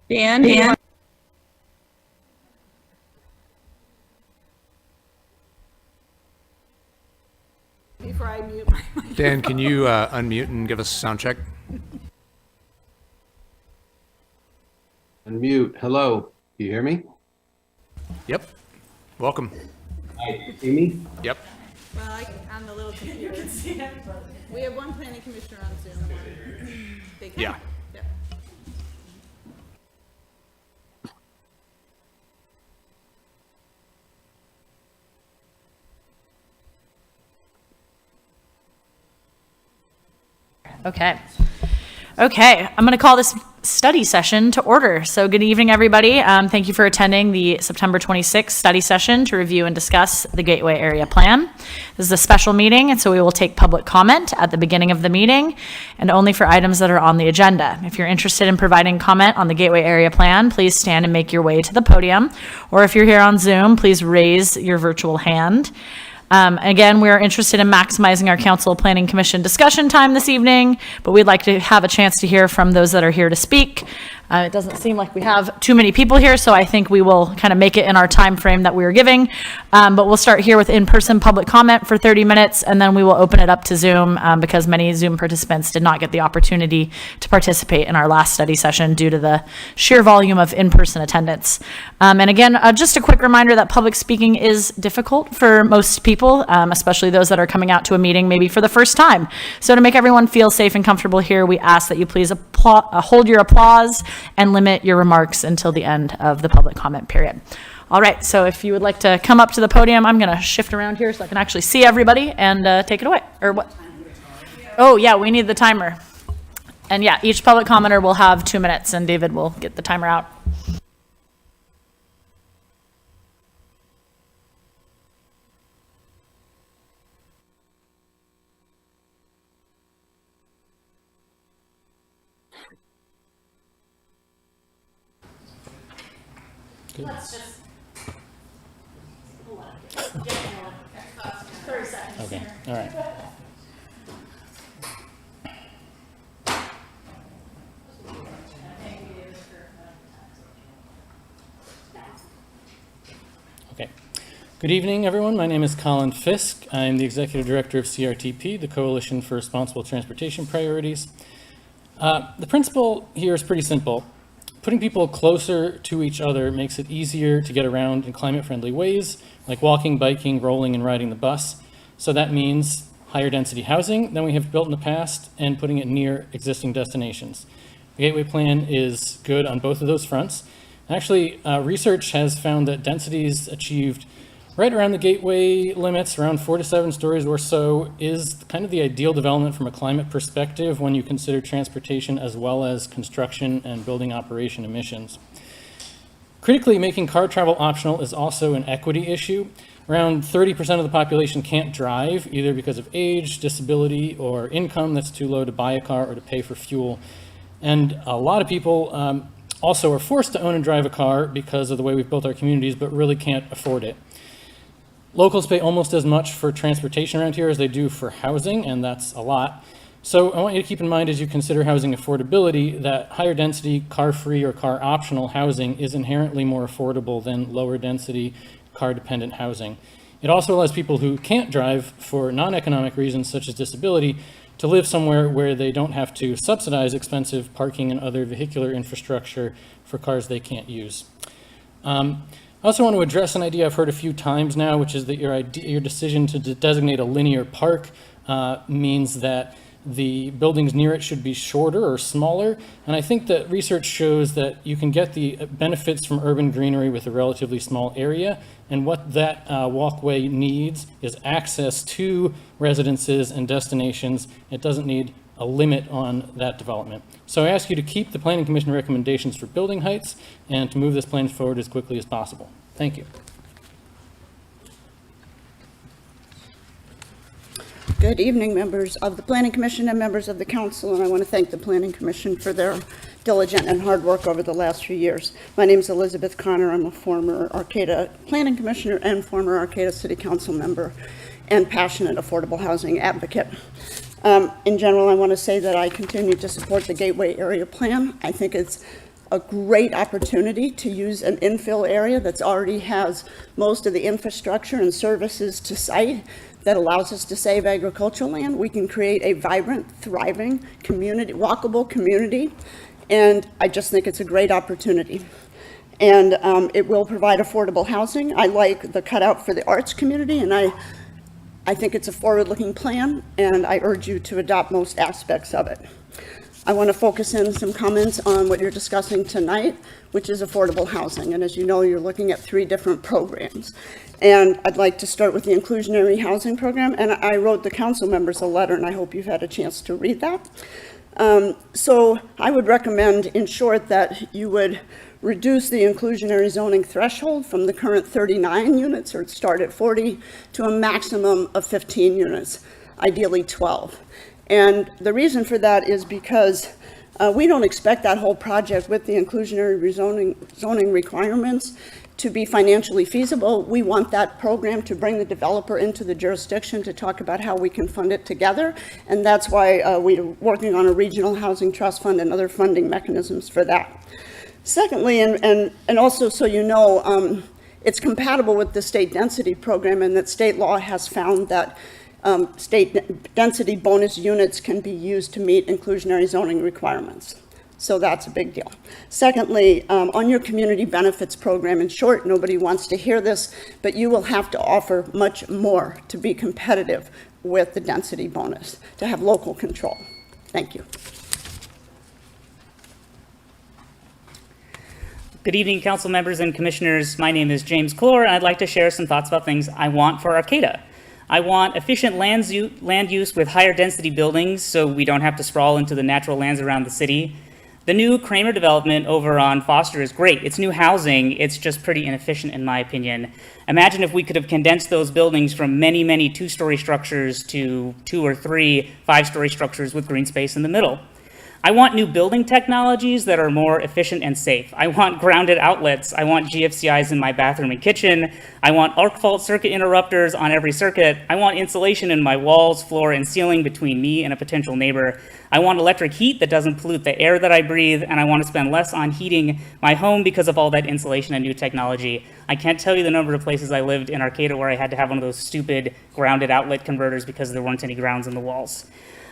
Dan, do you want- Before I mute my mic. Dan, can you unmute and give us a sound check? Unmute. Hello. Do you hear me? Yep. Welcome. Hi. Do you see me? Yep. Well, on the little computer. We have one planning commissioner on Zoom. They can. Yeah. Yeah. Okay. Okay, I'm going to call this study session to order. So good evening, everybody. Thank you for attending the September 26th study session to review and discuss the Gateway Area Plan. This is a special meeting, and so we will take public comment at the beginning of the meeting and only for items that are on the agenda. If you're interested in providing comment on the Gateway Area Plan, please stand and make your way to the podium. Or if you're here on Zoom, please raise your virtual hand. Again, we are interested in maximizing our Council Planning Commission discussion time this evening, but we'd like to have a chance to hear from those that are here to speak. It doesn't seem like we have too many people here, so I think we will kind of make it in our time frame that we are giving. But we'll start here with in-person public comment for 30 minutes, and then we will open it up to Zoom because many Zoom participants did not get the opportunity to participate in our last study session due to the sheer volume of in-person attendance. And again, just a quick reminder that public speaking is difficult for most people, especially those that are coming out to a meeting maybe for the first time. So to make everyone feel safe and comfortable here, we ask that you please hold your applause and limit your remarks until the end of the public comment period. All right, so if you would like to come up to the podium, I'm going to shift around here so I can actually see everybody and take it away. Or what? Oh, yeah, we need the timer. And yeah, each public commenter will have 2 minutes, and David will get the timer out. Let's just hold on. 30 seconds. Okay, all right. Okay. Good evening, everyone. My name is Colin Fisk. I'm the Executive Director of CRTP, the Coalition for Responsible Transportation Priorities. The principle here is pretty simple. Putting people closer to each other makes it easier to get around in climate-friendly ways, like walking, biking, rolling, and riding the bus. So that means higher density housing than we have built in the past and putting it near existing destinations. The Gateway Plan is good on both of those fronts. Actually, research has found that densities achieved right around the gateway limits, around 4 to 7 stories or so, is kind of the ideal development from a climate perspective when you consider transportation as well as construction and building operation emissions. Critically, making car travel optional is also an equity issue. Around 30% of the population can't drive, either because of age, disability, or income that's too low to buy a car or to pay for fuel. And a lot of people also are forced to own and drive a car because of the way we've built our communities, but really can't afford it. Locals pay almost as much for transportation around here as they do for housing, and that's a lot. So I want you to keep in mind as you consider housing affordability that higher density, car-free or car-optional housing is inherently more affordable than lower density, car-dependent housing. It also allows people who can't drive for non-economic reasons such as disability to live somewhere where they don't have to subsidize expensive parking and other vehicular infrastructure for cars they can't use. I also want to address an idea I've heard a few times now, which is that your decision to designate a linear park means that the buildings near it should be shorter or smaller. And I think that research shows that you can get the benefits from urban greenery with a relatively small area. And what that walkway needs is access to residences and destinations. It doesn't need a limit on that development. So I ask you to keep the Planning Commission recommendations for building heights and to move this plan forward as quickly as possible. Thank you. Good evening, members of the Planning Commission and members of the Council, and I want to thank the Planning Commission for their diligent and hard work over the last few years. My name is Elizabeth Connor. I'm a former Arcata Planning Commissioner and former Arcata City Council member and passionate affordable housing advocate. In general, I want to say that I continue to support the Gateway Area Plan. I think it's a great opportunity to use an infill area that's already has most of the infrastructure and services to site that allows us to save agricultural land. We can create a vibrant, thriving community, walkable community, and I just think it's a great opportunity. And it will provide affordable housing. I like the cutout for the arts community, and I think it's a forward-looking plan, and I urge you to adopt most aspects of it. I want to focus in some comments on what you're discussing tonight, which is affordable housing. And as you know, you're looking at 3 different programs. And I'd like to start with the inclusionary housing program. And I wrote the council members a letter, and I hope you've had a chance to read that. So I would recommend, in short, that you would reduce the inclusionary zoning threshold from the current 39 units, or start at 40, to a maximum of 15 units, ideally 12. And the reason for that is because we don't expect that whole project with the inclusionary zoning requirements to be financially feasible. We want that program to bring the developer into the jurisdiction to talk about how we can fund it together. And that's why we're working on a regional housing trust fund and other funding mechanisms for that. Secondly, and also so you know, it's compatible with the state density program, and that state law has found that state density bonus units can be used to meet inclusionary zoning requirements. So that's a big deal. Secondly, on your community benefits program, in short, nobody wants to hear this, but you will have to offer much more to be competitive with the density bonus, to have local control. Thank you. Good evening, council members and commissioners. My name is James Clore, and I'd like to share some thoughts about things I want for Arcata. I want efficient land use with higher density buildings so we don't have to sprawl into the natural lands around the city. The new Kramer development over on Foster is great. It's new housing. It's just pretty inefficient in my opinion. Imagine if we could have condensed those buildings from many, many 2-story structures to 2 or 3 5-story structures with green space in the middle. I want new building technologies that are more efficient and safe. I want grounded outlets. I want GFCIs in my bathroom and kitchen. I want arc fault circuit interrupters on every circuit. I want insulation in my walls, floor, and ceiling between me and a potential neighbor. I want electric heat that doesn't pollute the air that I breathe, and I want to spend less on heating my home because of all that insulation and new technology. I can't tell you the number of places I lived in Arcata where I had to have one of those stupid grounded outlet converters because there weren't any grounds in the walls.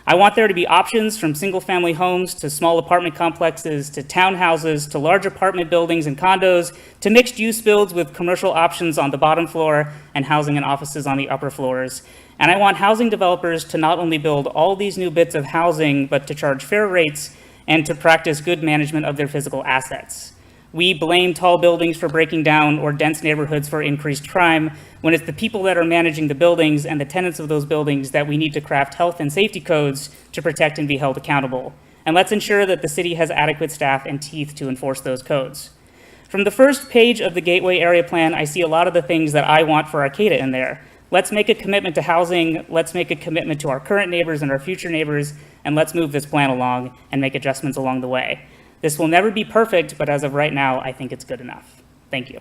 I want there to be options from single-family homes to small apartment complexes to townhouses to large apartment buildings and condos to mixed-use builds with commercial options on the bottom floor and housing and offices on the upper floors. And I want housing developers to not only build all these new bits of housing, but to charge fair rates and to practice good management of their physical assets. We blame tall buildings for breaking down or dense neighborhoods for increased crime, when it's the people that are managing the buildings and the tenants of those buildings that we need to craft health and safety codes to protect and be held accountable. And let's ensure that the city has adequate staff and teeth to enforce those codes. From the first page of the Gateway Area Plan, I see a lot of the things that I want for Arcata in there. Let's make a commitment to housing, let's make a commitment to our current neighbors and our future neighbors, and let's move this plan along and make adjustments along the way. This will never be perfect, but as of right now, I think it's good enough. Thank you.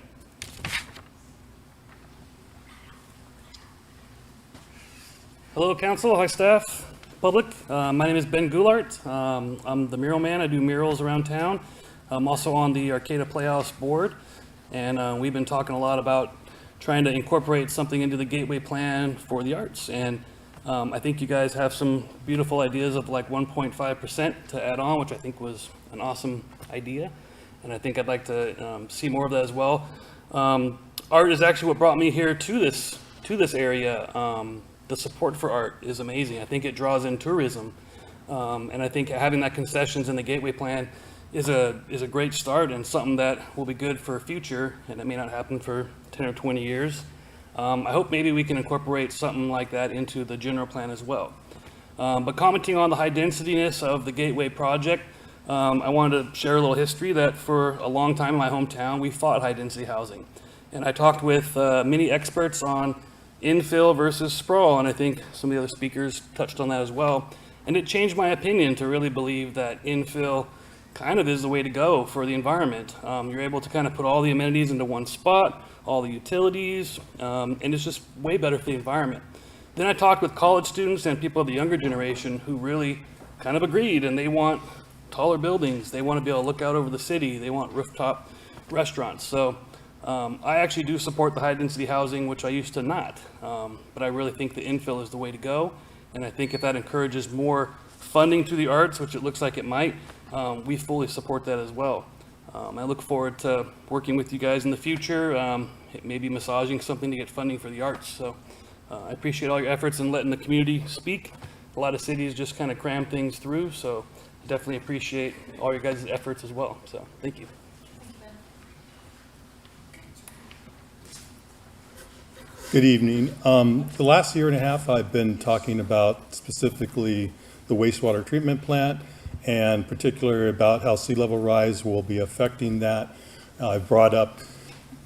Hello, council. Hi, staff, public. My name is Ben Goulart. I'm the mural man. I do murals around town. I'm also on the Arcata Playhouse board, and we've been talking a lot about trying to incorporate something into the Gateway Plan for the arts. And I think you guys have some beautiful ideas of like 1.5% to add on, which I think was an awesome idea. And I think I'd like to see more of that as well. Art is actually what brought me here to this area. The support for art is amazing. I think it draws in tourism. And I think having that concessions in the Gateway Plan is a great start and something that will be good for future, and it may not happen for 10 or 20 years. I hope maybe we can incorporate something like that into the general plan as well. But commenting on the high densityness of the Gateway project, I wanted to share a little history that for a long time in my hometown, we fought high density housing. And I talked with many experts on infill versus sprawl, and I think some of the other speakers touched on that as well. And it changed my opinion to really believe that infill kind of is the way to go for the environment. You're able to kind of put all the amenities into one spot, all the utilities, and it's just way better for the environment. Then I talked with college students and people of the younger generation who really kind of agreed, and they want taller buildings. They want to be able to look out over the city. They want rooftop restaurants. So I actually do support the high density housing, which I used to not. But I really think the infill is the way to go. And I think if that encourages more funding to the arts, which it looks like it might, we fully support that as well. I look forward to working with you guys in the future, maybe massaging something to get funding for the arts. So I appreciate all your efforts in letting the community speak. A lot of cities just kind of cram things through, so I definitely appreciate all your guys' efforts as well. So thank you. Good evening. The last year and a half, I've been talking about specifically the wastewater treatment plant, and particularly about how sea level rise will be affecting that. I've brought up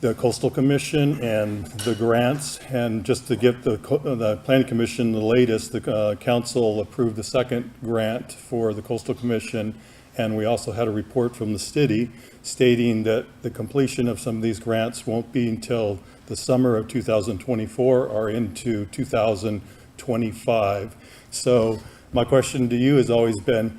the Coastal Commission and the grants, and just to give the Planning Commission the latest, the council approved the second grant for the Coastal Commission, and we also had a report from the city stating that the completion of some of these grants won't be until the summer of 2024 or into 2025. So my question to you has always been,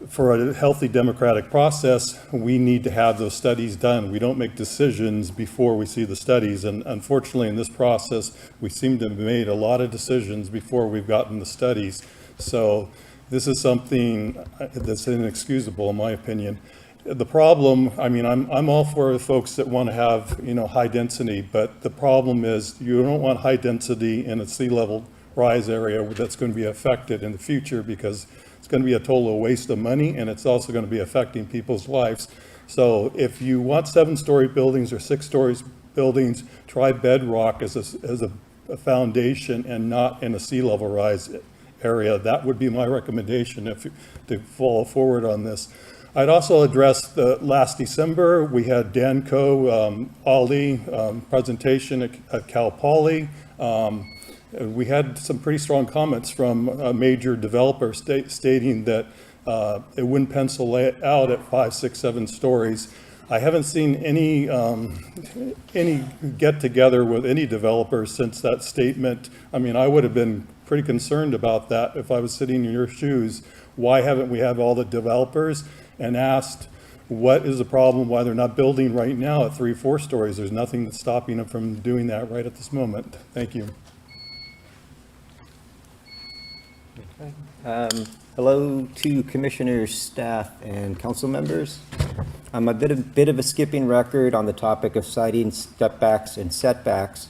for a healthy democratic process, we need to have those studies done. We don't make decisions before we see the studies. And unfortunately, in this process, we seem to have made a lot of decisions before we've gotten the studies. So this is something that's inexcusable, in my opinion. The problem, I mean, I'm all for the folks that want to have, high density, but the problem is you don't want high density in a sea level rise area that's going to be affected in the future, because it's going to be a total waste of money, and it's also going to be affecting people's lives. So if you want 7-story buildings or 6-story buildings, try bedrock as a foundation and not in a sea level rise area. That would be my recommendation to follow forward on this. I'd also address the last December, we had Danco Ali presentation at Cal Poly. We had some pretty strong comments from a major developer stating that it wouldn't pencil out at 5, 6, 7 stories. I haven't seen any get together with any developers since that statement. I mean, I would have been pretty concerned about that if I was sitting in your shoes. Why haven't we had all the developers and asked what is the problem, why they're not building right now at 3, 4 stories? There's nothing that's stopping them from doing that right at this moment. Thank you. Hello to commissioners, staff, and council members. I'm a bit of a skipping record on the topic of siting, stepbacks, and setbacks.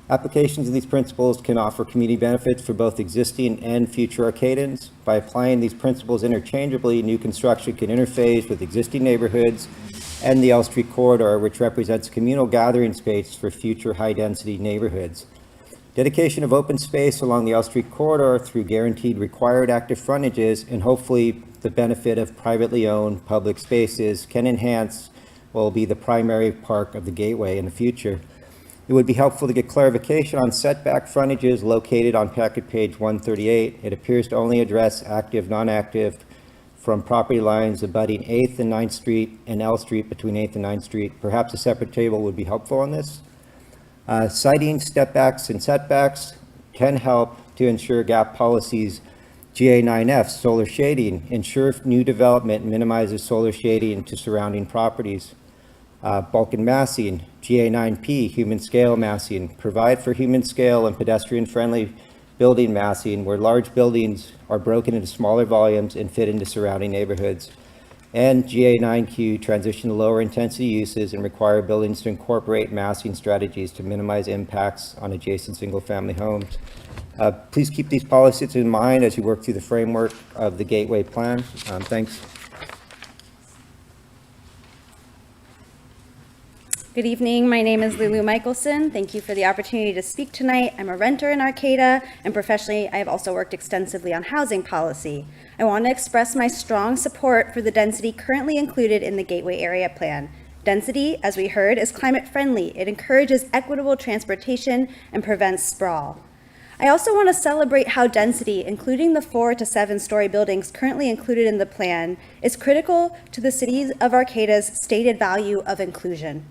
Applications of these principles can offer community benefits for both existing and future Arcatans. By applying these principles interchangeably, new construction can interface with existing neighborhoods and the L Street corridor, which represents a communal gathering space for future high-density neighborhoods. Dedication of open space along the L Street corridor through guaranteed required active frontages and hopefully the benefit of privately owned public spaces can enhance what will be the primary park of the Gateway in the future. It would be helpful to get clarification on setback frontages located on packet page 138. It appears to only address active, non-active from property lines abutting 8th and 9th Street and L Street between 8th and 9th Street. Perhaps a separate table would be helpful on this. Citing stepbacks and setbacks can help to ensure gap policies. GA9F, solar shading, ensure new development minimizes solar shading to surrounding properties. Balkan massing, GA9P, human scale massing, provide for human scale and pedestrian friendly building massing where large buildings are broken into smaller volumes and fit into surrounding neighborhoods. And GA9Q, transition to lower intensity uses and require buildings to incorporate massing strategies to minimize impacts on adjacent single family homes. Please keep these policies in mind as you work through the framework of the Gateway Plan. Thanks. Good evening. My name is Lulu Michelson. Thank you for the opportunity to speak tonight. I'm a renter in Arcata, and professionally, I have also worked extensively on housing policy. I want to express my strong support for the density currently included in the Gateway Area Plan. Density, as we heard, is climate friendly. It encourages equitable transportation and prevents sprawl. I also want to celebrate how density, including the 4 to 7 story buildings currently included in the plan, is critical to the city of Arcata's stated value of inclusion.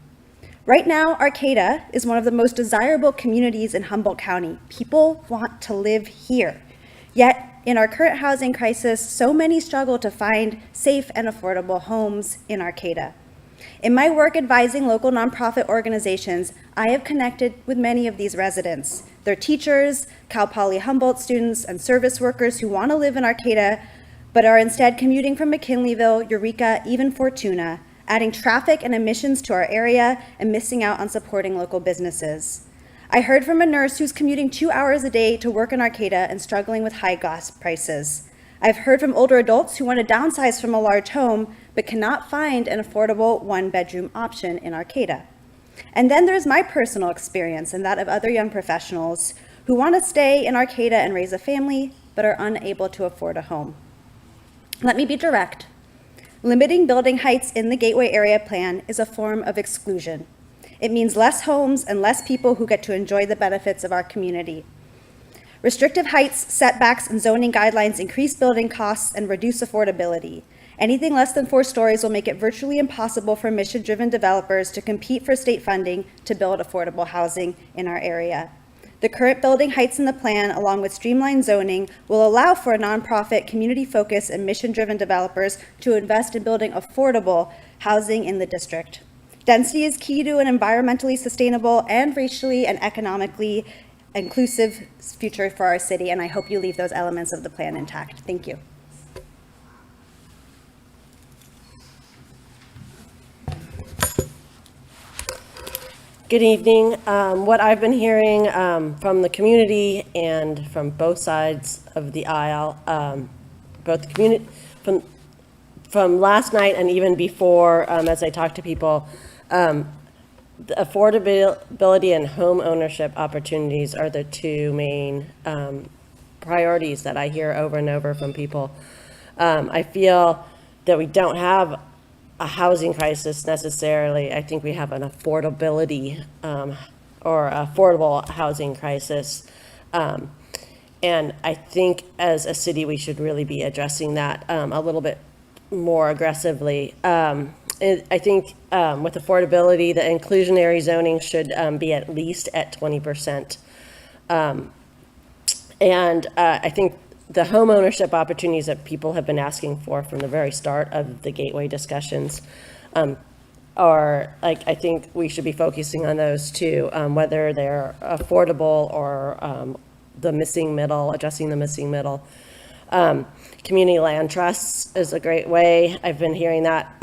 Right now, Arcata is one of the most desirable communities in Humboldt County. People want to live here. Yet, in our current housing crisis, so many struggle to find safe and affordable homes in Arcata. In my work advising local nonprofit organizations, I have connected with many of these residents. They're teachers, Cal Poly Humboldt students, and service workers who want to live in Arcata, but are instead commuting from McKinleyville, Eureka, even Fortuna, adding traffic and emissions to our area and missing out on supporting local businesses. I heard from a nurse who's commuting 2 hours a day to work in Arcata and struggling with high gas prices. I've heard from older adults who want to downsize from a large home but cannot find an affordable one-bedroom option in Arcata. And then there's my personal experience and that of other young professionals who want to stay in Arcata and raise a family but are unable to afford a home. Let me be direct. Limiting building heights in the Gateway Area Plan is a form of exclusion. It means less homes and less people who get to enjoy the benefits of our community. Restrictive heights, setbacks, and zoning guidelines increase building costs and reduce affordability. Anything less than 4 stories will make it virtually impossible for mission-driven developers to compete for state funding to build affordable housing in our area. The current building heights in the plan, along with streamlined zoning, will allow for nonprofit, community-focused, and mission-driven developers to invest in building affordable housing in the district. Density is key to an environmentally sustainable and racially and economically inclusive future for our city, and I hope you leave those elements of the plan intact. Thank you. Good evening. What I've been hearing from the community and from both sides of the aisle, both the community, from last night and even before, as I talked to people, the affordability and home ownership opportunities are the 2 main priorities that I hear over and over from people. I feel that we don't have a housing crisis necessarily. I think we have an affordability or affordable housing crisis. And I think as a city, we should really be addressing that a little bit more aggressively. I think with affordability, the inclusionary zoning should be at least at 20%. And I think the home ownership opportunities that people have been asking for from the very start of the Gateway discussions are, like, I think we should be focusing on those too, whether they're affordable or the missing middle, addressing the missing middle. Community land trusts is a great way. I've been hearing that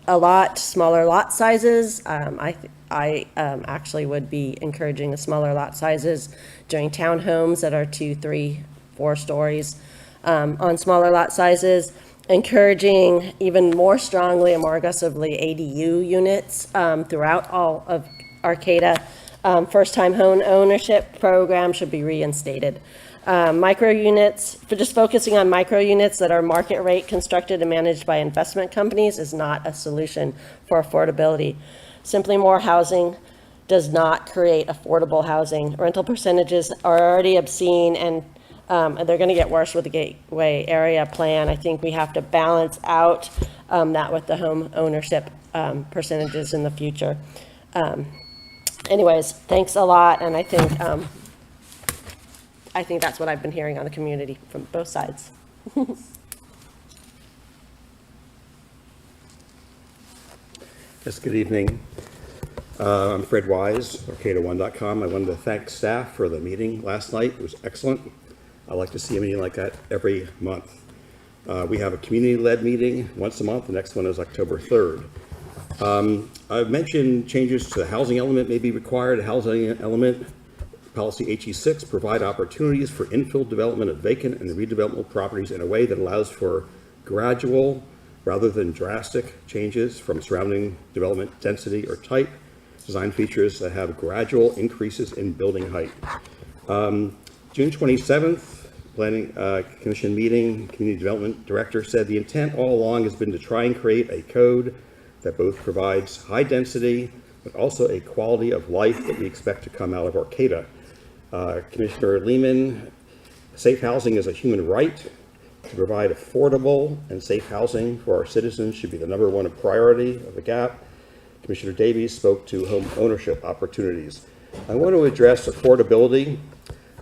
a lot. Smaller lot sizes. I actually would be encouraging the smaller lot sizes during townhomes that are 2, 3, 4 stories on smaller lot sizes, encouraging even more strongly and more aggressively ADU units throughout all of Arcata. First-time home ownership program should be reinstated. Micro units, for just focusing on micro units that are market rate constructed and managed by investment companies is not a solution for affordability. Simply more housing does not create affordable housing. Rental percentages are already obscene and they're going to get worse with the Gateway Area Plan. I think we have to balance out that with the home ownership percentages in the future. Anyways, thanks a lot, and I think that's what I've been hearing on the community from both sides. Yes, good evening. I'm Fred Wise, Arcata1.com. I wanted to thank staff for the meeting last night. It was excellent. I like to see a meeting like that every month. We have a community-led meeting once a month. The next one is October 3rd. I've mentioned changes to the housing element may be required. A housing element, policy HE6, provide opportunities for infill development of vacant and redevelopment properties in a way that allows for gradual rather than drastic changes from surrounding development density or type. Design features that have gradual increases in building height. June 27th, Planning Commission meeting, Community Development Director said the intent all along has been to try and create a code that both provides high density, but also a quality of life that we expect to come out of Arcata. Commissioner Lehman, safe housing is a human right. To provide affordable and safe housing for our citizens should be the #1 priority of the GAP. Commissioner Davies spoke to home ownership opportunities. I want to address affordability.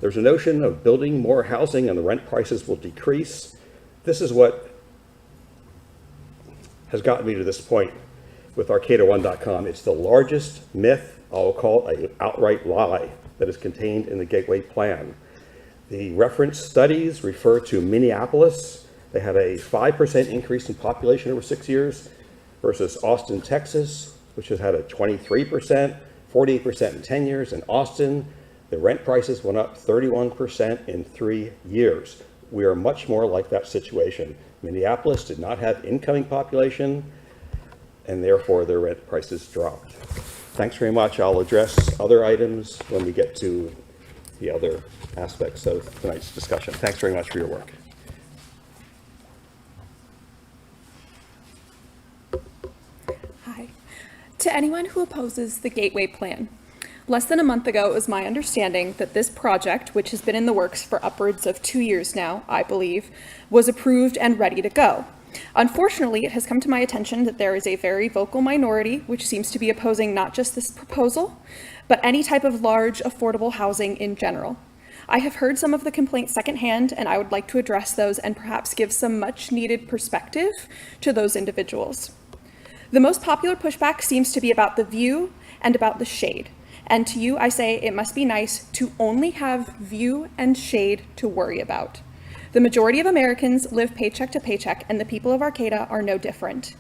There's a notion of building more housing and the rent prices will decrease. This is what has gotten me to this point with Arcata1.com. It's the largest myth, I'll call it an outright lie, that is contained in the Gateway Plan. The reference studies refer to Minneapolis. They had a 5% increase in population over 6 years versus Austin, Texas, which has had a 23%, 48% in 10 years. In Austin, the rent prices went up 31% in 3 years. We are much more like that situation. Minneapolis did not have incoming population, and therefore their rent prices dropped. Thanks very much. I'll address other items when we get to the other aspects of tonight's discussion. Thanks very much for your work. Hi. To anyone who opposes the Gateway Plan, less than a month ago, it was my understanding that this project, which has been in the works for upwards of 2 years now, I believe, was approved and ready to go. Unfortunately, it has come to my attention that there is a very vocal minority which seems to be opposing not just this proposal, but any type of large, affordable housing in general. I have heard some of the complaints secondhand, and I would like to address those and perhaps give some much-needed perspective to those individuals. The most popular pushback seems to be about the view and about the shade. And to you, I say it must be nice to only have view and shade to worry about. The majority of Americans live paycheck to paycheck, and the people of Arcata are no different.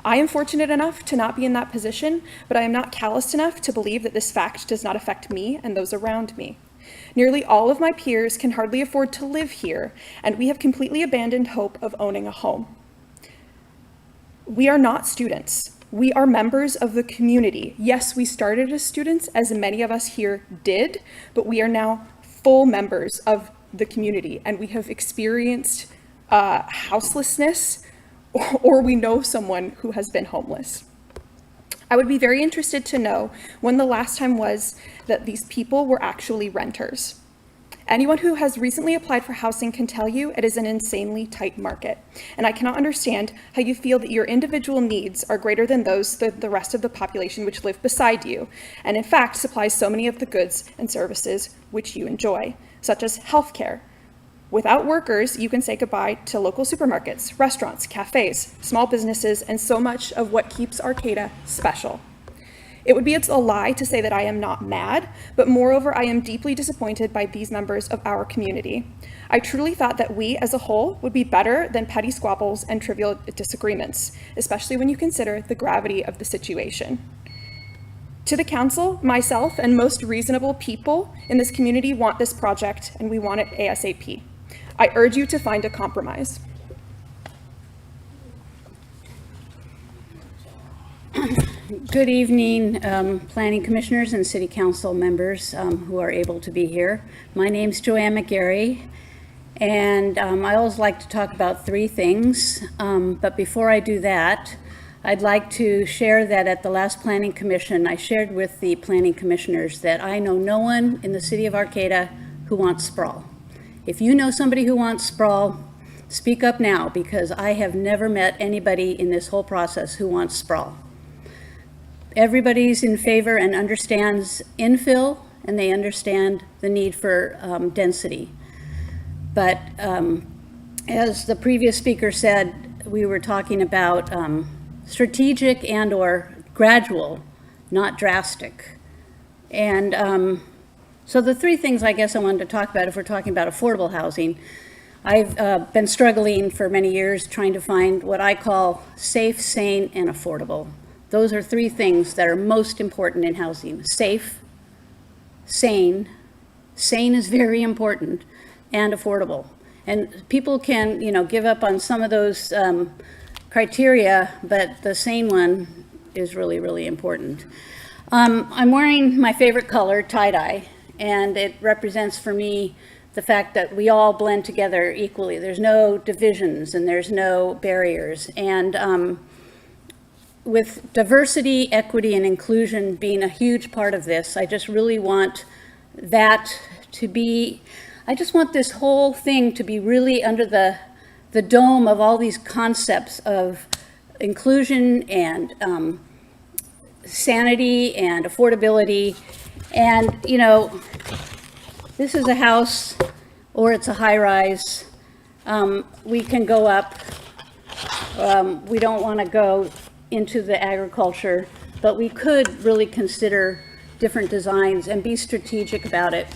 I am fortunate enough to not be in that position, but I am not calloused enough to believe that this fact does not affect me and those around me. Nearly all of my peers can hardly afford to live here, and we have completely abandoned hope of owning a home. We are not students. We are members of the community. Yes, we started as students, as many of us here did, but we are now full members of the community, and we have experienced houselessness, or we know someone who has been homeless. I would be very interested to know when the last time was that these people were actually renters. Anyone who has recently applied for housing can tell you it is an insanely tight market, and I cannot understand how you feel that your individual needs are greater than those of the rest of the population which live beside you, and in fact supplies so many of the goods and services which you enjoy, such as healthcare. Without workers, you can say goodbye to local supermarkets, restaurants, cafes, small businesses, and so much of what keeps Arcata special. It would be a lie to say that I am not mad, but moreover, I am deeply disappointed by these members of our community. I truly thought that we as a whole would be better than petty squabbles and trivial disagreements, especially when you consider the gravity of the situation. To the council, myself, and most reasonable people in this community want this project, and we want it ASAP. I urge you to find a compromise. Good evening, planning commissioners and city council members who are able to be here. My name's Joanne McGarry, and I always like to talk about three things, but before I do that, I'd like to share that at the last planning commission, I shared with the planning commissioners that I know no one in the city of Arcata who wants sprawl. If you know somebody who wants sprawl, speak up now, because I have never met anybody in this whole process who wants sprawl. Everybody's in favor and understands infill, and they understand the need for density. But as the previous speaker said, we were talking about strategic and or gradual, not drastic. And so the three things I guess I wanted to talk about, if we're talking about affordable housing, I've been struggling for many years trying to find what I call safe, sane, and affordable. Those are three things that are most important in housing: safe, sane is very important, and affordable. And people can, give up on some of those criteria, but the sane one is really, really important. I'm wearing my favorite color, tie-dye, and it represents for me the fact that we all blend together equally. There's no divisions and there's no barriers. And with diversity, equity, and inclusion being a huge part of this, I just really want that to be, I just want this whole thing to be really under the dome of all these concepts of inclusion and sanity and affordability. And, this is a house or it's a high-rise. We can go up. We don't want to go into the agriculture, but we could really consider different designs and be strategic about it.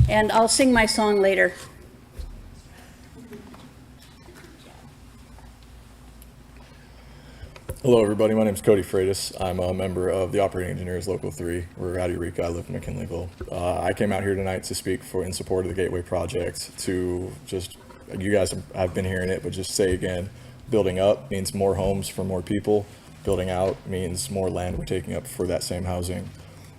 And I'll sing my song later. Hello, everybody. My name is Cody Freitas. I'm a member of the Operating Engineers Local 3. We're out of Eureka. I live in McKinleyville. I came out here tonight to speak in support of the Gateway project. To just, you guys have been hearing it, but just say again, building up means more homes for more people. Building out means more land we're taking up for that same housing.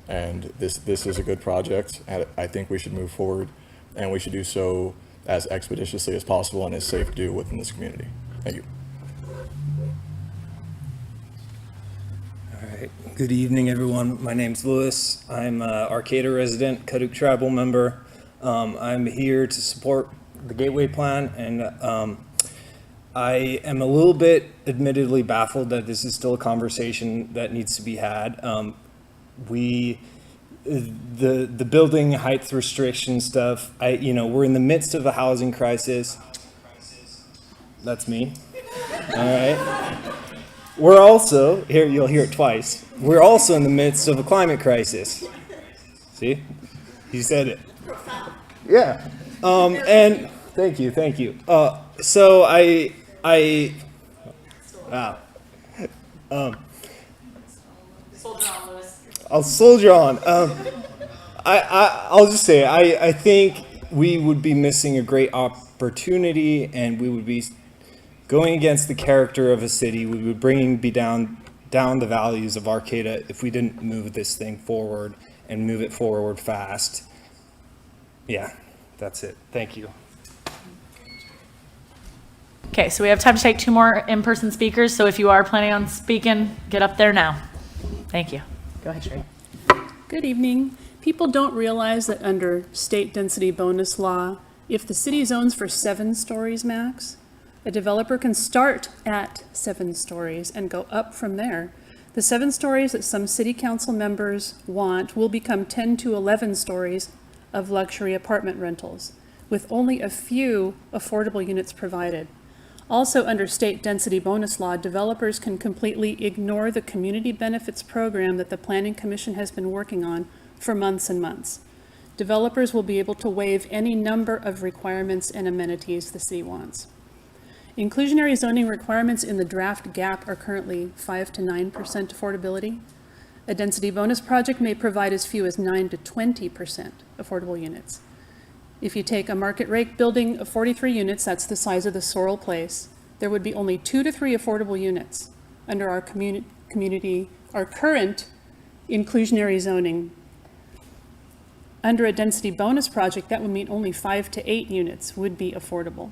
And this is a good project. And I think we should move forward, and we should do so as expeditiously as possible and as safe to do within this community. Thank you. Good evening, everyone. My name's Louis. I'm an Arcata resident, Kaduk tribal member. I'm here to support the Gateway Plan, and I am a little bit admittedly baffled that this is still a conversation that needs to be had. The building height restriction stuff, we're in the midst of a housing crisis. That's me. All right. We're also, here you'll hear it twice, we're also in the midst of a climate crisis. See? He said it. Yeah. And thank you. So wow. Soldier on, Louis. I'll soldier on. I'll just say, I think we would be missing a great opportunity, and we would be going against the character of a city. We would be down the values of Arcata if we didn't move this thing forward and move it forward fast. Yeah, that's it. Thank you. Okay, so we have time to take 2 more in-person speakers. So if you are planning on speaking, get up there now. Thank you. Go ahead, Sherry. Good evening. People don't realize that under state density bonus law, if the city zones for 7 stories max, a developer can start at 7 stories and go up from there. The 7 stories that some city council members want will become 10 to 11 stories of luxury apartment rentals, with only a few affordable units provided. Also, under state density bonus law, developers can completely ignore the community benefits program that the Planning Commission has been working on for months and months. Developers will be able to waive any number of requirements and amenities the city wants. Inclusionary zoning requirements in the draft GAP are currently 5 to 9% affordability. A density bonus project may provide as few as 9 to 20% affordable units. If you take a market rate building of 43 units, that's the size of the Sorrel Place, there would be only 2 to 3 affordable units under our current inclusionary zoning. Under a density bonus project, that would mean only 5 to 8 units would be affordable.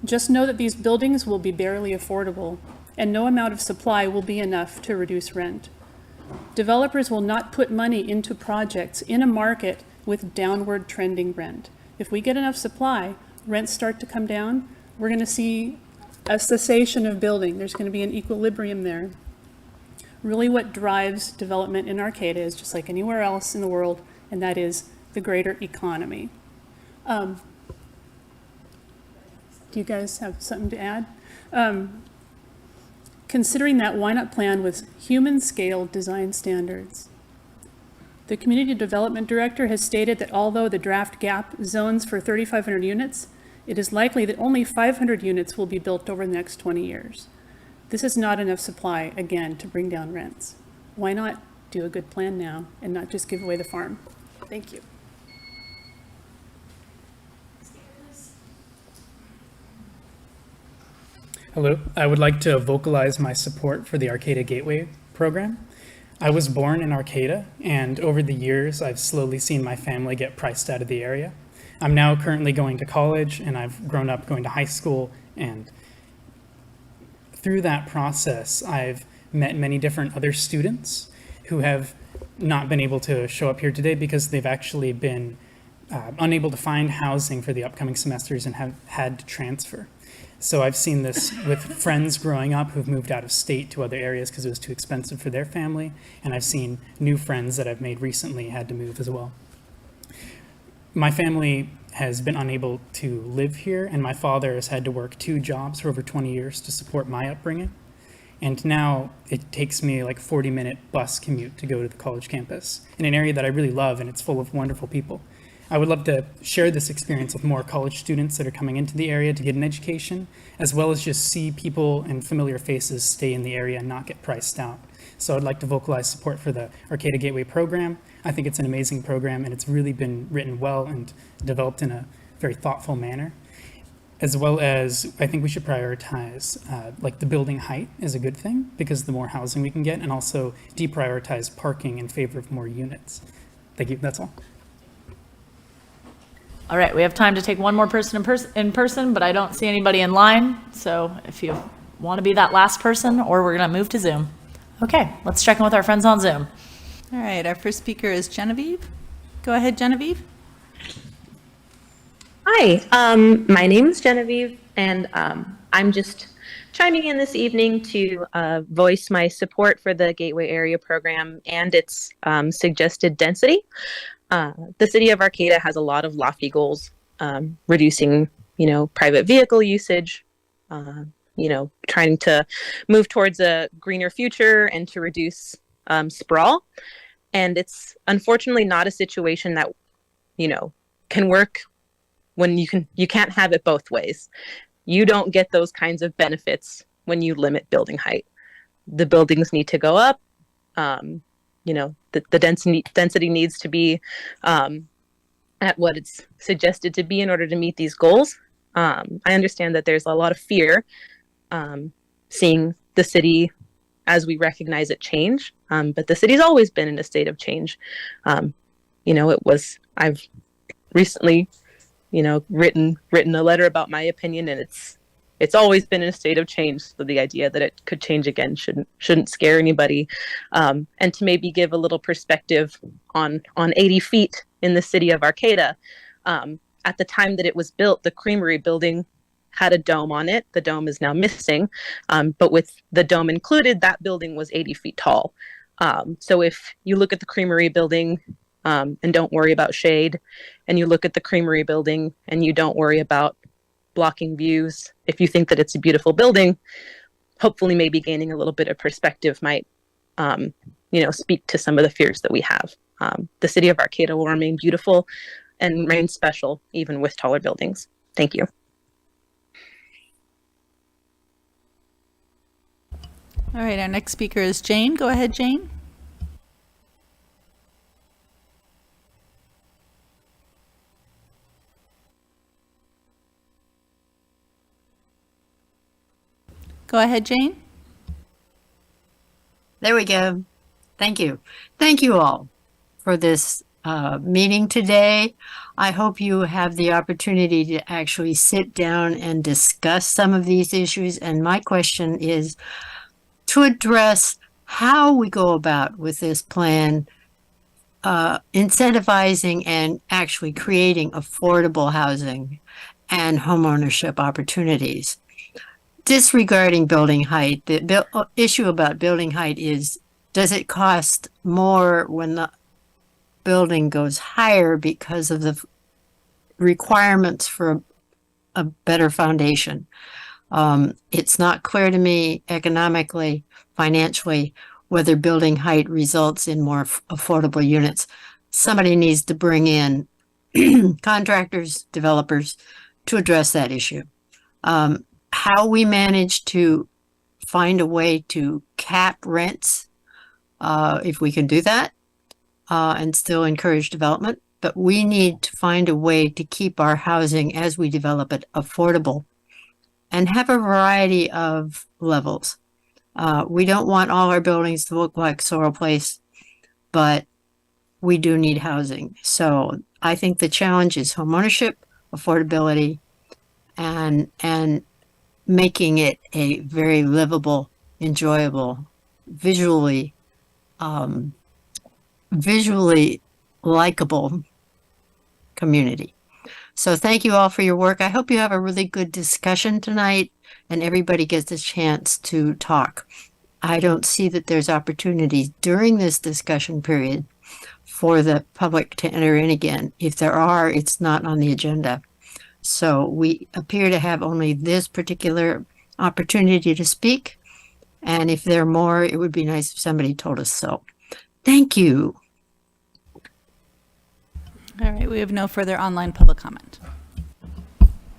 Just know that these buildings will be barely affordable, and no amount of supply will be enough to reduce rent. Developers will not put money into projects in a market with downward trending rent. If we get enough supply, rents start to come down, we're going to see a cessation of building. There's going to be an equilibrium there. Really what drives development in Arcata is just like anywhere else in the world, and that is the greater economy. Do you guys have something to add? Considering that, why not plan with human scale design standards? The Community Development Director has stated that although the draft GAP zones for 3,500 units, it is likely that only 500 units will be built over the next 20 years. This is not enough supply, again, to bring down rents. Why not do a good plan now and not just give away the farm? Thank you. Hello, I would like to vocalize my support for the Arcata Gateway program. I was born in Arcata, and over the years, I've slowly seen my family get priced out of the area. I'm now currently going to college, and I've grown up going to high school, and through that process, I've met many different other students who have not been able to show up here today because they've actually been unable to find housing for the upcoming semesters and have had to transfer. So I've seen this with friends growing up who've moved out of state to other areas because it was too expensive for their family. And I've seen new friends that I've made recently had to move as well. My family has been unable to live here, and my father has had to work 2 jobs for over 20 years to support my upbringing. And now it takes me like 40-minute bus commute to go to the college campus in an area that I really love, and it's full of wonderful people. I would love to share this experience with more college students that are coming into the area to get an education, as well as just see people and familiar faces stay in the area and not get priced out. So I'd like to vocalize support for the Arcata Gateway program. I think it's an amazing program, and it's really been written well and developed in a very thoughtful manner. As well as, I think we should prioritize, like the building height is a good thing because the more housing we can get, and also deprioritize parking in favor of more units. Thank you, that's all. All right, we have time to take one more person in person, but I don't see anybody in line. So if you want to be that last person, or we're going to move to Zoom. Okay, let's check in with our friends on Zoom. All right, our first speaker is Genevieve. Go ahead, Genevieve. Hi, my name is Genevieve, and I'm just chiming in this evening to voice my support for the Gateway Area Program and its suggested density. The city of Arcata has a lot of lofty goals, reducing, private vehicle usage, trying to move towards a greener future and to reduce sprawl. And it's unfortunately not a situation that, can work when you can't have it both ways. You don't get those kinds of benefits when you limit building height. The buildings need to go up. The density needs to be at what it's suggested to be in order to meet these goals. I understand that there's a lot of fear seeing the city as we recognize it change, but the city's always been in a state of change. I've recently written a letter about my opinion, and it's always been in a state of change. So the idea that it could change again shouldn't scare anybody. And to maybe give a little perspective on 80 feet in the city of Arcata, at the time that it was built, the Creamery building had a dome on it. The dome is now missing, but with the dome included, that building was 80 feet tall. So if you look at the Creamery building and don't worry about shade, and you look at the Creamery building and you don't worry about blocking views, if you think that it's a beautiful building, hopefully maybe gaining a little bit of perspective might speak to some of the fears that we have. The city of Arcata will remain beautiful and remain special even with taller buildings. Thank you. All right, our next speaker is Jane. Go ahead, Jane. Go ahead, Jane. There we go. Thank you. Thank you all for this meeting today. I hope you have the opportunity to actually sit down and discuss some of these issues. And my question is to address how we go about with this plan, incentivizing and actually creating affordable housing and homeownership opportunities. Disregarding building height, the issue about building height is, does it cost more when the building goes higher because of the requirements for a better foundation? It's not clear to me economically, financially, whether building height results in more affordable units. Somebody needs to bring in contractors, developers to address that issue. How we manage to find a way to cap rents, if we can do that, and still encourage development. But we need to find a way to keep our housing as we develop it affordable and have a variety of levels. We don't want all our buildings to look like Sorrel Place, but we do need housing. So I think the challenge is homeownership, affordability, and making it a very livable, enjoyable, visually likable community. So thank you all for your work. I hope you have a really good discussion tonight and everybody gets a chance to talk. I don't see that there's opportunities during this discussion period for the public to enter in again. If there are, it's not on the agenda. So we appear to have only this particular opportunity to speak. And if there are more, it would be nice if somebody told us so. Thank you. All right, we have no further online public comment.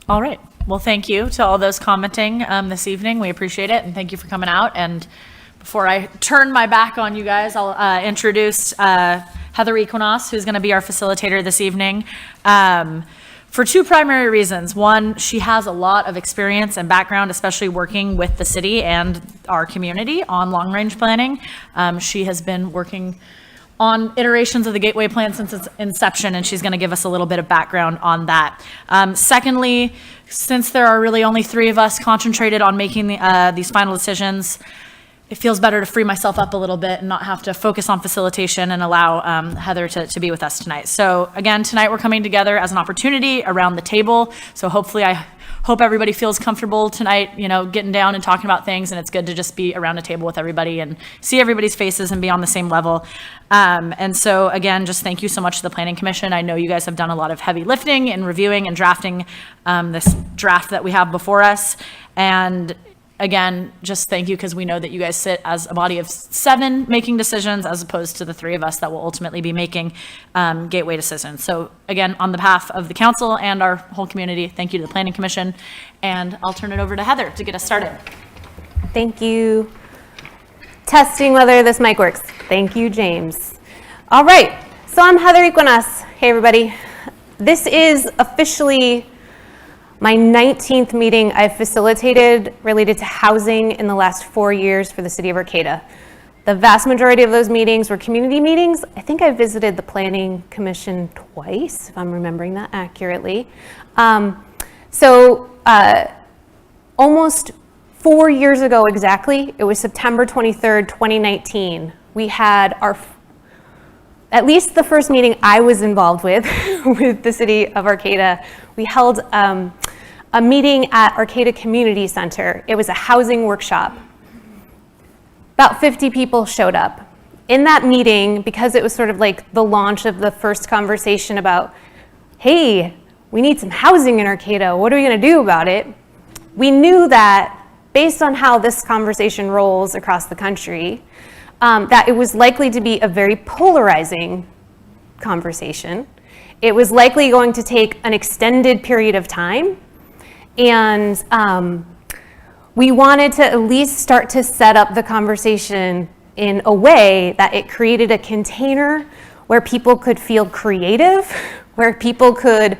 All right. Well, thank you to all those commenting this evening. We appreciate it, and thank you for coming out. And before I turn my back on you guys, I'll introduce Heather Equinos, who's going to be our facilitator this evening, for two primary reasons. One, she has a lot of experience and background, especially working with the city and our community on long-range planning. She has been working on iterations of the Gateway Plan since its inception, and she's going to give us a little bit of background on that. Secondly, since there are really only three of us concentrated on making these final decisions, it feels better to free myself up a little bit and not have to focus on facilitation and allow Heather to be with us tonight. So again, tonight we're coming together as an opportunity around the table. So hopefully I hope everybody feels comfortable tonight, you know, getting down and talking about things, and it's good to just be around a table with everybody and see everybody's faces and be on the same level. And so again, just thank you so much to the Planning Commission. I know you guys have done a lot of heavy lifting and reviewing and drafting this draft that we have before us. And again, just thank you, because we know that you guys sit as a body of 7 making decisions as opposed to the 3 of us that will ultimately be making gateway decisions. So again, on behalf of the council and our whole community, thank you to the Planning Commission, and I'll turn it over to Heather to get us started. Thank you. Testing whether this mic works. Thank you, James. All right, so I'm Heather Equinos. Hey, everybody. This is officially my 19th meeting I've facilitated related to housing in the last 4 years for the city of Arcata. The vast majority of those meetings were community meetings. I think I visited the Planning Commission twice, if I'm remembering that accurately. Almost 4 years ago exactly, it was September 23rd, 2019, we had at least the first meeting I was involved with, with the city of Arcata. We held a meeting at Arcata Community Center. It was a housing workshop. About 50 people showed up. In that meeting, because it was sort of like the launch of the first conversation about, hey, we need some housing in Arcata, what are we gonna do about it? We knew that based on how this conversation rolls across the country, that it was likely to be a very polarizing conversation. It was likely going to take an extended period of time, and we wanted to at least start to set up the conversation in a way that it created a container where people could feel creative, where people could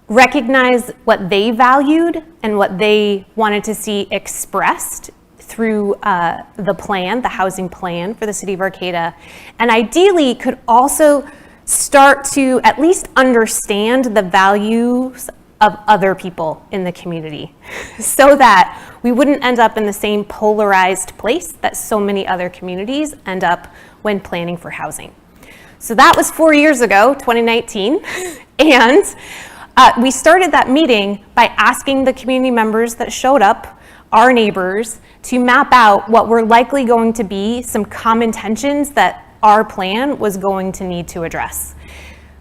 recognize what they valued and what they wanted to see expressed through the plan, the housing plan for the city of Arcata, and ideally could also start to at least understand the values of other people in the community so that we wouldn't end up in the same polarized place that so many other communities end up when planning for housing. So that was 4 years ago, 2019, and we started that meeting by asking the community members that showed up, our neighbors, to map out what were likely going to be some common tensions that our plan was going to need to address.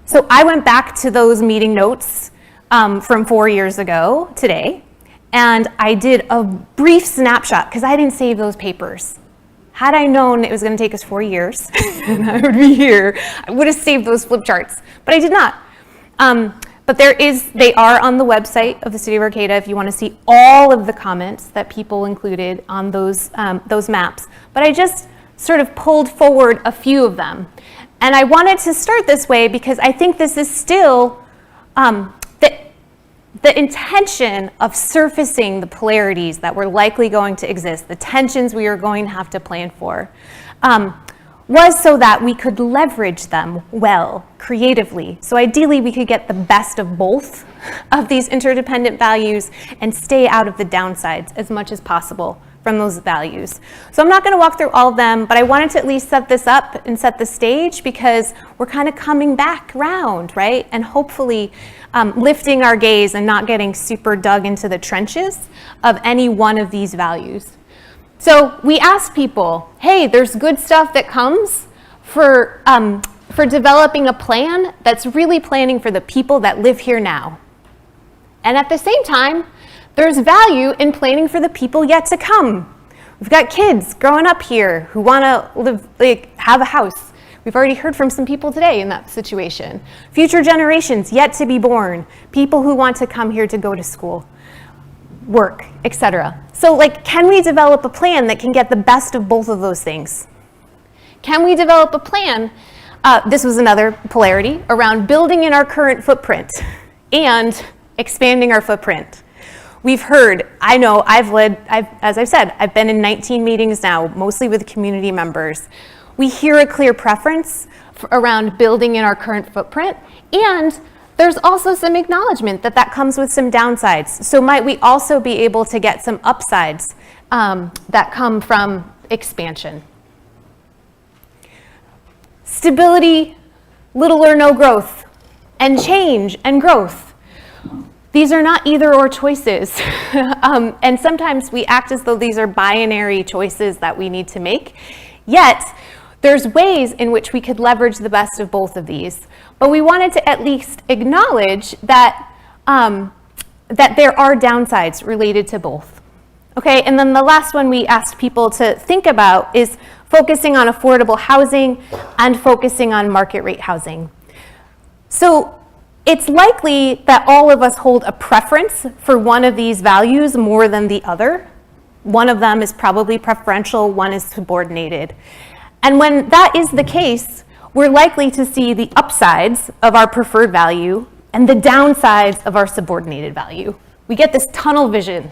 So I went back to those meeting notes from 4 years ago today, and I did a brief snapshot because I didn't save those papers. Had I known it was going to take us 4 years and I would be here, I would have saved those flip charts, but I did not. But they are on the website of the city of Arcata if you want to see all of the comments that people included on those maps. But I just sort of pulled forward a few of them. And I wanted to start this way because I think this is still the intention of surfacing the polarities that were likely going to exist, the tensions we are going to have to plan for, was so that we could leverage them well, creatively. So ideally, we could get the best of both of these interdependent values and stay out of the downsides as much as possible from those values. So I'm not going to walk through all of them, but I wanted to at least set this up and set the stage because we're kind of coming back around, right? And hopefully lifting our gaze and not getting super dug into the trenches of any one of these values. So we asked people, hey, there's good stuff that comes for developing a plan that's really planning for the people that live here now. And at the same time, there's value in planning for the people yet to come. We've got kids growing up here who want to live, have a house. We've already heard from some people today in that situation. Future generations yet to be born, people who want to come here to go to school, work, etc. So can we develop a plan that can get the best of both of those things? Can we develop a plan, this was another polarity, around building in our current footprint and expanding our footprint? We've heard, I know, as I've said, I've been in 19 meetings now, mostly with community members. We hear a clear preference around building in our current footprint, and there's also some acknowledgement that that comes with some downsides. So might we also be able to get some upsides that come from expansion? Stability, little or no growth, and change and growth. These are not either or choices. And sometimes we act as though these are binary choices that we need to make. Yet, there's ways in which we could leverage the best of both of these. But we wanted to at least acknowledge that, that there are downsides related to both. Okay, and then the last one we asked people to think about is focusing on affordable housing and focusing on market rate housing. So it's likely that all of us hold a preference for one of these values more than the other. One of them is probably preferential, one is subordinated. And when that is the case, we're likely to see the upsides of our preferred value and the downsides of our subordinated value. We get this tunnel vision,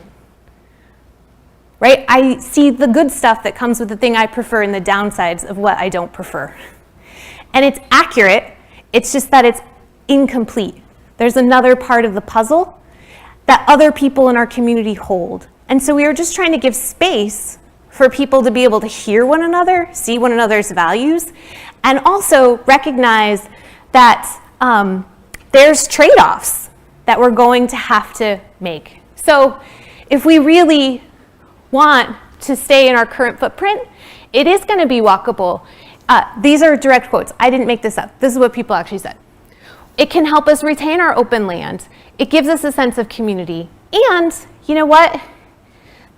right? I see the good stuff that comes with the thing I prefer and the downsides of what I don't prefer. And it's accurate, it's just that it's incomplete. There's another part of the puzzle that other people in our community hold. And so we were just trying to give space for people to be able to hear one another, see one another's values, and also recognize that there's trade-offs that we're going to have to make. So if we really want to stay in our current footprint, it is going to be walkable. These are direct quotes. I didn't make this up. This is what people actually said. It can help us retain our open land. It gives us a sense of community. And you know what?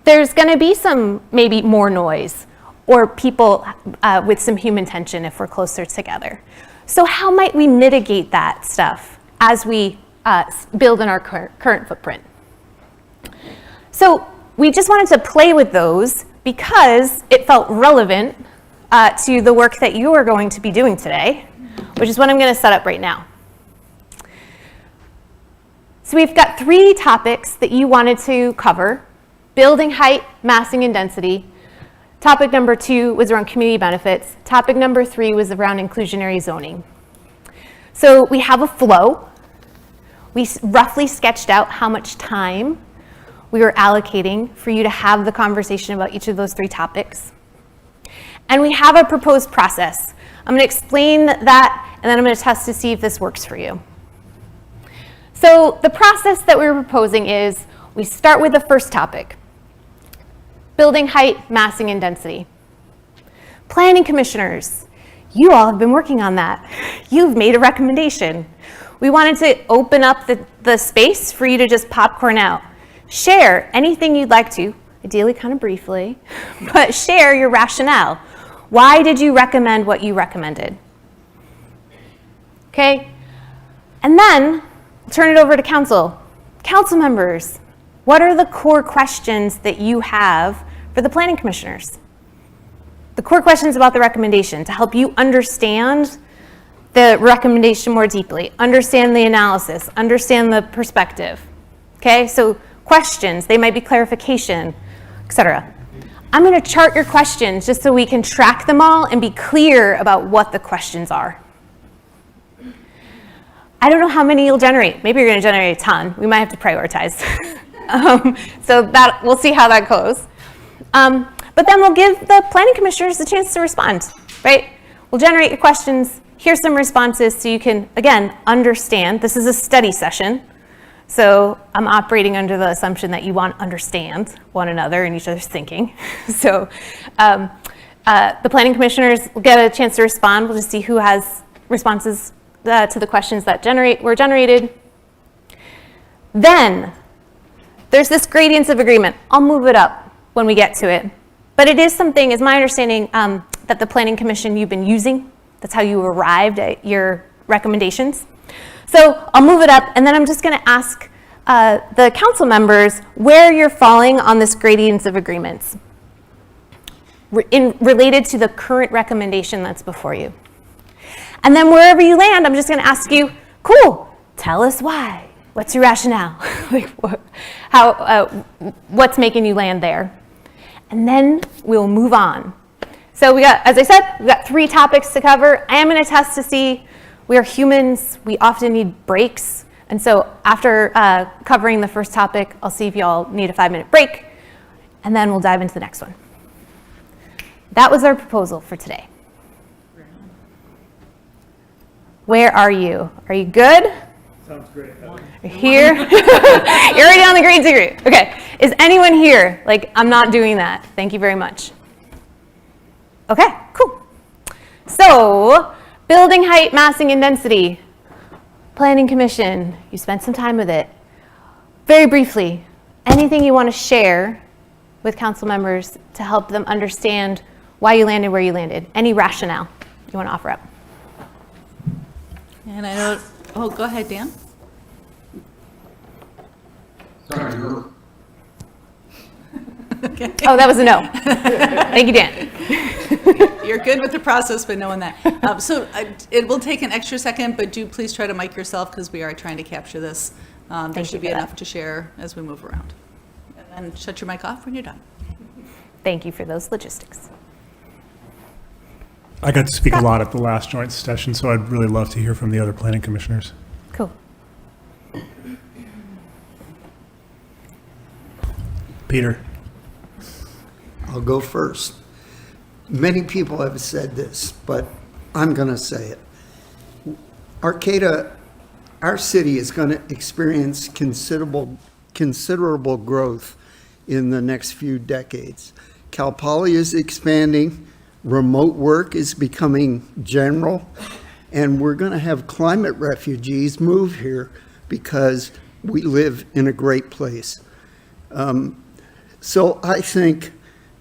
There's going to be some maybe more noise or people with some human tension if we're closer together. So how might we mitigate that stuff as we build in our current footprint? So we just wanted to play with those because it felt relevant to the work that you are going to be doing today, which is what I'm going to set up right now. So we've got 3 topics that you wanted to cover: building height, massing, and density. Topic number 2 was around community benefits. Topic number 3 was around inclusionary zoning. So we have a flow. We roughly sketched out how much time we were allocating for you to have the conversation about each of those 3 topics. And we have a proposed process. I'm going to explain that, and then I'm going to test to see if this works for you. So the process that we're proposing is we start with the first topic: building height, massing, and density. Planning commissioners, you all have been working on that. You've made a recommendation. We wanted to open up the space for you to just popcorn out. Share anything you'd like to, ideally kind of briefly, but share your rationale. Why did you recommend what you recommended? Okay? And then we'll turn it over to council. Council members, what are the core questions that you have for the planning commissioners? The core questions about the recommendation to help you understand the recommendation more deeply, understand the analysis, understand the perspective. Okay, so questions, they might be clarification, etc. I'm going to chart your questions just so we can track them all and be clear about what the questions are. I don't know how many you'll generate. Maybe you're going to generate a ton. We might have to prioritize. So that we'll see how that goes. But then we'll give the planning commissioners a chance to respond, right? We'll generate your questions, hear some responses so you can, again, understand. This is a study session. So I'm operating under the assumption that you want to understand one another and each other's thinking. So The planning commissioners will get a chance to respond. We'll just see who has responses to the questions that were generated. Then there's this gradients of agreement. I'll move it up when we get to it. But it is something, is my understanding, that the planning commission you've been using. That's how you arrived at your recommendations. So I'll move it up, and then I'm just going to ask the council members where you're falling on this gradients of agreements related to the current recommendation that's before you. And then wherever you land, I'm just going to ask you, cool, tell us why. What's your rationale? Like, what's making you land there? And then we'll move on. So we got, as I said, we've got 3 topics to cover. I am going to test to see, we are humans, we often need breaks. And so after covering the first topic, I'll see if y'all need a 5-minute break, and then we'll dive into the next one. That was our proposal for today. Where are you? Are you good? Sounds great. Here? You're already on the grade degree. Okay. Is anyone here? Like, I'm not doing that. Thank you very much. Okay, cool. So, building height, massing, and density. Planning Commission, you spent some time with it. Very briefly, anything you want to share with council members to help them understand why you landed where you landed? Any rationale you want to offer up? And I know, oh, go ahead, Dan. Sorry. Okay. Oh, that was a no. Thank you, Dan. You're good with the process, but knowing that. So it will take an extra second, but do please try to mic yourself because we are trying to capture this. There should be enough to share as we move around. And shut your mic off when you're done. Thank you for those logistics. I got to speak a lot at the last joint session, so I'd really love to hear from the other planning commissioners. Cool. Peter. I'll go first. Many people have said this, but I'm going to say it. Arcata, our city is going to experience considerable growth in the next few decades. Cal Poly is expanding, remote work is becoming general, and we're going to have climate refugees move here because we live in a great place. So I think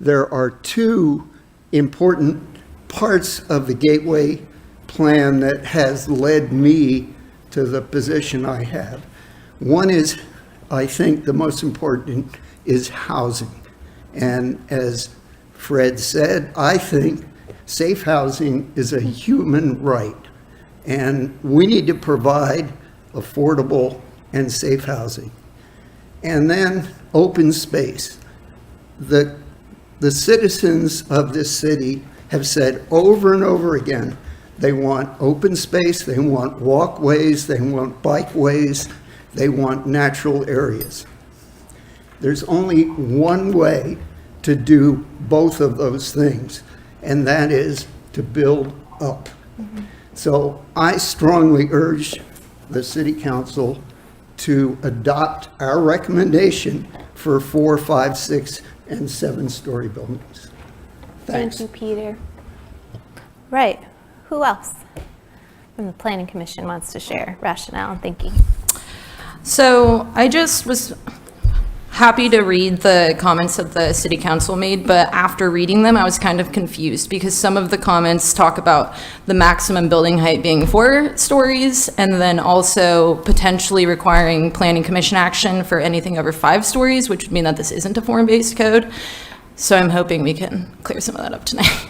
there are 2 important parts of the Gateway plan that has led me to the position I have. One is, I think the most important is housing. And as Fred said, I think safe housing is a human right. And we need to provide affordable and safe housing. And then open space. The citizens of this city have said over and over again, they want open space, they want walkways, they want bikeways, they want natural areas. There's only one way to do both of those things, and that is to build up. So I strongly urge the City Council to adopt our recommendation for 4, 5, 6, and 7-story buildings. Thanks. Thank you, Peter. Right. Who else from the Planning Commission wants to share rationale and thinking? So I just was happy to read the comments that the city council made, but after reading them, I was kind of confused because some of the comments talk about the maximum building height being 4 stories and then also potentially requiring planning commission action for anything over 5 stories, which would mean that this isn't a form-based code. So I'm hoping we can clear some of that up tonight.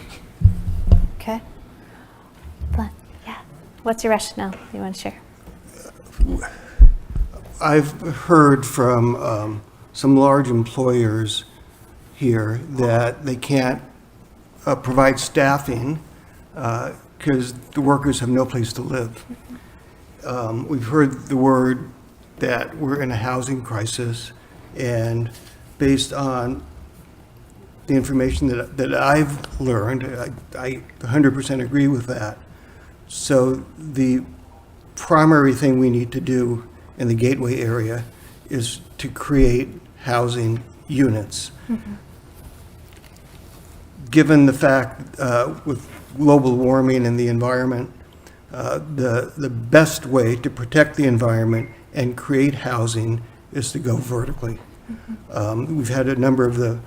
Okay. Yeah. What's your rationale you want to share? I've heard from some large employers here that they can't provide staffing because the workers have no place to live. We've heard the word that we're in a housing crisis, and based on the information that I've learned, I 100% agree with that. So the primary thing we need to do in the Gateway area is to create housing units. given the fact with global warming and the environment, the best way to protect the environment and create housing is to go vertically. We've had a number of the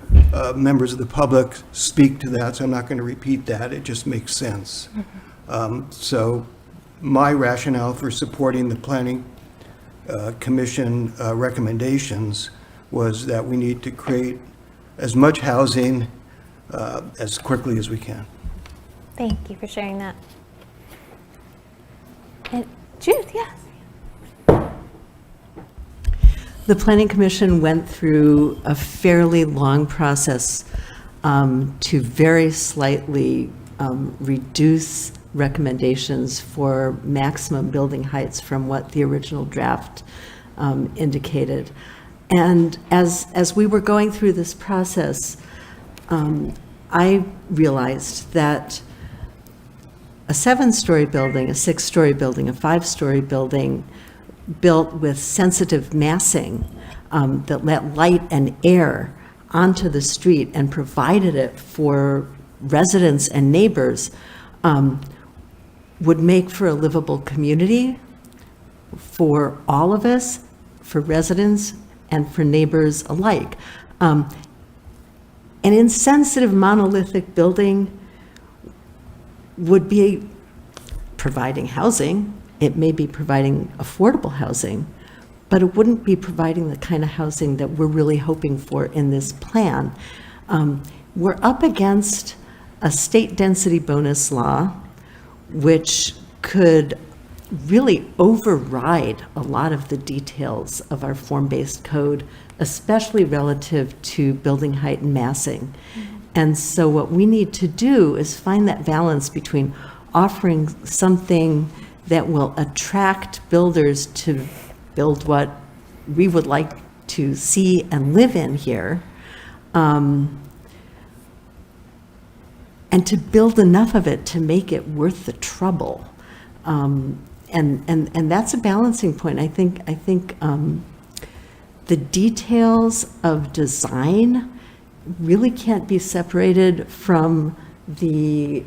members of the public speak to that, so I'm not going to repeat that. It just makes sense. So my rationale for supporting the Planning Commission recommendations was that we need to create as much housing as quickly as we can. Thank you for sharing that. And Judith, yes. The Planning Commission went through a fairly long process to very slightly reduce recommendations for maximum building heights from what the original draft indicated. And as we were going through this process, I realized that a 7-story building, a 6-story building, a 5-story building built with sensitive massing that let light and air onto the street and provided it for residents and neighbors would make for a livable community for all of us, for residents and for neighbors alike. An insensitive monolithic building would be providing housing. It may be providing affordable housing, but it wouldn't be providing the kind of housing that we're really hoping for in this plan. We're up against a state density bonus law, which could really override a lot of the details of our form-based code, especially relative to building height and massing. And so what we need to do is find that balance between offering something that will attract builders to build what we would like to see and live in here, and to build enough of it to make it worth the trouble. And that's a balancing point. I think the details of design really can't be separated from the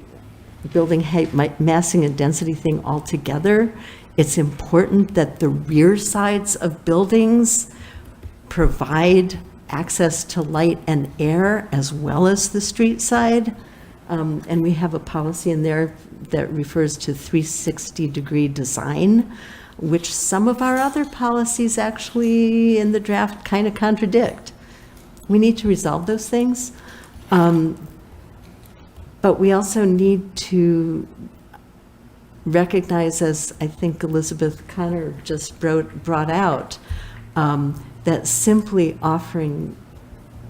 building height, massing and density thing altogether. It's important that the rear sides of buildings provide access to light and air as well as the street side. And we have a policy in there that refers to 360-degree design, which some of our other policies actually in the draft kind of contradict. We need to resolve those things. But we also need to recognize, as I think Elizabeth Connor just brought out, that simply offering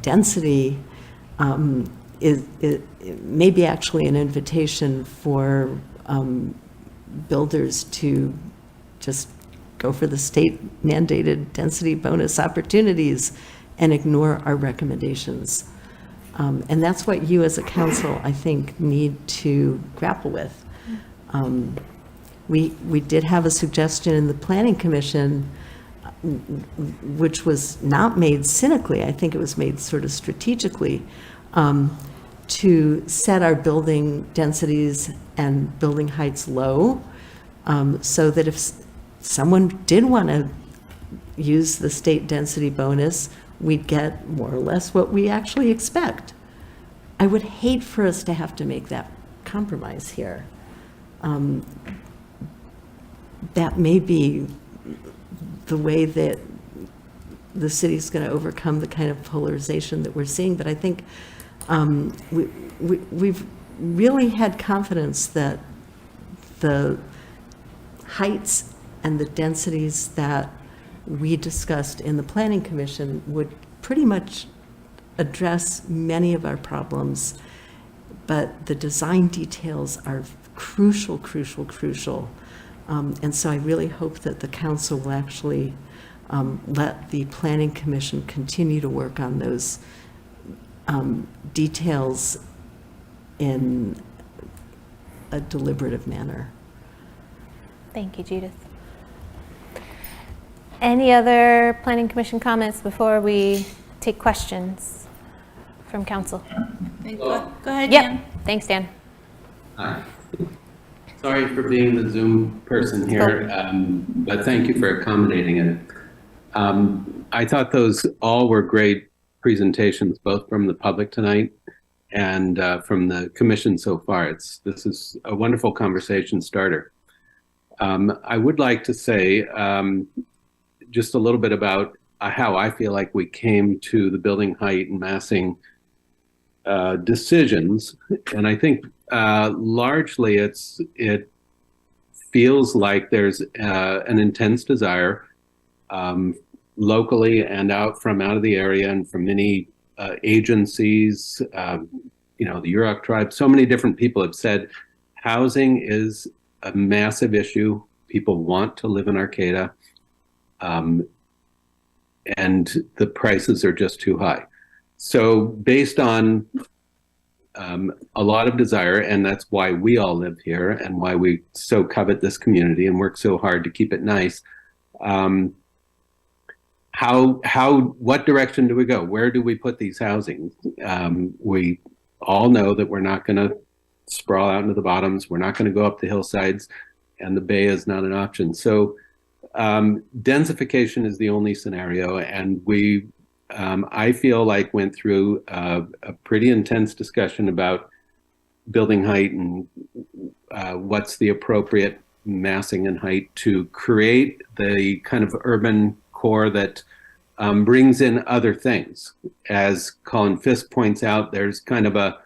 density is maybe actually an invitation for builders to just go for the state mandated density bonus opportunities and ignore our recommendations. And that's what you as a council, I think, need to grapple with. We did have a suggestion in the Planning Commission, which was not made cynically, I think it was made sort of strategically, to set our building densities and building heights low, so that if someone did want to use the state density bonus, we'd get more or less what we actually expect. I would hate for us to have to make that compromise here. That may be the way that the city's going to overcome the kind of polarization that we're seeing, but I think we've really had confidence that the heights and the densities that we discussed in the Planning Commission would pretty much address many of our problems, but the design details are crucial, crucial, crucial. And so I really hope that the council will actually let the Planning Commission continue to work on those details in a deliberative manner. Thank you, Judith. Any other Planning Commission comments before we take questions from council? Go ahead, Yep. Dan. Thanks, Dan. Hi. Sorry for being the Zoom person here, but thank you for accommodating it. I thought those all were great presentations, both from the public tonight and from the commission so far. This is a wonderful conversation starter. I would like to say just a little bit about how I feel like we came to the building height and massing decisions, and I think largely it feels like there's an intense desire locally and out of the area and from many agencies, the Yurok tribe. So many different people have said housing is a massive issue. People want to live in Arcata, and the prices are just too high. So based on a lot of desire, and that's why we all live here and why we so covet this community and work so hard to keep it nice. What direction do we go? Where do we put these housing? We all know that we're not going to sprawl out into the bottoms. We're not going to go up the hillsides, and the bay is not an option. So densification is the only scenario, and I feel like went through a pretty intense discussion about building height and what's the appropriate massing and height to create the kind of urban core that brings in other things. As Colin Fisk points out, there's kind of a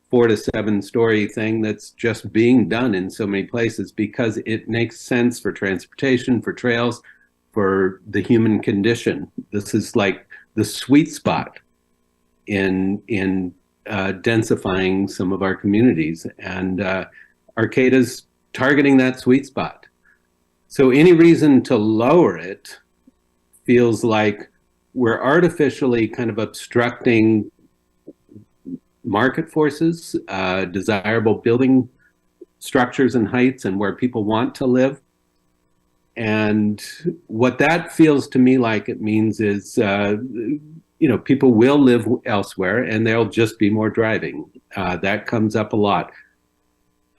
4 to 7 story thing that's just being done in so many places because it makes sense for transportation, for trails, for the human condition. This is like the sweet spot in densifying some of our communities, and Arcata's targeting that sweet spot. So any reason to lower it feels like we're artificially kind of obstructing market forces, desirable building structures and heights, and where people want to live. And what that feels to me like it means is, people will live elsewhere and there'll just be more driving. That comes up a lot.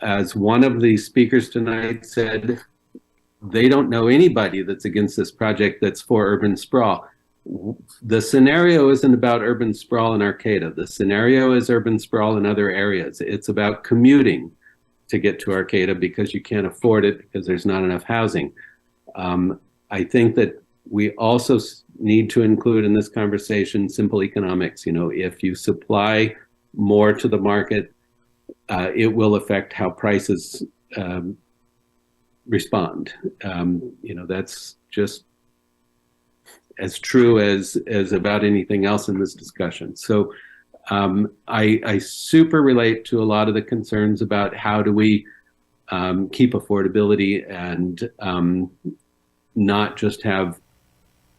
As one of the speakers tonight said, they don't know anybody that's against this project that's for urban sprawl. The scenario isn't about urban sprawl in Arcata. The scenario is urban sprawl in other areas. It's about commuting to get to Arcata because you can't afford it because there's not enough housing. I think that we also need to include in this conversation simple economics. If you supply more to the market, it will affect how prices respond. That's just as true as about anything else in this discussion. So I super relate to a lot of the concerns about how do we keep affordability and not just have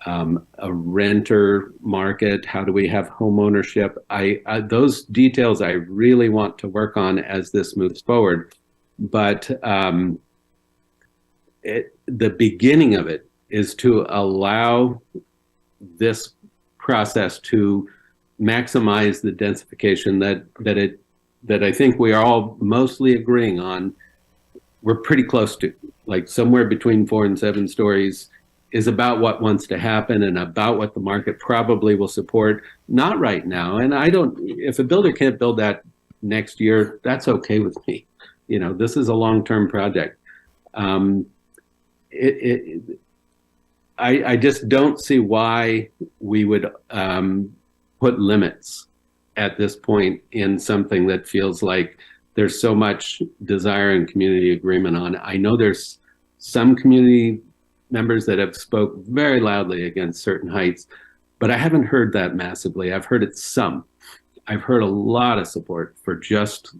a renter market. How do we have home ownership? Those details I really want to work on as this moves forward. But the beginning of it is to allow this process to maximize the densification that I think we are all mostly agreeing on. We're pretty close to, like somewhere between 4 and 7 stories is about what wants to happen and about what the market probably will support. Not right now. And if a builder can't build that next year, that's okay with me. This is a long-term project. I just don't see why we would put limits at this point in something that feels like there's so much desire and community agreement on. I know there's some community members that have spoke very loudly against certain heights, but I haven't heard that massively. I've heard it some. I've heard a lot of support for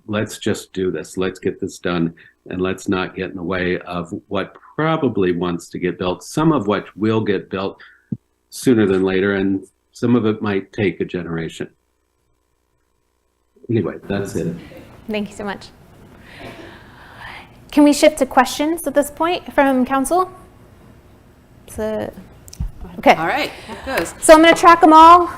let's just do this. Let's get this done, and let's not get in the way of what probably wants to get built, some of which will get built sooner than later, and some of it might take a generation. Anyway, that's it. Thank you so much. Can we shift to questions at this point from council? Okay. All right, here goes. So I'm going to track them all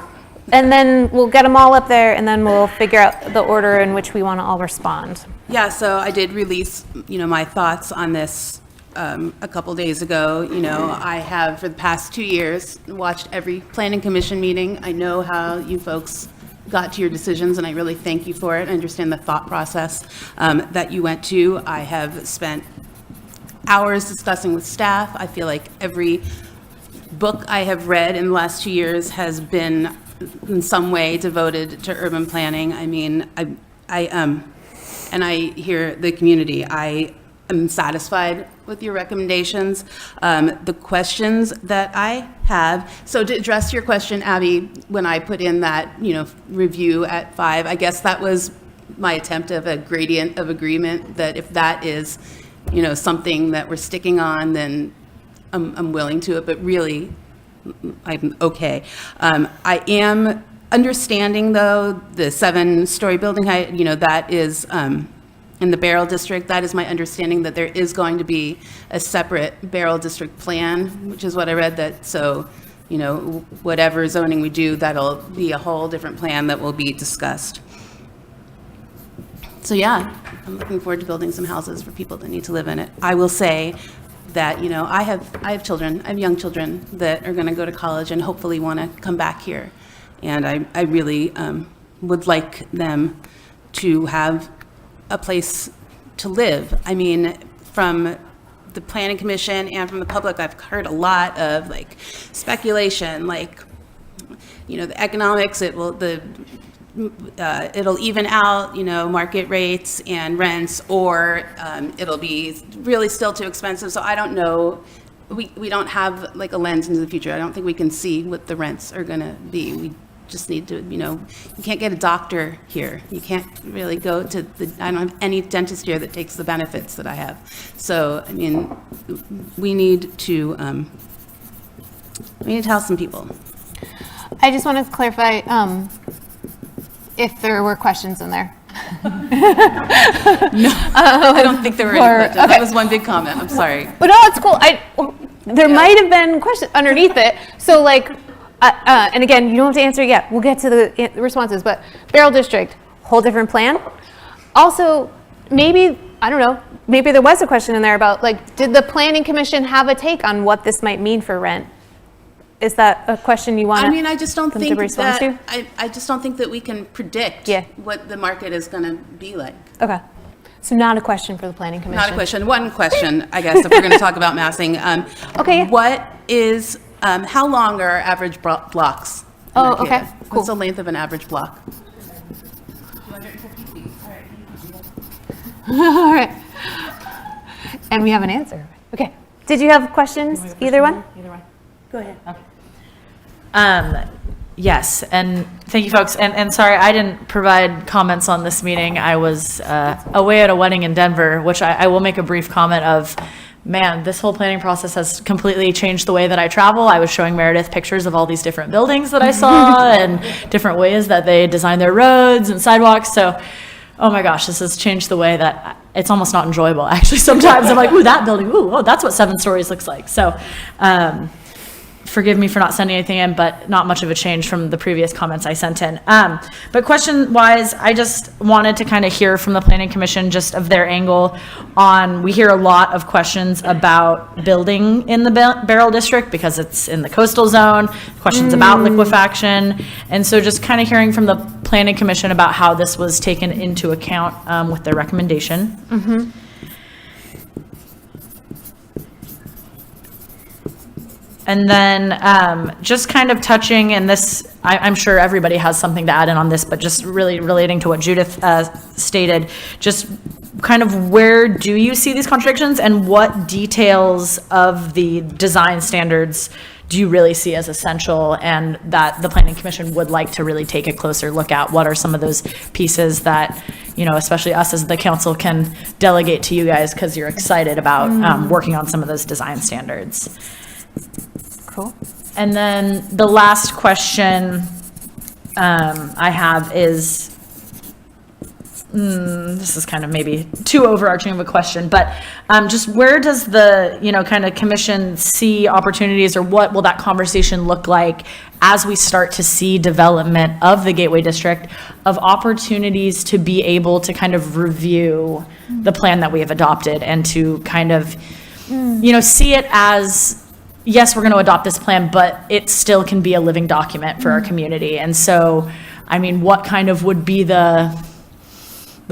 and then we'll get them all up there, and then we'll figure out the order in which we want to all respond. Yeah, so I did release, my thoughts on this a couple days ago. I have, for the past 2 years, watched every planning commission meeting. I know how you folks got to your decisions, and I really thank you for it. I understand the thought process that you went to. I have spent hours discussing with staff. I feel like every book I have read in the last 2 years has been in some way devoted to urban planning. I mean, and I hear the community. I am satisfied with your recommendations. The questions that I have, so to address your question, Abby, when I put in that, review at 5, I guess that was my attempt of a gradient of agreement, that if that is, something that we're sticking on, then I'm willing to it, but really, I'm okay. I am understanding, though, the 7-story building height, that is in the Barrel District. That is my understanding, that there is going to be a separate Barrel District plan, which is what I read, that so, whatever zoning we do, that'll be a whole different plan that will be discussed. So yeah, I'm looking forward to building some houses for people that need to live in it. I will say that, I have children, I have young children that are going to go to college and hopefully want to come back here. And I really would like them to have a place to live. I mean, from the Planning Commission and from the public, I've heard a lot of speculation, the economics, it'll even out, market rates and rents, or it'll be really still too expensive. So I don't know. We don't have a lens into the future. I don't think we can see what the rents are going to be. We just need to, you can't get a doctor here. You can't really go to I don't have any dentist here that takes the benefits that I have. So, I mean, we need to house some people. I just want to clarify if there were questions in there. No, I don't think there were any questions. That was one big comment. I'm sorry. But no, it's cool. There might have been questions underneath it. So and again, you don't have to answer yet. We'll get to the responses. But Barrel District, whole different plan. Also, maybe, I don't know, maybe there was a question in there about did the Planning Commission have a take on what this might mean for rent? Is that a question you want? I mean, I just don't think respond that to? I just don't think that we can predict what the market is going to be like. Okay. So not a question for the Planning Commission. Not a question. One question, I guess, if we're going to talk about massing. Okay. What is, how long are average blocks? in Oh, Arcata? okay, cool. What's the length of an average block? 250 feet. All right. And we have an answer. Okay. Did you have questions, either one? Either one. Go ahead. Yes, and thank you, folks. And sorry, I didn't provide comments on this meeting. I was away at a wedding in Denver, which I will make a brief comment of. Man, this whole planning process has completely changed the way that I travel. I was showing Meredith pictures of all these different buildings that I saw and different ways that they design their roads and sidewalks. So, oh my gosh, this has changed the way that it's almost not enjoyable. Actually, sometimes I'm like, ooh, that building, ooh, oh, that's what 7 stories looks like. So, forgive me for not sending anything in, but not much of a change from the previous comments I sent in. But question-wise, I just wanted to kind of hear from the Planning Commission just of their angle on, we hear a lot of questions about building in the Barrel District because it's in the coastal zone, questions about liquefaction, and so just kind of hearing from the Planning Commission about how this was taken into account with their recommendation. Mm-hmm. And then just kind of touching, and this, I'm sure everybody has something to add in on this, but just really relating to what Judith stated, just kind of where do you see these contradictions and what details of the design standards do you really see as essential and that the Planning Commission would like to really take a closer look at? What are some of those pieces that, you know, especially us as the council can delegate to you guys because you're excited about working on some of those design standards? Cool. And then the last question I have is, this is kind of maybe too overarching of a question, but just where does the, kind of commission see opportunities, or what will that conversation look like as we start to see development of the Gateway District, of opportunities to be able to kind of review the plan that we have adopted and to kind of, see it as, yes, we're going to adopt this plan, but it still can be a living document for our community. And so, I mean, what kind of would be the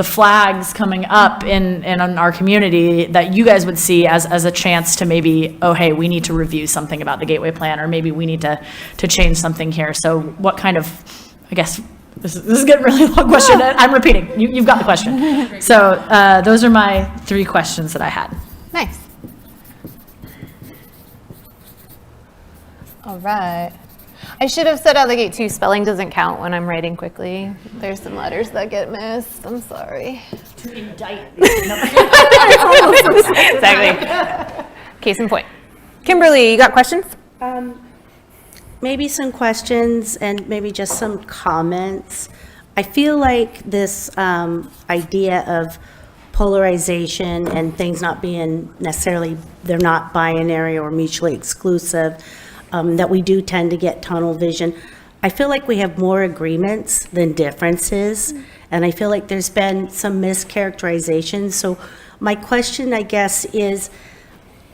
flags coming up in our community that you guys would see as a chance to maybe, oh, hey, we need to review something about the Gateway Plan, or maybe we need to change something here. So what kind of, I guess, this is getting a really long question. I'm repeating. You've got the question. So those are my 3 questions that I had. Nice. All right. I should have said out of the gate too, spelling doesn't count when I'm writing quickly. There's some letters that get missed. I'm sorry. To indict. Exactly. Case in point. Kimberly, you got questions? Maybe some questions and maybe just some comments. I feel like this idea of polarization and things not being necessarily, they're not binary or mutually exclusive, that we do tend to get tunnel vision. I feel like we have more agreements than differences, and I feel like there's been some mischaracterization. So my question, I guess, is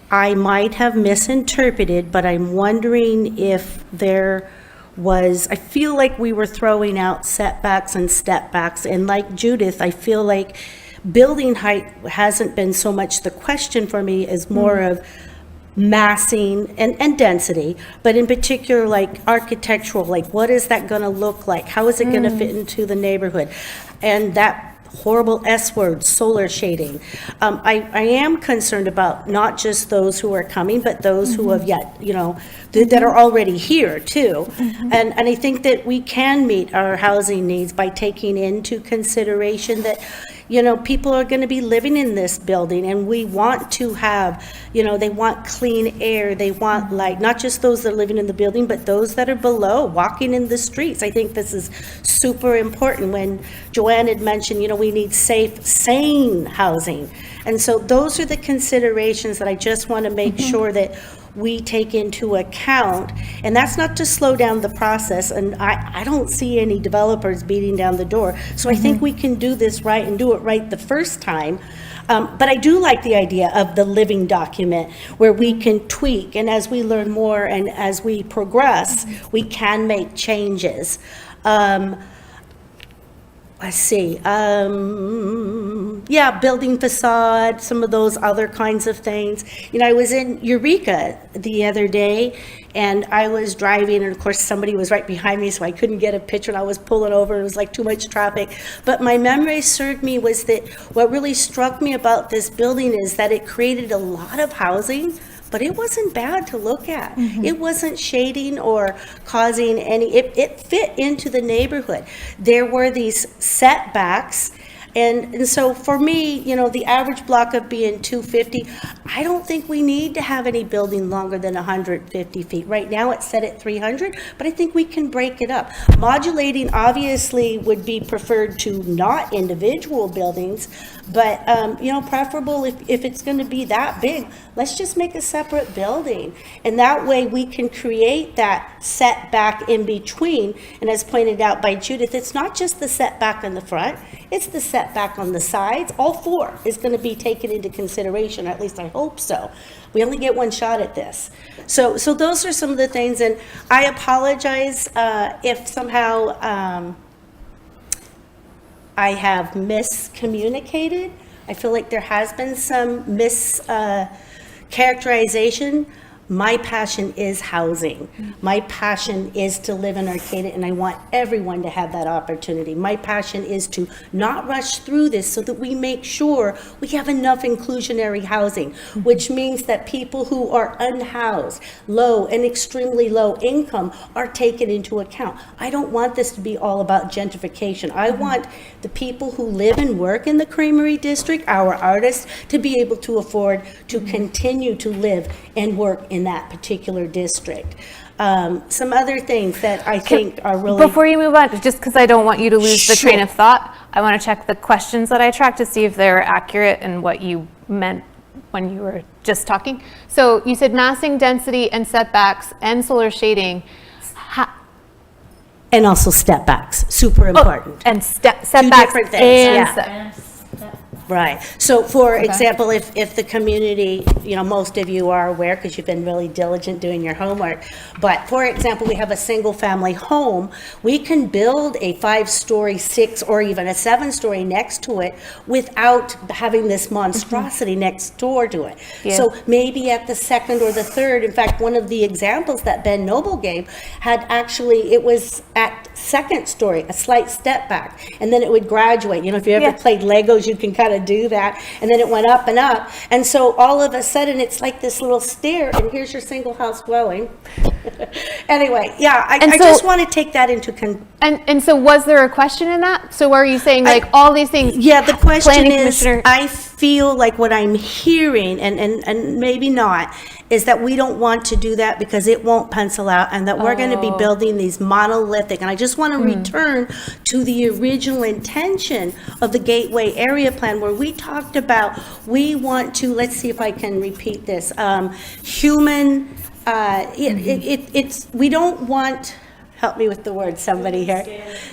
I might have misinterpreted, but I'm wondering if there was, I feel like we were throwing out setbacks and step backs, and like Judith, I feel like building height hasn't been so much the question for me as more of massing and density, but in particular, like architectural, like what is that going to look like? How is it going to fit into the neighborhood? And that horrible S word, solar shading. I am concerned about not just those who are coming, but those who have yet, that are already here too. And I think that we can meet our housing needs by taking into consideration that, people are going to be living in this building, and we want to have, they want clean air, they want light, not just those that are living in the building, but those that are below, walking in the streets. I think this is super important. When Joanne had mentioned, we need safe, sane housing. And so those are the considerations that I just want to make sure that we take into account, and that's not to slow down the process, and I don't see any developers beating down the door, so I think we can do this right and do it right the first time. But I do like the idea of the living document where we can tweak, and as we learn more and as we progress, we can make changes. Let's see, building facade, some of those other kinds of things. I was in Eureka the other day, and I was driving, and of course somebody was right behind me, so I couldn't get a picture, and I was pulling over, and it was like too much traffic. But my memory served me was that what really struck me about this building is that it created a lot of housing, but it wasn't bad to look at. It wasn't shading or causing any, it fit into the neighborhood. There were these setbacks, and so for me, the average block of being 250, I don't think we need to have any building longer than 150 feet. Right now it's set at 300, but I think we can break it up. Modulating obviously would be preferred to not individual buildings, but preferable if it's going to be that big, let's just make a separate building, and that way we can create that setback in between. And as pointed out by Judith, it's not just the setback in the front, it's the setback on the sides. All 4 is going to be taken into consideration, or at least I hope so. We only get one shot at this. So those are some of the things, and I apologize if somehow I have miscommunicated. I feel like there has been some mischaracterization. My passion is housing. My passion is to live in Arcata, and I want everyone to have that opportunity. My passion is to not rush through this so that we make sure we have enough inclusionary housing, which means that people who are unhoused, low and extremely low income are taken into account. I don't want this to be all about gentrification. I want the people who live and work in the Creamery District, our artists, to be able to afford to continue to live and work in in that particular district. Some other things that I think are really... Before you move on, just because I don't want you to lose the train of thought, I want to check the questions that I tracked to see if they're accurate and what you meant when you were just talking. So you said massing, density, and setbacks, and solar shading. And also step backs, super important. And setbacks different things, and Right. So for Okay. example, if the community, most of you are aware because you've been really diligent doing your homework, but for example, we have a single family home, we can build a 5-story, 6, or even a 7-story next to it without having this monstrosity next door to it. Yeah. So maybe at the second or the third, in fact, one of the examples that Ben Noble gave had actually, it was at second story, a slight step back, and then it would graduate. If you ever played Legos, you can kind of do that, and then it went up and up, and so all of a sudden it's like this little stair, and here's your single house dwelling. Anyway, I just want to take that into and so was there a question in that? So are you saying all these things? Yeah, the question Planning is, Commissioner- I feel like what I'm hearing, and maybe not, is that we don't want to do that because it won't pencil out, and that we're going to be building these monolithic, and I just want to return to the original intention of the Gateway Area Plan, where we talked about, we want to, let's see if I can repeat this, human, we don't want, help me with the word, somebody here.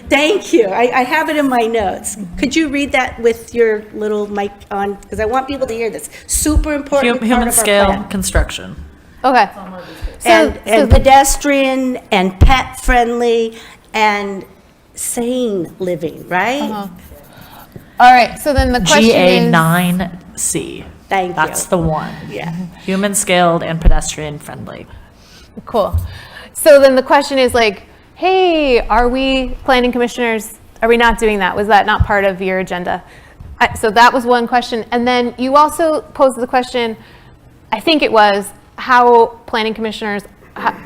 Thank you. I have it in my notes. Could you read that with your little mic on? Because I want people to hear this. Super important part Human of our scale plan. construction. Okay. And pedestrian and pet friendly and sane living, right? All right, so then the question is... GA9C. Thank you. That's the one. Yeah. Human scaled and pedestrian friendly. Cool. So then the question is hey, are we planning commissioners, are we not doing that? Was that not part of your agenda? So that was one question. And then you also posed the question, I think it was, how planning commissioners,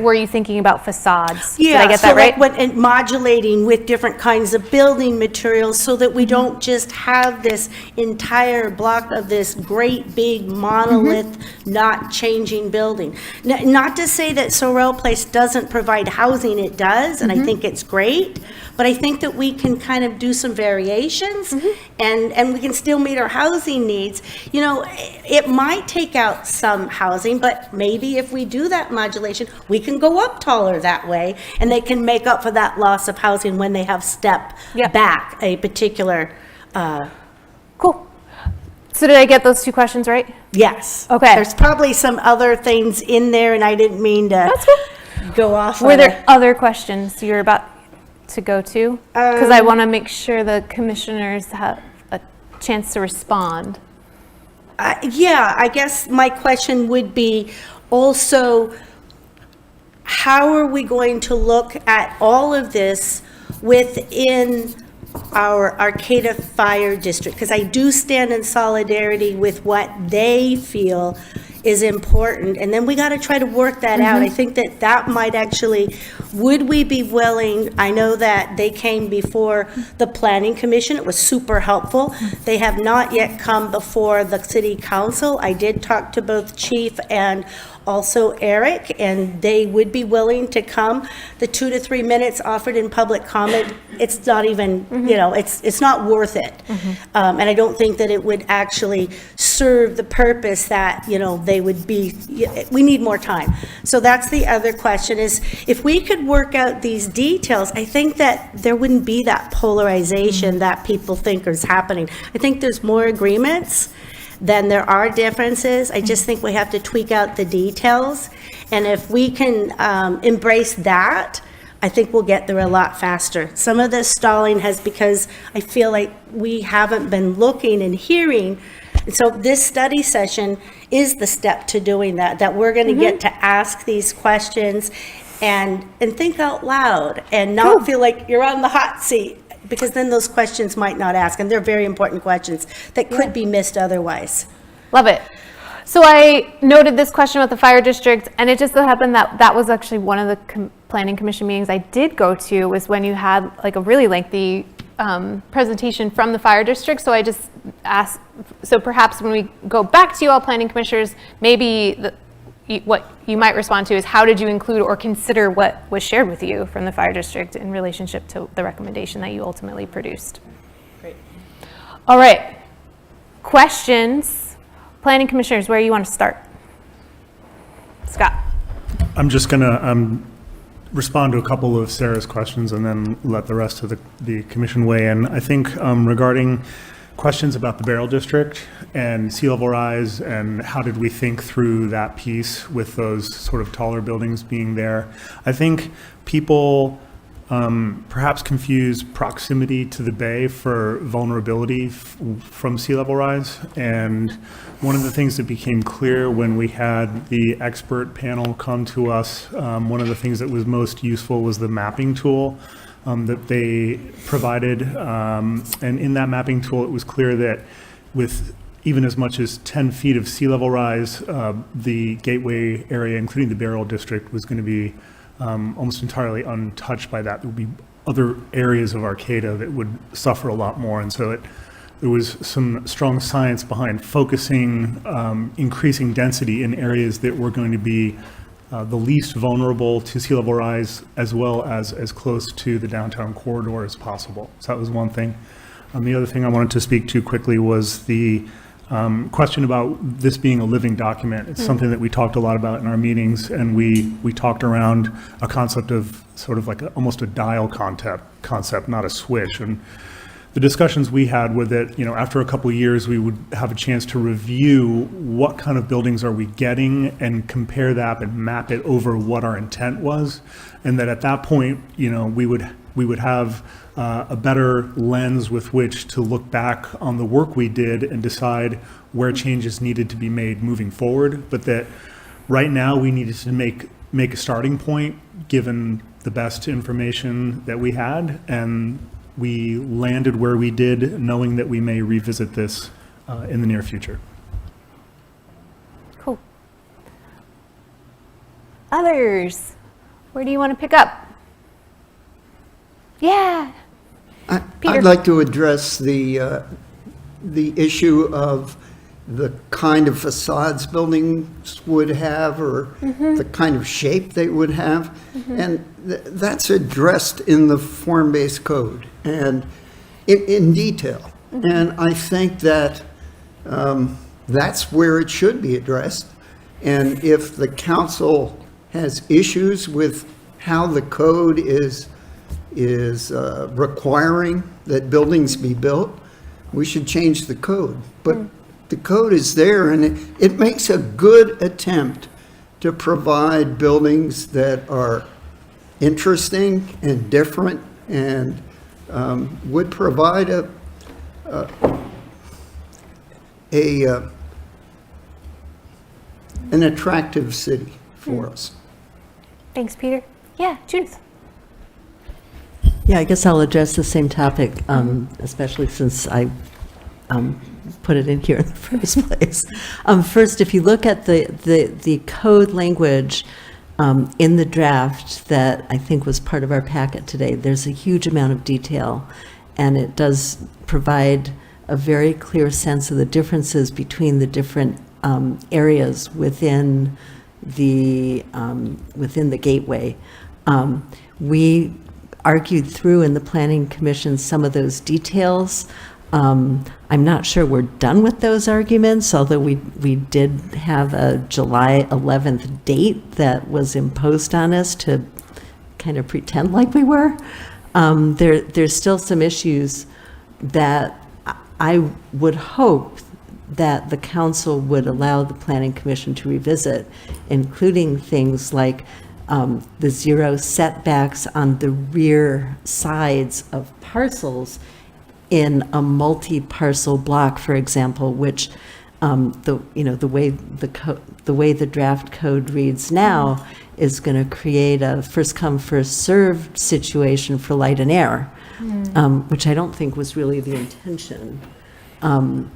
were you thinking about facades? Did I get that right? And modulating with different kinds of building materials so that we don't just have this entire block of this great big monolith, not changing building. Not to say that Sorrel Place doesn't provide housing, it does, and I think it's great, but I think that we can kind of do some variations and we can still meet our housing needs. It might take out some housing, but maybe if we do that modulation, we can go up taller that way, and they can make up for that loss of housing when they have step back a particular. Cool. So did I get those two questions right? Yes. Okay. There's probably some other things in there, and I didn't mean to go off. Were there other questions you're about to go to? Because I want to make sure the commissioners have a chance to respond. I guess my question would be also, how are we going to look at all of this within our Arcata Fire District? Because I do stand in solidarity with what they feel is important, and then we got to try to work that out. I think that might actually, would we be willing, I know that they came before the Planning Commission, it was super helpful. They have not yet come before the City Council. I did talk to both Chief and also Eric, and they would be willing to come. The 2 to 3 minutes offered in public comment, it's not even, it's not worth it. And I don't think that it would actually serve the purpose that, they would be, we need more time. So that's the other question, is if we could work out these details, I think that there wouldn't be that polarization that people think is happening. I think there's more agreements than there are differences. I just think we have to tweak out the details. And if we can embrace that, I think we'll get there a lot faster. Some of the stalling has because I feel like we haven't been looking and hearing. And so this study session is the step to doing that we're going to get to ask these questions and think out loud and not feel like you're on the hot seat. Because then those questions might not ask, and they're very important questions that could be missed otherwise. Love it. So I noted this question about the fire district, and it just so happened that was actually one of the planning commission meetings I did go to, was when you had a really lengthy presentation from the fire district. So I just asked, so perhaps when we go back to you all planning commissioners, maybe what you might respond to is, how did you include or consider what was shared with you from the fire district in relationship to the recommendation that you ultimately produced? Great. All right. Questions? Planning commissioners, where you want to start? Scott. I'm just going to respond to a couple of Sarah's questions and then let the rest of the commission weigh in. I think regarding questions about the Barrel District and sea level rise and how did we think through that piece with those sort of taller buildings being there, I think people perhaps confuse proximity to the bay for vulnerability from sea level rise. And one of the things that became clear when we had the expert panel come to us, one of the things that was most useful was the mapping tool that they provided. And in that mapping tool, it was clear that with even as much as 10 feet of sea level rise, the gateway area, including the Barrel District, was going to be almost entirely untouched by that. There would be other areas of Arcata that would suffer a lot more. And so there was some strong science behind focusing, increasing density in areas that were going to be the least vulnerable to sea level rise, as well as close to the downtown corridor as possible. So that was one thing. The other thing I wanted to speak to quickly was the question about this being a living document. It's something that we talked a lot about in our meetings, and we talked around a concept of sort of like almost a dial concept, not a switch. And the discussions we had were that, after a couple of years, we would have a chance to review what kind of buildings are we getting and compare that and map it over what our intent was. And that at that point, we would have a better lens with which to look back on the work we did and decide where changes needed to be made moving forward. But that right now we needed to make a starting point given the best information that we had, and we landed where we did, knowing that we may revisit this in the near future. Cool. Others, where do you want to pick up? Yeah. Peter. I'd like to address the issue of the kind of facades buildings would have, or the kind of shape they would have. And that's addressed in the form-based code and in detail. And I think that that's where it should be addressed. And if the council has issues with how the code is requiring that buildings be built, we should change the code. But the code is there, and it makes a good attempt to provide buildings that are interesting and different, and would provide an attractive city for us. Thanks, Peter. Yeah, Judith. Yeah, I guess I'll address the same topic, especially since I put it in here in the first place. First, if you look at the code language in the draft that I think was part of our packet today, there's a huge amount of detail, and it does provide a very clear sense of the differences between the different areas within the gateway. We argued through in the Planning Commission some of those details. I'm not sure we're done with those arguments, although we did have a July 11th date that was imposed on us to kind of pretend like we were. There's still some issues that I would hope that the council would allow the Planning Commission to revisit, including things like the zero setbacks on the rear sides of parcels in a multi-parcel block, for example, which the way the draft code reads now is going to create a first come first served situation for light and air, which I don't think was really the intention. And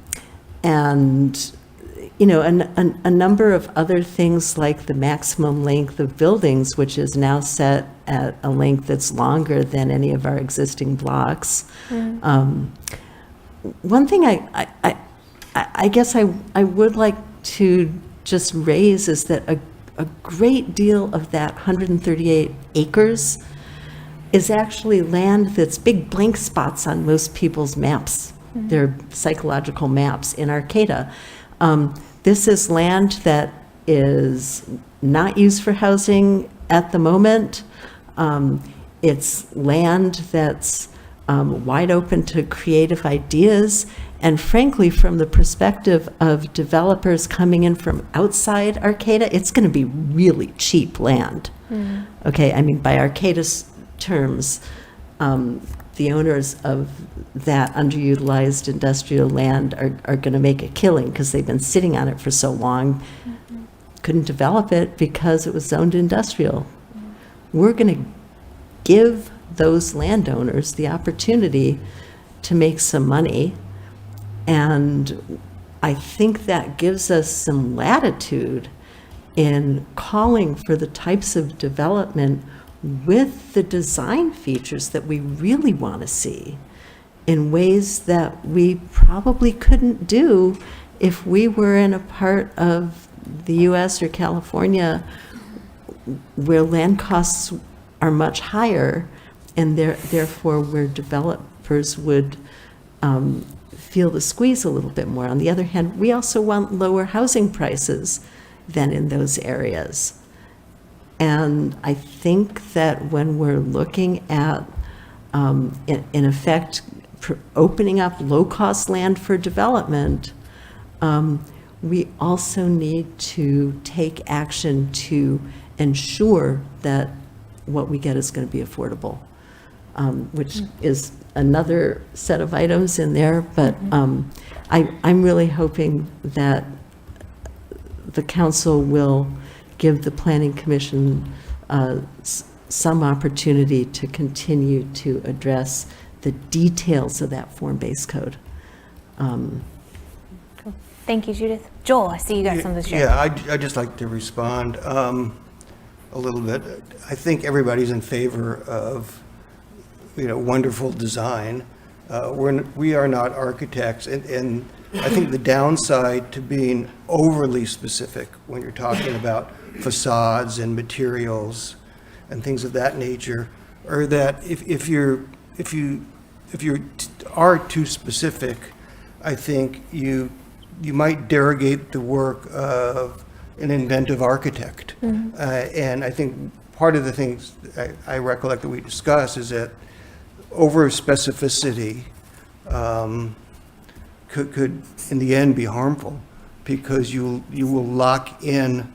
a number of other things like the maximum length of buildings, which is now set at a length that's longer than any of our existing blocks. One thing I guess I would like to just raise is that a great deal of that 138 acres is actually land that's big blank spots on most people's maps. They're psychological maps in Arcata. This is land that is not used for housing at the moment. It's land that's wide open to creative ideas. And frankly, from the perspective of developers coming in from outside Arcata, it's going to be really cheap land. Okay, I mean, by Arcata's terms, the owners of that underutilized industrial land are going to make a killing because they've been sitting on it for so long. Couldn't develop it because it was zoned industrial. We're going to give those landowners the opportunity to make some money. And I think that gives us some latitude in calling for the types of development with the design features that we really want to see in ways that we probably couldn't do if we were in a part of the US or California where land costs are much higher, and therefore where developers would feel the squeeze a little bit more. On the other hand, we also want lower housing prices than in those areas. And I think that when we're looking at, in effect, opening up low-cost land for development, we also need to take action to ensure that what we get is going to be affordable, which is another set of items in there. But I'm really hoping that the council will give the Planning Commission some opportunity to continue to address the details of that form-based code. Thank you, Judith. Joel, I see you got something to share. Yeah, I'd just like to respond a little bit. I think everybody's in favor of, wonderful design. We are not architects, and I think the downside to being overly specific when you're talking about facades and materials and things of that nature, are that if you are too specific, I think you might derogate the work of an inventive architect. And I think part of the things I recollect that we discussed is that over specificity could in the end be harmful, because you will lock in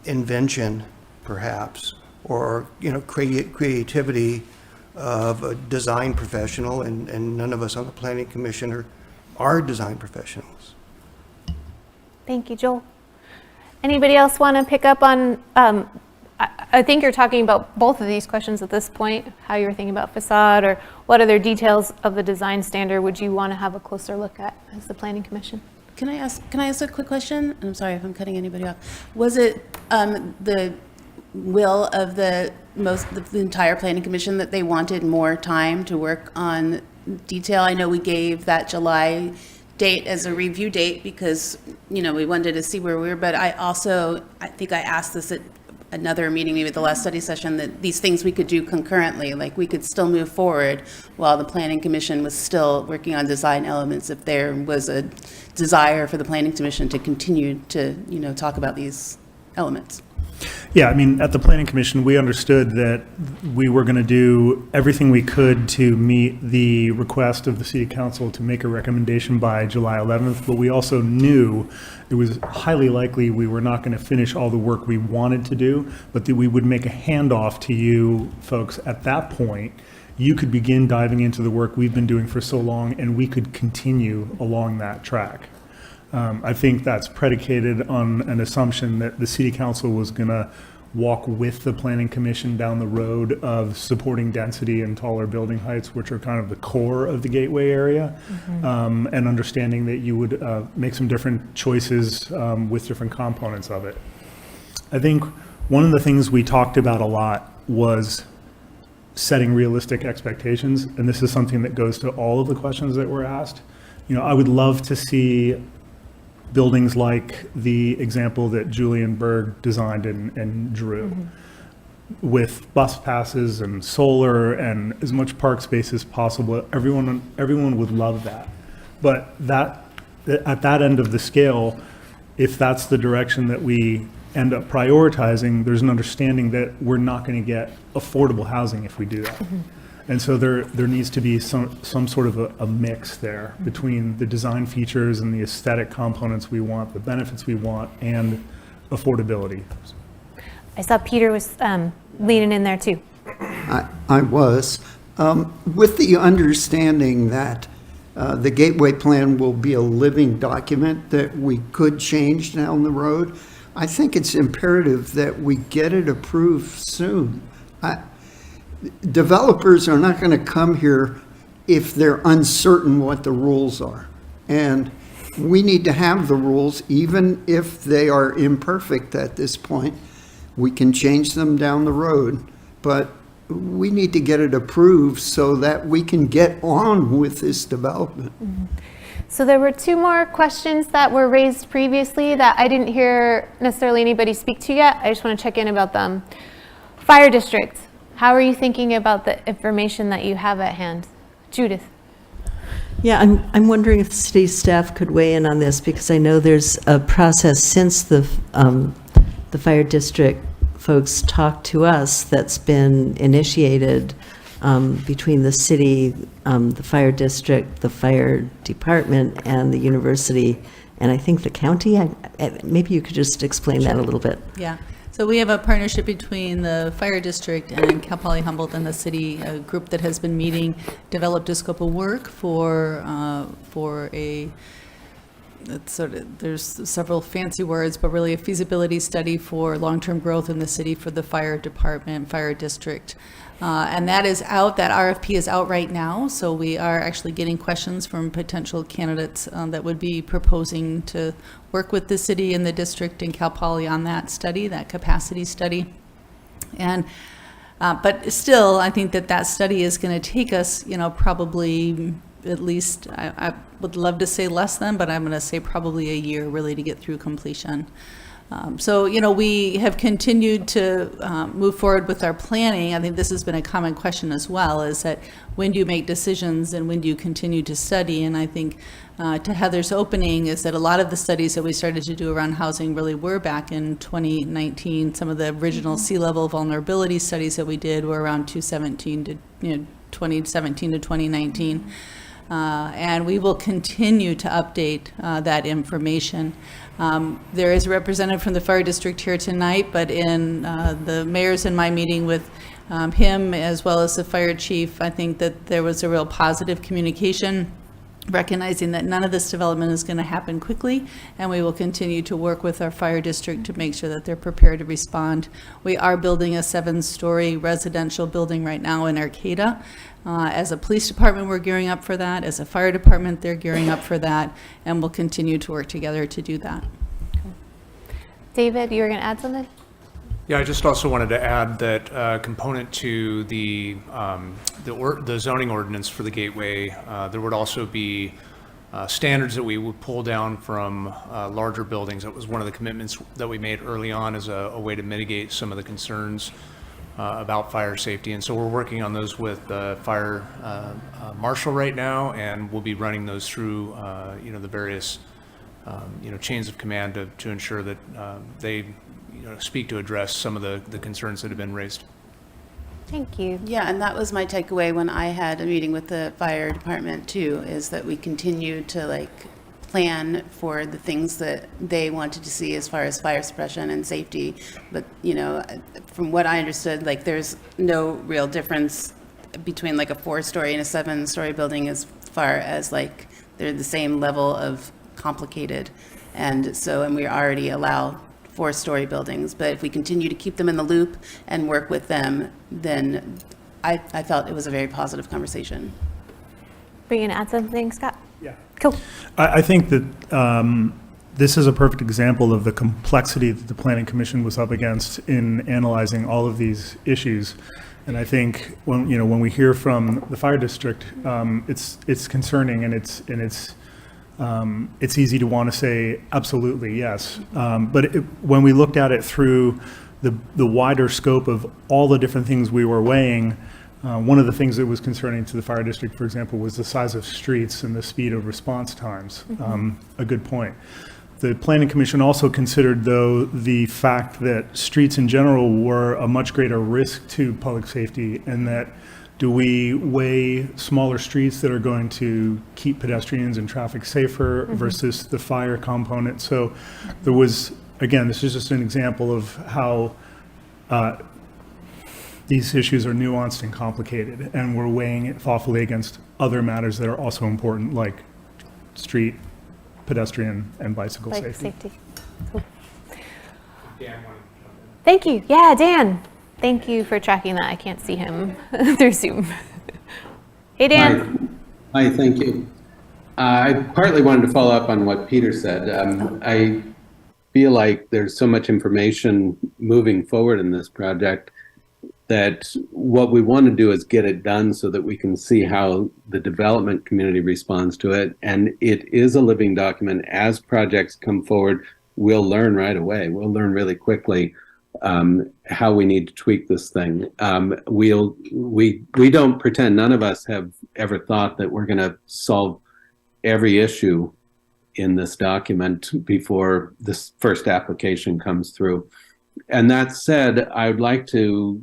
invention perhaps, or creativity of a design professional, and none of us on the Planning Commission are design professionals. Thank you, Joel. Anybody else want to pick up on, I think you're talking about both of these questions at this point, how you're thinking about facade, or what other details of the design standard would you want to have a closer look at as the Planning Commission? Can I ask a quick question? And I'm sorry if I'm cutting anybody off. Was it the will of the entire Planning Commission that they wanted more time to work on detail? I know we gave that July date as a review date because, we wanted to see where we were, but I think I asked this at another meeting, maybe the last study session, that these things we could do concurrently, like we could still move forward while the Planning Commission was still working on design elements if there was a desire for the Planning Commission to continue to, talk about these elements. Yeah, I mean, at the Planning Commission, we understood that we were going to do everything we could to meet the request of the City Council to make a recommendation by July 11th, but we also knew it was highly likely we were not going to finish all the work we wanted to do, but that we would make a handoff to you folks at that point. You could begin diving into the work we've been doing for so long, and we could continue along that track. I think that's predicated on an assumption that the City Council was going to walk with the Planning Commission down the road of supporting density and taller building heights, which are kind of the core of the Gateway area, and understanding that you would make some different choices with different components of it. I think one of the things we talked about a lot was setting realistic expectations, and this is something that goes to all of the questions that were asked. I would love to see buildings like the example that Julian Berg designed and drew, with bus passes and solar and as much park space as possible. Everyone would love that. But at that end of the scale, if that's the direction that we end up prioritizing, there's an understanding that we're not going to get affordable housing if we do that. And so there needs to be some sort of a mix there between the design features and the aesthetic components we want, the benefits we want, and affordability. I saw Peter was leaning in there too. I was, with the understanding that the Gateway Plan will be a living document that we could change down the road. I think it's imperative that we get it approved soon. Developers are not going to come here if they're uncertain what the rules are. And we need to have the rules, even if they are imperfect at this point. We can change them down the road, but we need to get it approved so that we can get on with this development. So there were two more questions that were raised previously that I didn't hear necessarily anybody speak to yet. I just want to check in about them. Fire district, how are you thinking about the information that you have at hand? Judith. Yeah, I'm wondering if the city staff could weigh in on this, because I know there's a process since the fire district folks talked to us that's been initiated between the city, the fire district, the fire department, and the university, and I think the county. Maybe you could just explain that a little bit. Yeah. So we have a partnership between the fire district and Cal Poly Humboldt and the city, a group that has been meeting, developed a scope of work for a, it's sort of, there's several fancy words, but really a feasibility study for long-term growth in the city for the fire department, fire district. And that is out, that RFP is out right now, so we are actually getting questions from potential candidates that would be proposing to work with the city and the district and Cal Poly on that study, that capacity study. And but still, I think that study is going to take us, probably at least, I would love to say less than, but I'm going to say probably a year really to get through completion. So, we have continued to move forward with our planning. I think this has been a common question as well, is that when do you make decisions and when do you continue to study? And I think to Heather's opening is that a lot of the studies that we started to do around housing really were back in 2019. Some of the original sea level vulnerability studies that we did were around 2017 to 2019. And we will continue to update that information. There is a representative from the fire district here tonight, but in the mayor's and my meeting with him as well as the fire chief, I think that there was a real positive communication, recognizing that none of this development is going to happen quickly, and we will continue to work with our fire district to make sure that they're prepared to respond. We are building a 7-story residential building right now in Arcata. As a police department, we're gearing up for that. As a fire department, they're gearing up for that, and we'll continue to work together to do that. David, you were going to add something? Yeah, I just also wanted to add that component to the zoning ordinance for the gateway, there would also be standards that we would pull down from larger buildings. That was one of the commitments that we made early on as a way to mitigate some of the concerns about fire safety. And so we're working on those with the fire marshal right now, and we'll be running those through the various chains of command to ensure that they speak to address some of the concerns that have been raised. Thank you. Yeah, and that was my takeaway when I had a meeting with the fire department too, is that we continue to plan for the things that they wanted to see as far as fire suppression and safety. But, from what I understood, there's no real difference between a 4-story and a 7-story building as far as they're the same level of complicated. And we already allow 4-story buildings, but if we continue to keep them in the loop and work with them, then I felt it was a very positive conversation. Were you going to add something, Scott? Yeah. Cool. I think that this is a perfect example of the complexity that the Planning Commission was up against in analyzing all of these issues. And I think when we hear from the fire district, it's concerning, and it's it's easy to want to say absolutely yes. But when we looked at it through the wider scope of all the different things we were weighing, one of the things that was concerning to the fire district, for example, was the size of streets and the speed of response times. A good point. The Planning Commission also considered, though, the fact that streets in general were a much greater risk to public safety, and that do we weigh smaller streets that are going to keep pedestrians and traffic safer versus the fire component? So there was, again, this is just an example of how these issues are nuanced and complicated, and we're weighing it thoughtfully against other matters that are also important, like street, pedestrian, and bicycle safety. Cool. Thank you. Yeah, Dan. Thank you for tracking that. I can't see him through Zoom. Hey, Dan. Hi, thank you. I partly wanted to follow up on what Peter said. I feel like there's so much information moving forward in this project that what we want to do is get it done so that we can see how the development community responds to it. And it is a living document. As projects come forward, we'll learn right away. We'll learn really quickly how we need to tweak this thing. We don't pretend, none of us have ever thought that we're going to solve every issue in this document before this first application comes through. And that said, I would like to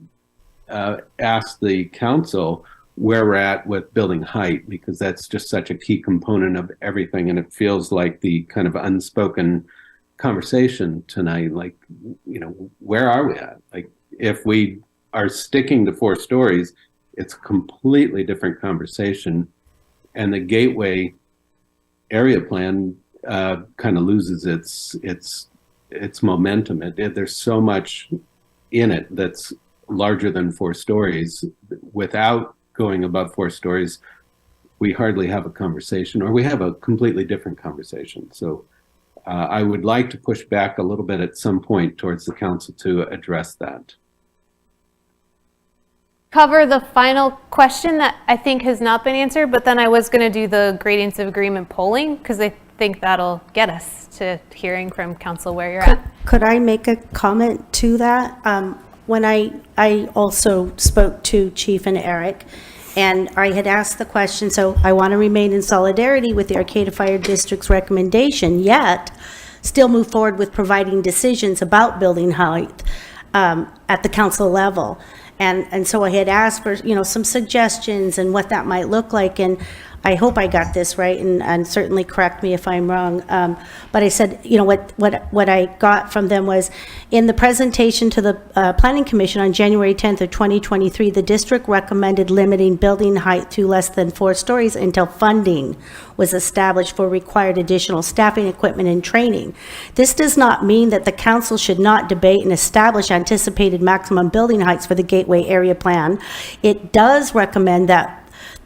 ask the council where we're at with building height, because that's just such a key component of everything. And it feels like the kind of unspoken conversation tonight, like, you know, where are we at? Like, if we are sticking to 4 stories, it's a completely different conversation. And the Gateway area plan kind of loses its momentum. There's so much in it that's larger than 4 stories. Without going above 4 stories, we hardly have a conversation, or we have a completely different conversation. So I would like to push back a little bit at some point towards the council to address that. Cover the final question that I think has not been answered, but then I was going to do the gradients of agreement polling, because I think that'll get us to hearing from council where you're at. Could I make a comment to that? When I also spoke to Chief and Eric, and I had asked the question, so I want to remain in solidarity with the Arcata Fire District's recommendation, yet still move forward with providing decisions about building height at the council level. And so I had asked for, you know, some suggestions and what that might look like, and I hope I got this right, and certainly correct me if I'm wrong. But I said, you know, what I got from them was, in the presentation to the Planning Commission on January 10th of 2023, the district recommended limiting building height to less than 4 stories until funding was established for required additional staffing, equipment, and training. This does not mean that the council should not debate and establish anticipated maximum building heights for the Gateway Area Plan. It does recommend that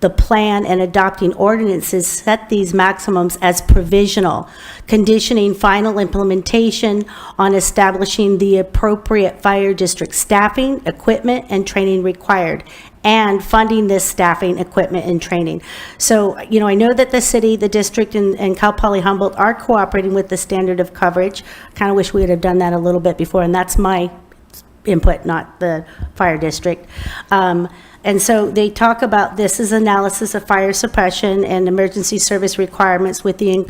the plan and adopting ordinances set these maximums as provisional, conditioning final implementation on establishing the appropriate fire district staffing, equipment, and training required, and funding this staffing, equipment, and training. So, you know, I know that the city, the district, and Cal Poly Humboldt are cooperating with the standard of coverage. I kind of wish we would have done that a little bit before, and that's my input, not the fire district. And so they talk about this as analysis of fire suppression and emergency service requirements with the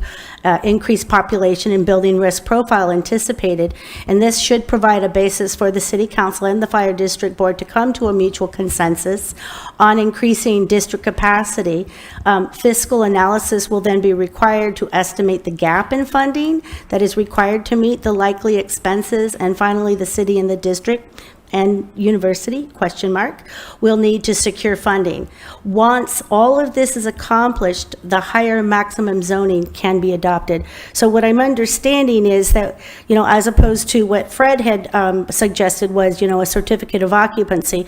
increased population and building risk profile anticipated. And this should provide a basis for the city council and the fire district board to come to a mutual consensus on increasing district capacity. Fiscal analysis will then be required to estimate the gap in funding that is required to meet the likely expenses. And finally, the city and the district and university, will need to secure funding. Once all of this is accomplished, the higher maximum zoning can be adopted. So what I'm understanding is that, you know, as opposed to what Fred had suggested was, you know, a certificate of occupancy,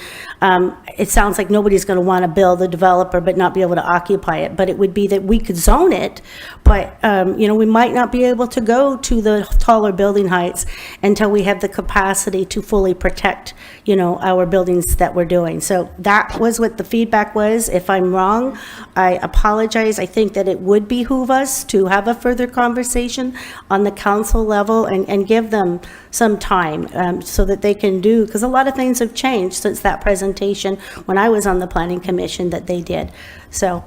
it sounds like nobody's going to want to build a developer but not be able to occupy it. But it would be that we could zone it, but, you know, we might not be able to go to the taller building heights until we have the capacity to fully protect affect, our buildings that we're doing. So that was what the feedback was. If I'm wrong, I apologize. I think that it would behoove us to have a further conversation on the council level and give them some time so that they can do, because a lot of things have changed since that presentation when I was on the planning commission that they did. So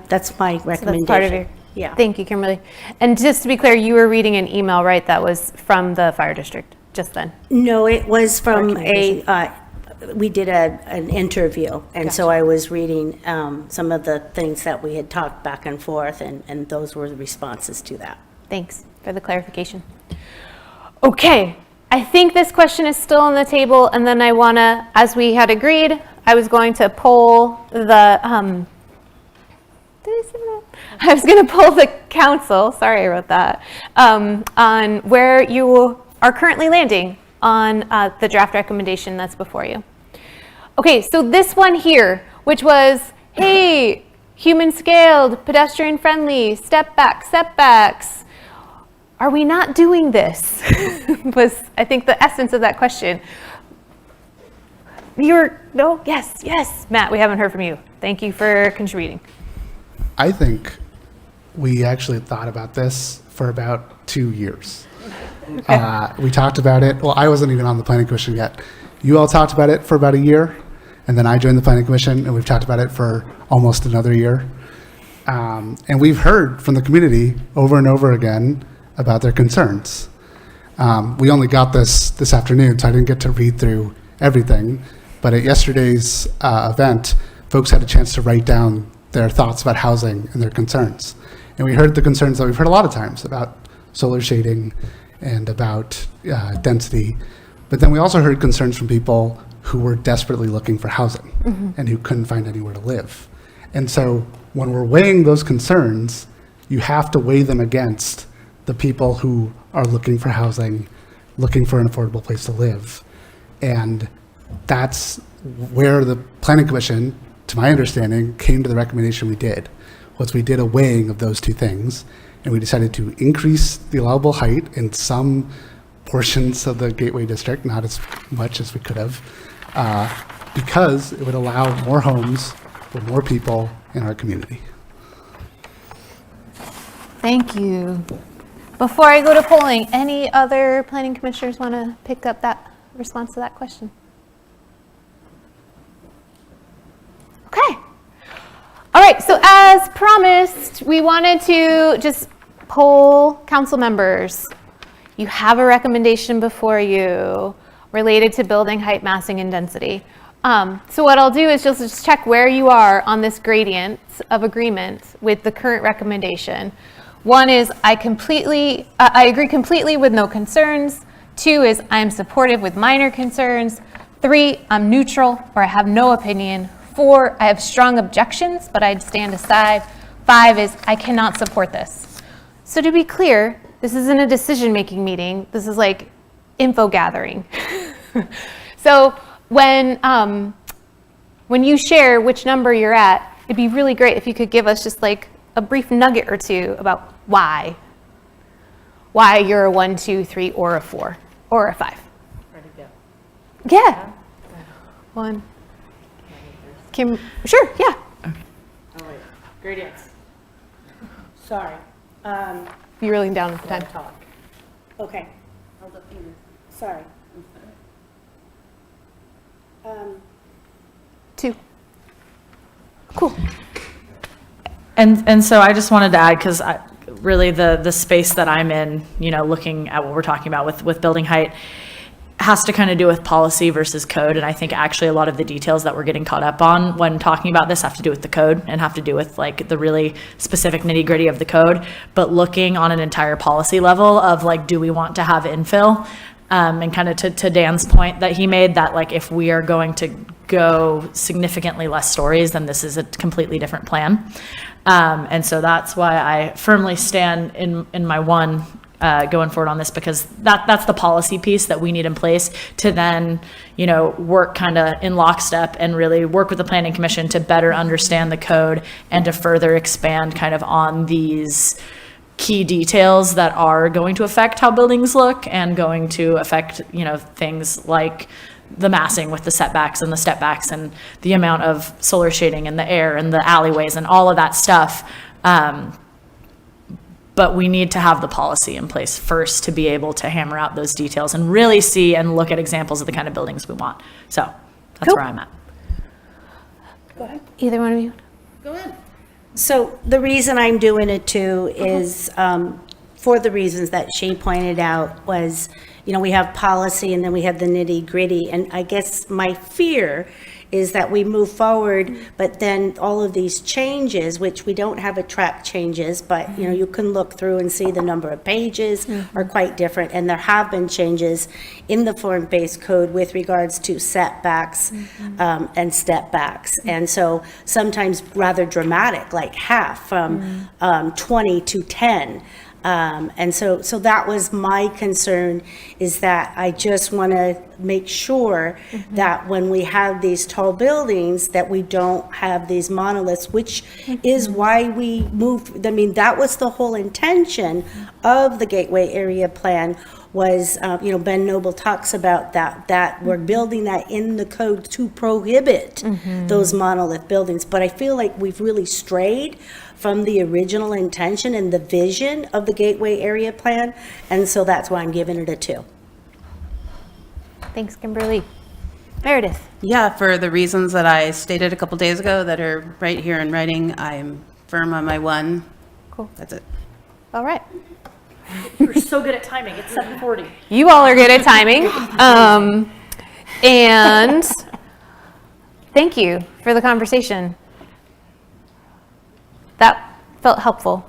that's my recommendation. So that's part of your, yeah. Thank you, Kimberly. And just to be clear, you were reading an email, right, that was from the fire district just then? No, it was from we did an interview, and so I was reading some of the things that we had talked back and forth, and those were the responses to that. Thanks for the clarification. Okay, I think this question is still on the table, and then I want to, as we had agreed, I was going to poll the, did I say that? I was going to poll the council, sorry I wrote that, on where you are currently landing on the draft recommendation that's before you. Okay, so this one here, which was, hey, human scaled, pedestrian friendly, step back, setbacks. Are we not doing this? Was, I think, the essence of that question. No, yes, Matt, we haven't heard from you. Thank you for contributing. I think we actually thought about this for about 2 years. We talked about it. Well, I wasn't even on the planning commission yet. You all talked about it for about a year, and then I joined the planning commission, and we've talked about it for almost another year. And we've heard from the community over and over again about their concerns. We only got this afternoon, so I didn't get to read through everything. But at yesterday's event, folks had a chance to write down their thoughts about housing and their concerns. And we heard the concerns that we've heard a lot of times about solar shading and about density. But then we also heard concerns from people who were desperately looking for housing and who couldn't find anywhere to live. And so when we're weighing those concerns, you have to weigh them against the people who are looking for housing, looking for an affordable place to live. And that's where the planning commission, to my understanding, came to the recommendation we did, was we did a weighing of those two things, and we decided to increase the allowable height in some portions of the Gateway District, not as much as we could have, because it would allow more homes for more people in our community. Thank you. Before I go to polling, any other planning commissioners want to pick up that response to that question? Okay. All right, so as promised, we wanted to just poll council members. You have a recommendation before you related to building height, massing, and density. So what I'll do is just check where you are on this gradient of agreement with the current recommendation. One is I agree completely with no concerns. 2 is I'm supportive with minor concerns. 3, I'm neutral or I have no opinion. 4, I have strong objections, but I'd stand aside. 5 is I cannot support this. So to be clear, this isn't a decision-making meeting. This is like info gathering. So when you share which number you're at, it'd be really great if you could give us just like a brief nugget or two about why you're a 1, 2, 3, or a 4, or a 5. Ready to go. Yeah. 1. Kim, sure, yeah. Oh, wait. Gradients. Sorry. You're rolling down at the time. Talk. Okay. Sorry. 2. Cool. And so I just wanted to add, because really the space that I'm in, looking at what we're talking about with building height, has to kind of do with policy versus code. And I think actually a lot of the details that we're getting caught up on when talking about this have to do with the code and have to do with like the really specific nitty gritty of the code. But looking on an entire policy level of like, do we want to have infill? And kind of to Dan's point that he made, that like if we are going to go significantly less stories, then this is a completely different plan. And so that's why I firmly stand in my one going forward on this, because that's the policy piece that we need in place to then, work kind of in lockstep and really work with the planning commission to better understand the code and to further expand kind of on these key details that are going to affect how buildings look and going to affect, things like the massing with the setbacks and the step backs and the amount of solar shading and the air and the alleyways and all of that stuff. But we need to have the policy in place first to be able to hammer out those details and really see and look at examples of the kind of buildings we want. So that's Cool. where I'm at. Go ahead. Either one of you? Go ahead. So the reason I'm doing it too is, for the reasons that she pointed out was, we have policy and then we have the nitty gritty. And I guess my fear is that we move forward, but then all of these changes, which we don't have a track changes, but you can look through and see the number of pages are quite different. And there have been changes in the form-based code with regards to setbacks and step backs. And so sometimes rather dramatic, like half from 20 to 10. And so that was my concern, is that I just want to make sure that when we have these tall buildings, that we don't have these monoliths, which is why we moved. I mean, that was the whole intention of the Gateway Area Plan was, Ben Noble talks about that we're building that in the code to prohibit those monolith buildings. But I feel like we've really strayed from the original intention and the vision of the Gateway Area Plan, and so that's why I'm giving it a 2. Thanks, Kimberly. Meredith? Yeah, for the reasons that I stated a couple days ago that are right here in writing, I'm firm on my 1. Cool. That's it. All right. You're so good at timing. It's 7:40. You all are good at timing. And thank you for the conversation. That felt helpful.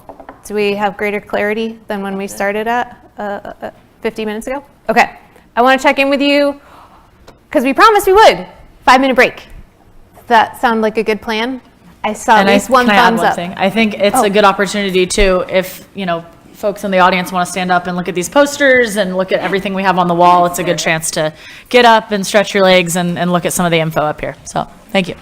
Do we have greater clarity than when we started at 50 minutes ago? Okay. I want to check in with you because we promised we would. 5-minute break. Does that sound like a good plan? I saw at least one can I add thumbs one up. thing? I think it's a good opportunity too, if, folks in the audience want to stand up and look at these posters and look at everything we have on the wall, it's a good chance to get up and stretch your legs and look at some of the info up here. So, thank you.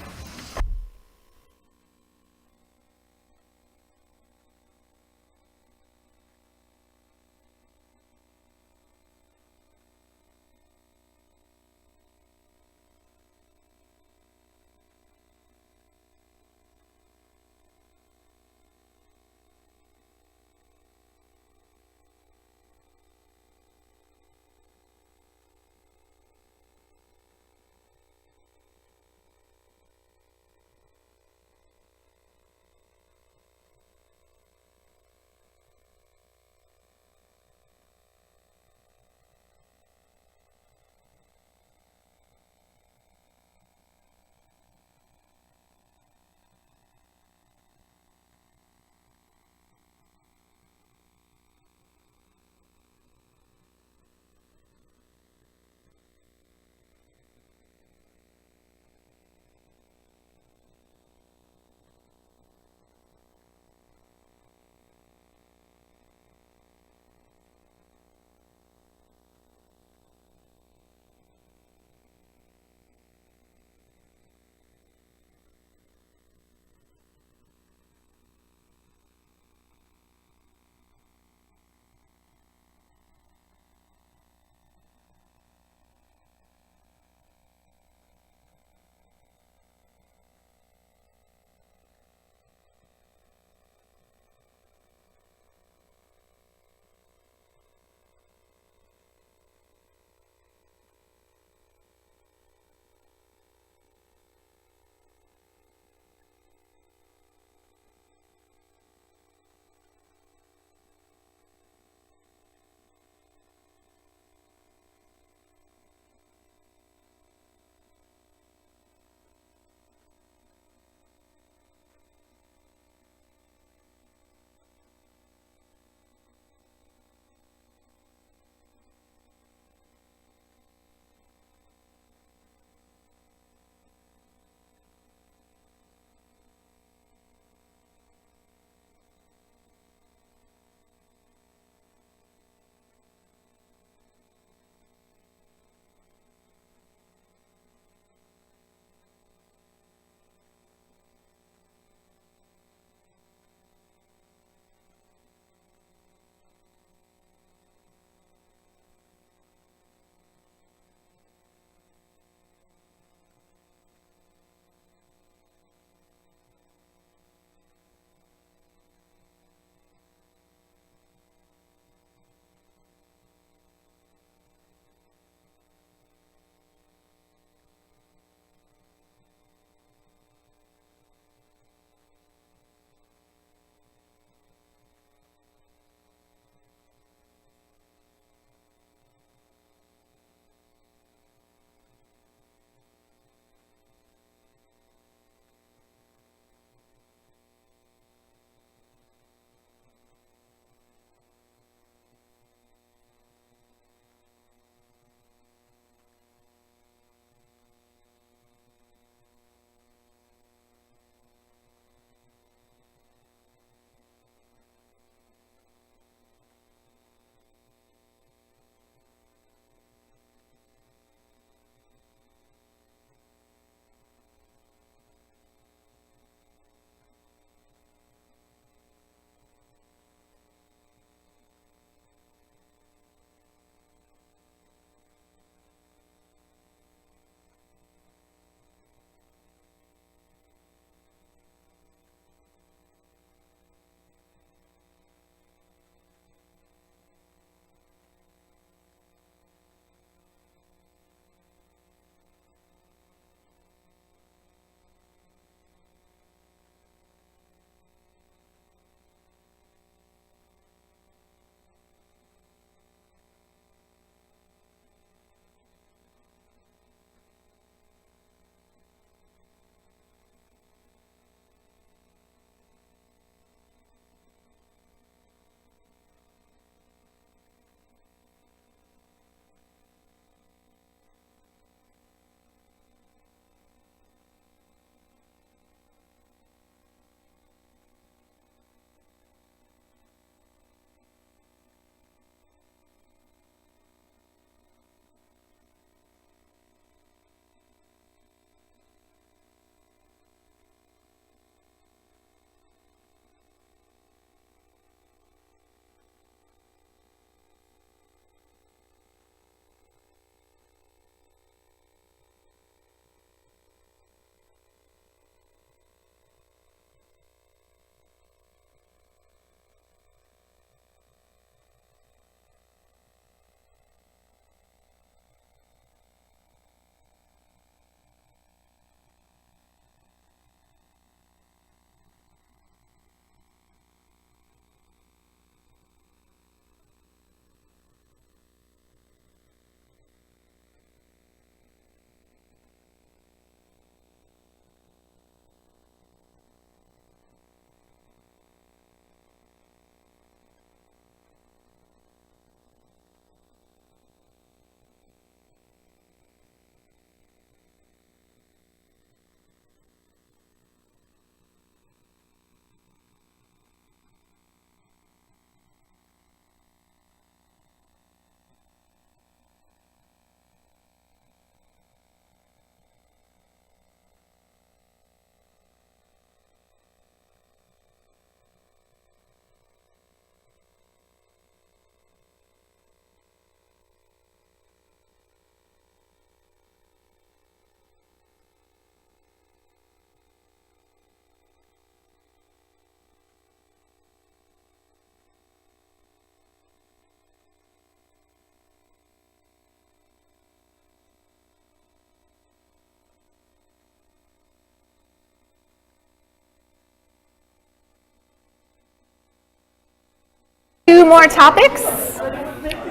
2 more topics.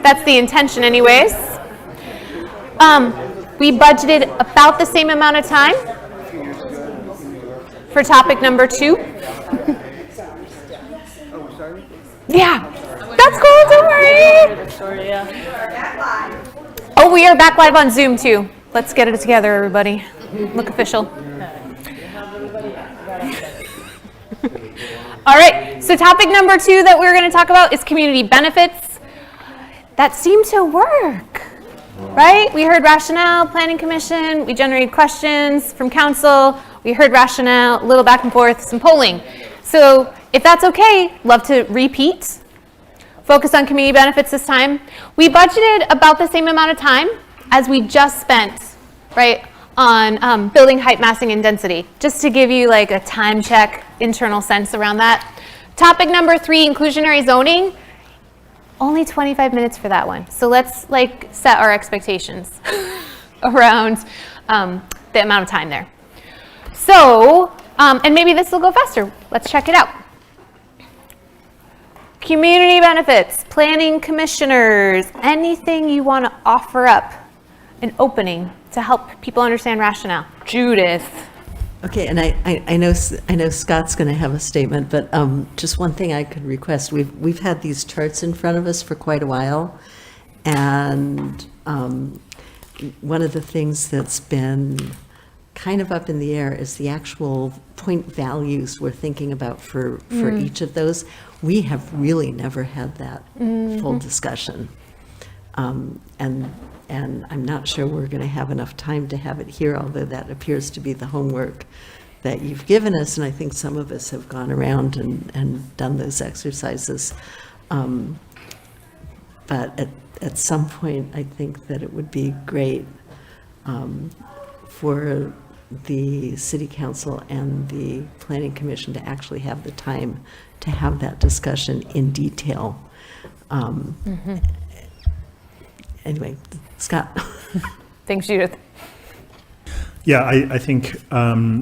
That's the intention anyways. We budgeted about the same amount of time for topic number 2. Yeah, that's cool, don't worry. Oh, we are back live on Zoom too. Let's get it together, everybody. Look official. All right, so topic number 2 that we're going to talk about is community benefits. That seemed to work, right? We heard rationale, planning commission, we generated questions from council, we heard rationale, a little back and forth, some polling. So if that's okay, love to repeat. Focus on community benefits this time. We budgeted about the same amount of time as we just spent, right, on building height, massing, and density, just to give you like a time check, internal sense around that. Topic number 3, inclusionary zoning. Only 25 minutes for that one. So let's like set our expectations around the amount of time there. So, and maybe this will go faster. Let's check it out. Community benefits, planning commissioners, anything you want to offer up, an opening to help people understand rationale. Judith. Okay, and I know Scott's going to have a statement, but just one thing I could request. We've had these charts in front of us for quite a while, and one of the things that's been kind of up in the air is the actual point values we're thinking about for each of those. We have really never had that full discussion, and I'm not sure we're going to have enough time to have it here, although that appears to be the homework that you've given us, and I think some of us have gone around and done those exercises. But at some point, I think that it would be great for the City Council and the Planning Commission to actually have the time to have that discussion in detail. Anyway, Scott. Thanks, Judith. Yeah, I think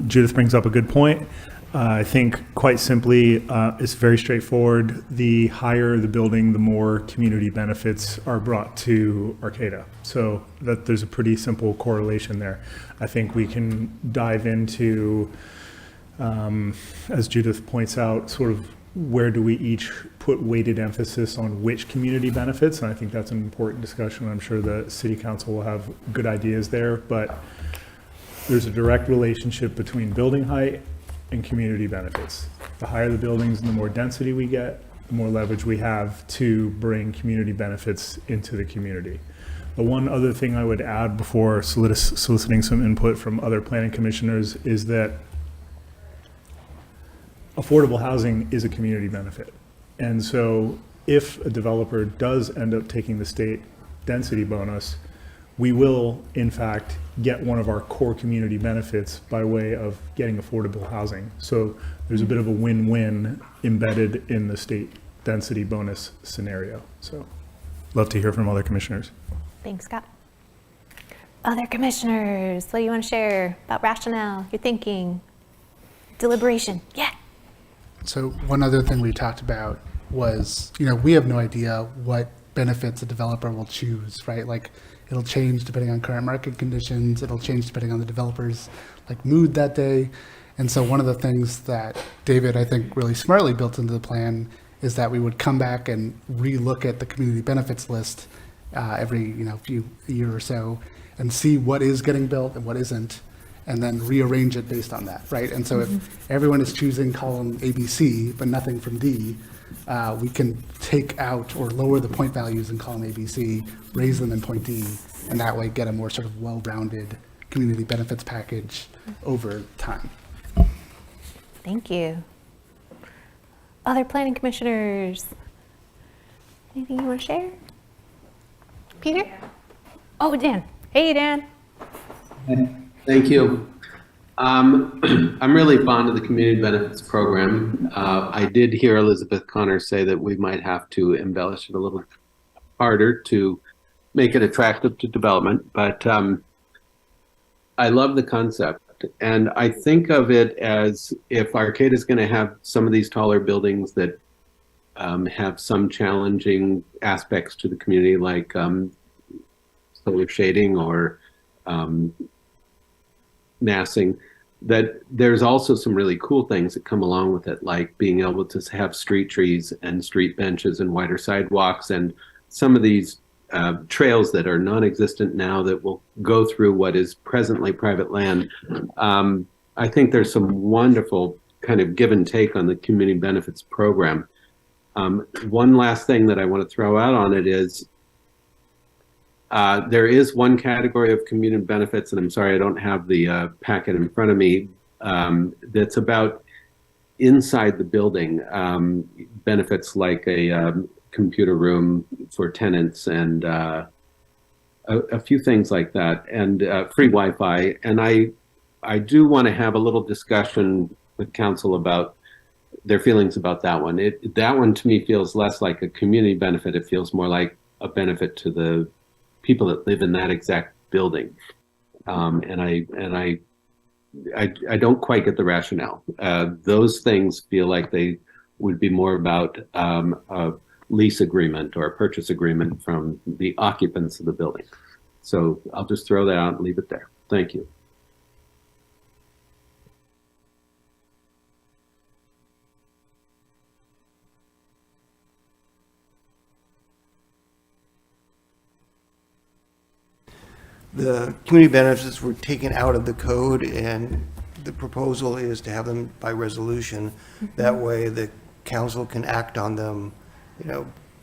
Judith brings up a good point. I think quite simply, it's very straightforward. The higher the building, the more community benefits are brought to Arcata. So that there's a pretty simple correlation there. I think we can dive into, as Judith points out, sort of where do we each put weighted emphasis on which community benefits? And I think that's an important discussion. I'm sure the City Council will have good ideas there, but there's a direct relationship between building height and community benefits. The higher the buildings and the more density we get, the more leverage we have to bring community benefits into the community. The one other thing I would add before soliciting some input from other planning commissioners is that affordable housing is a community benefit. And so if a developer does end up taking the state density bonus, we will, in fact, get one of our core community benefits by way of getting affordable housing. So there's a bit of a win-win embedded in the state density bonus scenario. So love to hear from other commissioners. Thanks, Scott. Other commissioners, what do you want to share about rationale, your thinking, deliberation? Yeah. So one other thing we talked about was, we have no idea what benefits a developer will choose, right? Like, it'll change depending on current market conditions. It'll change depending on the developer's mood that day. And so one of the things that David, I think, really smartly built into the plan is that we would come back and relook at the community benefits list every year or so and see what is getting built and what isn't, and then rearrange it based on that, right? And so if everyone is choosing column ABC, but nothing from D, we can take out or lower the point values in column ABC, raise them in point D, and that way get a more sort of well-rounded community benefits package over time. Thank you. Other planning commissioners? Anything you want to share? Peter? Oh, Dan. Hey, Dan. Thank you. I'm really fond of the community benefits program. I did hear Elizabeth Connor say that we might have to embellish it a little harder to make it attractive to development, but I love the concept. And I think of it as if Arcata is going to have some of these taller buildings that have some challenging aspects to the community, like solar shading or massing, that there's also some really cool things that come along with it, like being able to have street trees and street benches and wider sidewalks and some of these trails that are non-existent now that will go through what is presently private land. I think there's some wonderful kind of give and take on the community benefits program. One last thing that I want to throw out on it is there is one category of community benefits, and I'm sorry I don't have the packet in front of me, that's about inside the building, benefits like a computer room for tenants and a few things like that, and free Wi-Fi. And I do want to have a little discussion with council about their feelings about that one. That one to me feels less like a community benefit. It feels more like a benefit to the people that live in that exact building. And I don't quite get the rationale. Those things feel like they would be more about a lease agreement or a purchase agreement from the occupants of the building. So I'll just throw that out and leave it there. Thank you. The community benefits were taken out of the code, and the proposal is to have them by resolution. That way the council can act on them,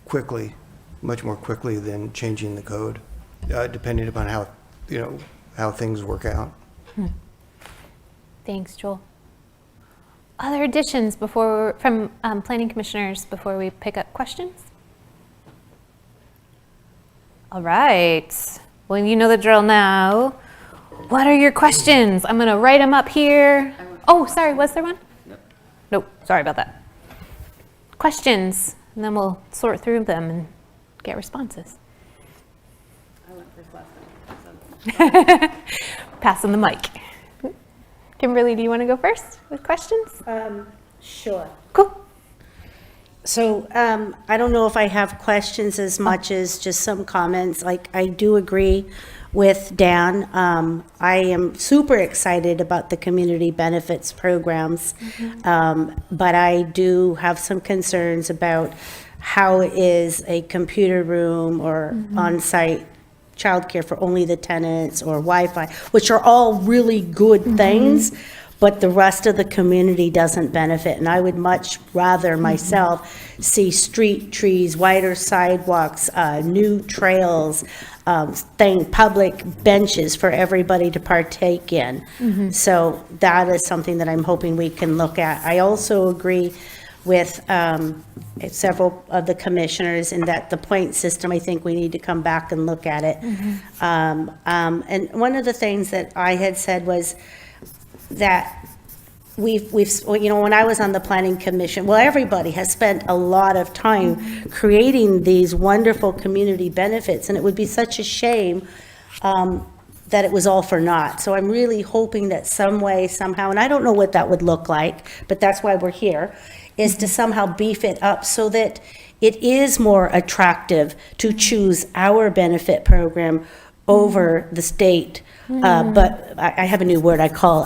quickly, much more quickly than changing the code, depending upon how things work out. Thanks, Joel. Other additions from planning commissioners before we pick up questions? All right. Well, you know the drill now. What are your questions? I'm going to write them up here. Oh, sorry, was there one? Nope, sorry about that. Questions, and then we'll sort through them and get responses. I went first last time. Pass on the mic. Kimberly, do you want to go first with questions? Sure. Cool. So I don't know if I have questions as much as just some comments. Like, I do agree with Dan. I am super excited about the community benefits programs, but I do have some concerns about how is a computer room or on-site childcare for only the tenants or Wi-Fi, which are all really good things, but the rest of the community doesn't benefit. And I would much rather myself see street trees, wider sidewalks, new trails, public benches for everybody to partake in. So that is something that I'm hoping we can look at. I also agree with several of the commissioners in that the point system, I think we need to come back and look at it. And one of the things that I had said was that we've when I was on the planning commission, well, everybody has spent a lot of time creating these wonderful community benefits, and it would be such a shame that it was all for naught. So I'm really hoping that some way, somehow, and I don't know what that would look like, but that's why we're here, is to somehow beef it up so that it is more attractive to choose our benefit program over the state. But I have a new word I call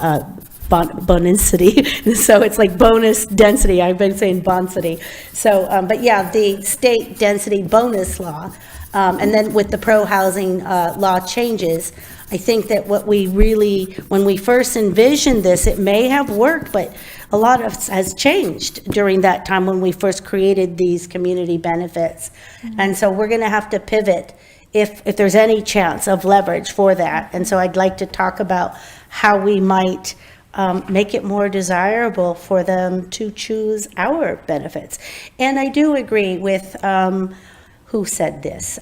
bonicity. So it's like bonus density. I've been saying boncity. So, but yeah, the state density bonus law. And then with the pro-housing law changes, I think that what we really, when we first envisioned this, it may have worked, but a lot of has changed during that time when we first created these community benefits. And so we're going to have to pivot if there's any chance of leverage for that. And so I'd like to talk about how we might make it more desirable for them to choose our benefits. And I do agree with, who said this?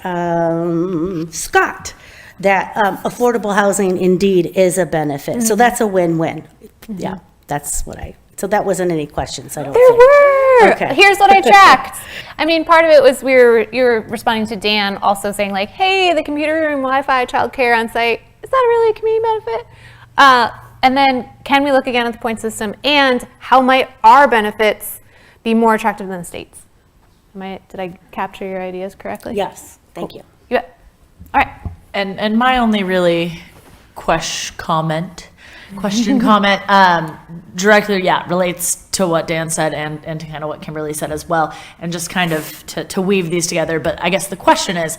Scott, that affordable housing indeed is a benefit. So that's a win-win. Yeah, that's what so that wasn't any questions, I don't There think. were. Okay. Here's what I tracked. I mean, part of it was you were responding to Dan also saying like, hey, the computer room, Wi-Fi, childcare on site, is that really a community benefit? And then can we look again at the point system, and how might our benefits be more attractive than the state's? Did I capture your ideas correctly? Yes, thank you. You bet. All right. And my only really question comment directly, relates to what Dan said and to kind of what Kimberly said as well, and just kind of to weave these together. But I guess the question is,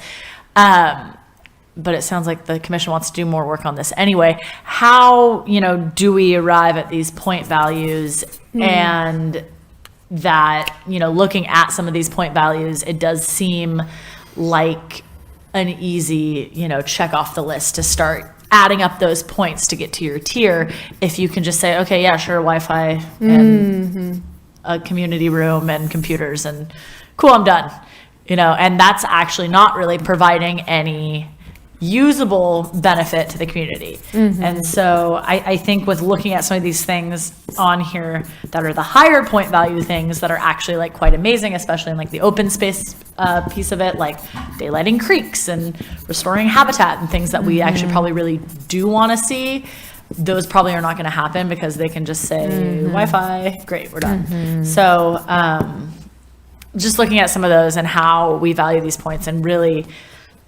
but it sounds like the commission wants to do more work on this anyway. How, do we arrive at these point values? And that, looking at some of these point values, it does seem like an easy, check off the list to start adding up those points to get to your tier. If you can just say, okay, yeah, sure, Wi-Fi and a community room and computers and cool, I'm done. And that's actually not really providing any usable benefit to the community. And so I think with looking at some of these things on here that are the higher point value things that are actually like quite amazing, especially in like the open space piece of it, like daylighting creeks and restoring habitat and things that we actually probably really do want to see, those probably are not going to happen because they can just say Wi-Fi, great, we're done. So just looking at some of those and how we value these points and really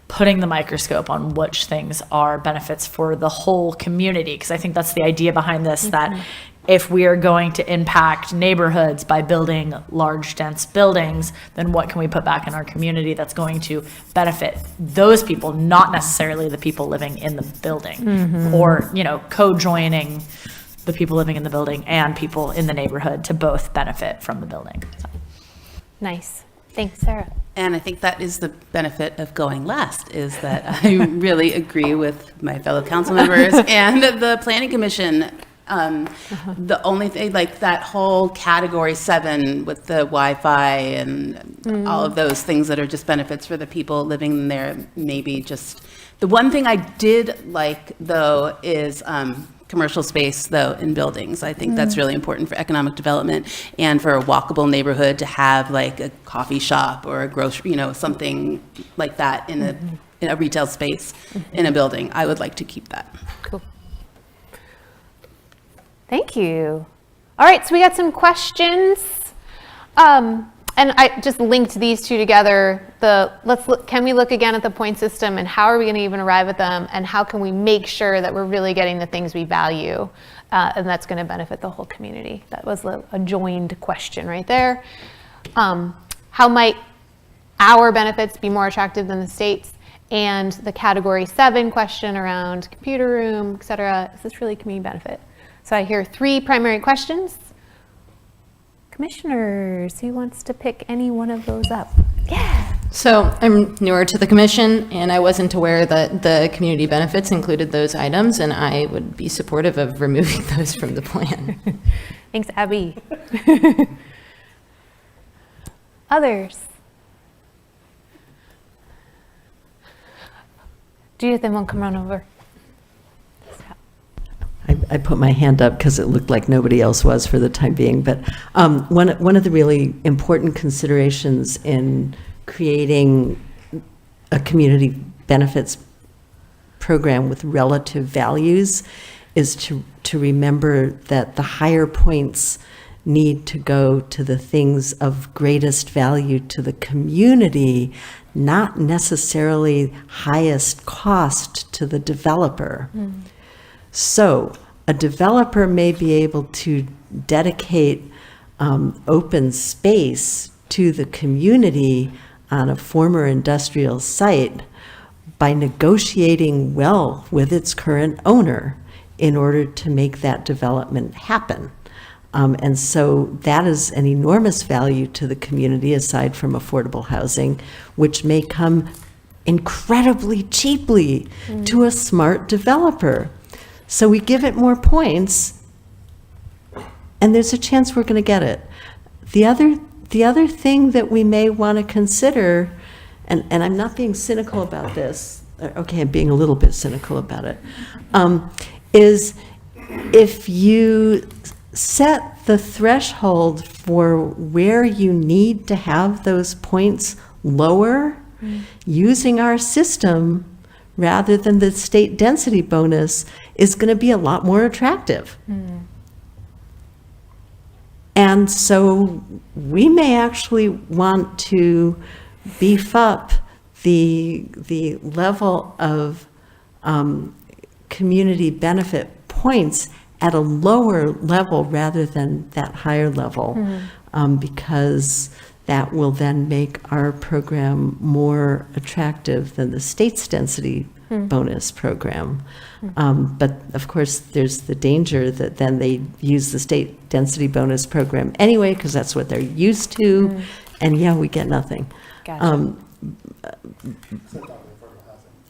putting the microscope on which things are benefits for the whole community. Because I think that's the idea behind this, that if we are going to impact neighborhoods by building large, dense buildings, then what can we put back in our community that's going to benefit those people, not necessarily the people living in the building, or, co-joining the people living in the building and people in the neighborhood to both benefit from the building. So. Nice. Thanks, Sarah. And I think that is the benefit of going last, is that I really agree with my fellow council members and the planning commission. The only thing, like that whole category 7 with the Wi-Fi and all of those things that are just benefits for the people living there, maybe just, the one thing I did like though is commercial space though in buildings. I think that's really important for economic development and for a walkable neighborhood to have like a coffee shop or a grocery, something like that in a retail space in a building. I would like to keep that. Cool. Thank you. All right, so we got some questions. And I just linked these two together. Can we look again at the point system and how are we going to even arrive at them, and how can we make sure that we're really getting the things we value, and that's going to benefit the whole community? That was a joined question right there. How might our benefits be more attractive than the state's? And the category 7 question around computer room, et cetera, is this really community benefit? So I hear 3 primary questions. Commissioners, who wants to pick any one of those up? Yeah. So I'm newer to the commission, and I wasn't aware that the community benefits included those items, and I would be supportive of removing those from the plan. Thanks, Abby. Others? Judith, then we'll come on over. I put my hand up because it looked like nobody else was for the time being, but one of the really important considerations in creating a community benefits program with relative values is to remember that the higher points need to go to the things of greatest value to the community, not necessarily highest cost to the developer. So a developer may be able to dedicate open space to the community on a former industrial site by negotiating well with its current owner in order to make that development happen. And so that is an enormous value to the community aside from affordable housing, which may come incredibly cheaply to a smart developer. So we give it more points, and there's a chance we're going to get it. The other thing that we may want to consider, and I'm not being cynical about this, okay, I'm being a little bit cynical about it, is if you set the threshold for where you need to have those points lower, using our system rather than the state density bonus is going to be a lot more attractive. And so we may actually want to beef up the level of community benefit points at a lower level rather than that higher level, because that will then make our program more attractive than the state's density bonus program. But of course, there's the danger that then they use the state density bonus program anyway, because that's what they're used to, and yeah, we get nothing. Gotcha.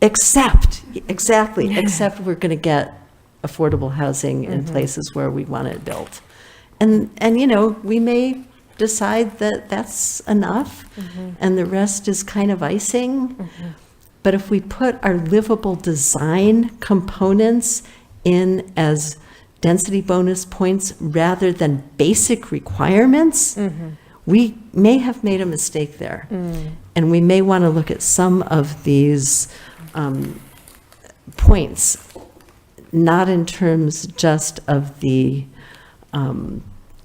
Except we're going to get affordable housing in places where we want it built. And you know, we may decide that that's enough and the rest is kind of icing. But if we put our livable design components in as density bonus points rather than basic requirements, we may have made a mistake there. And we may want to look at some of these points, not in terms just of the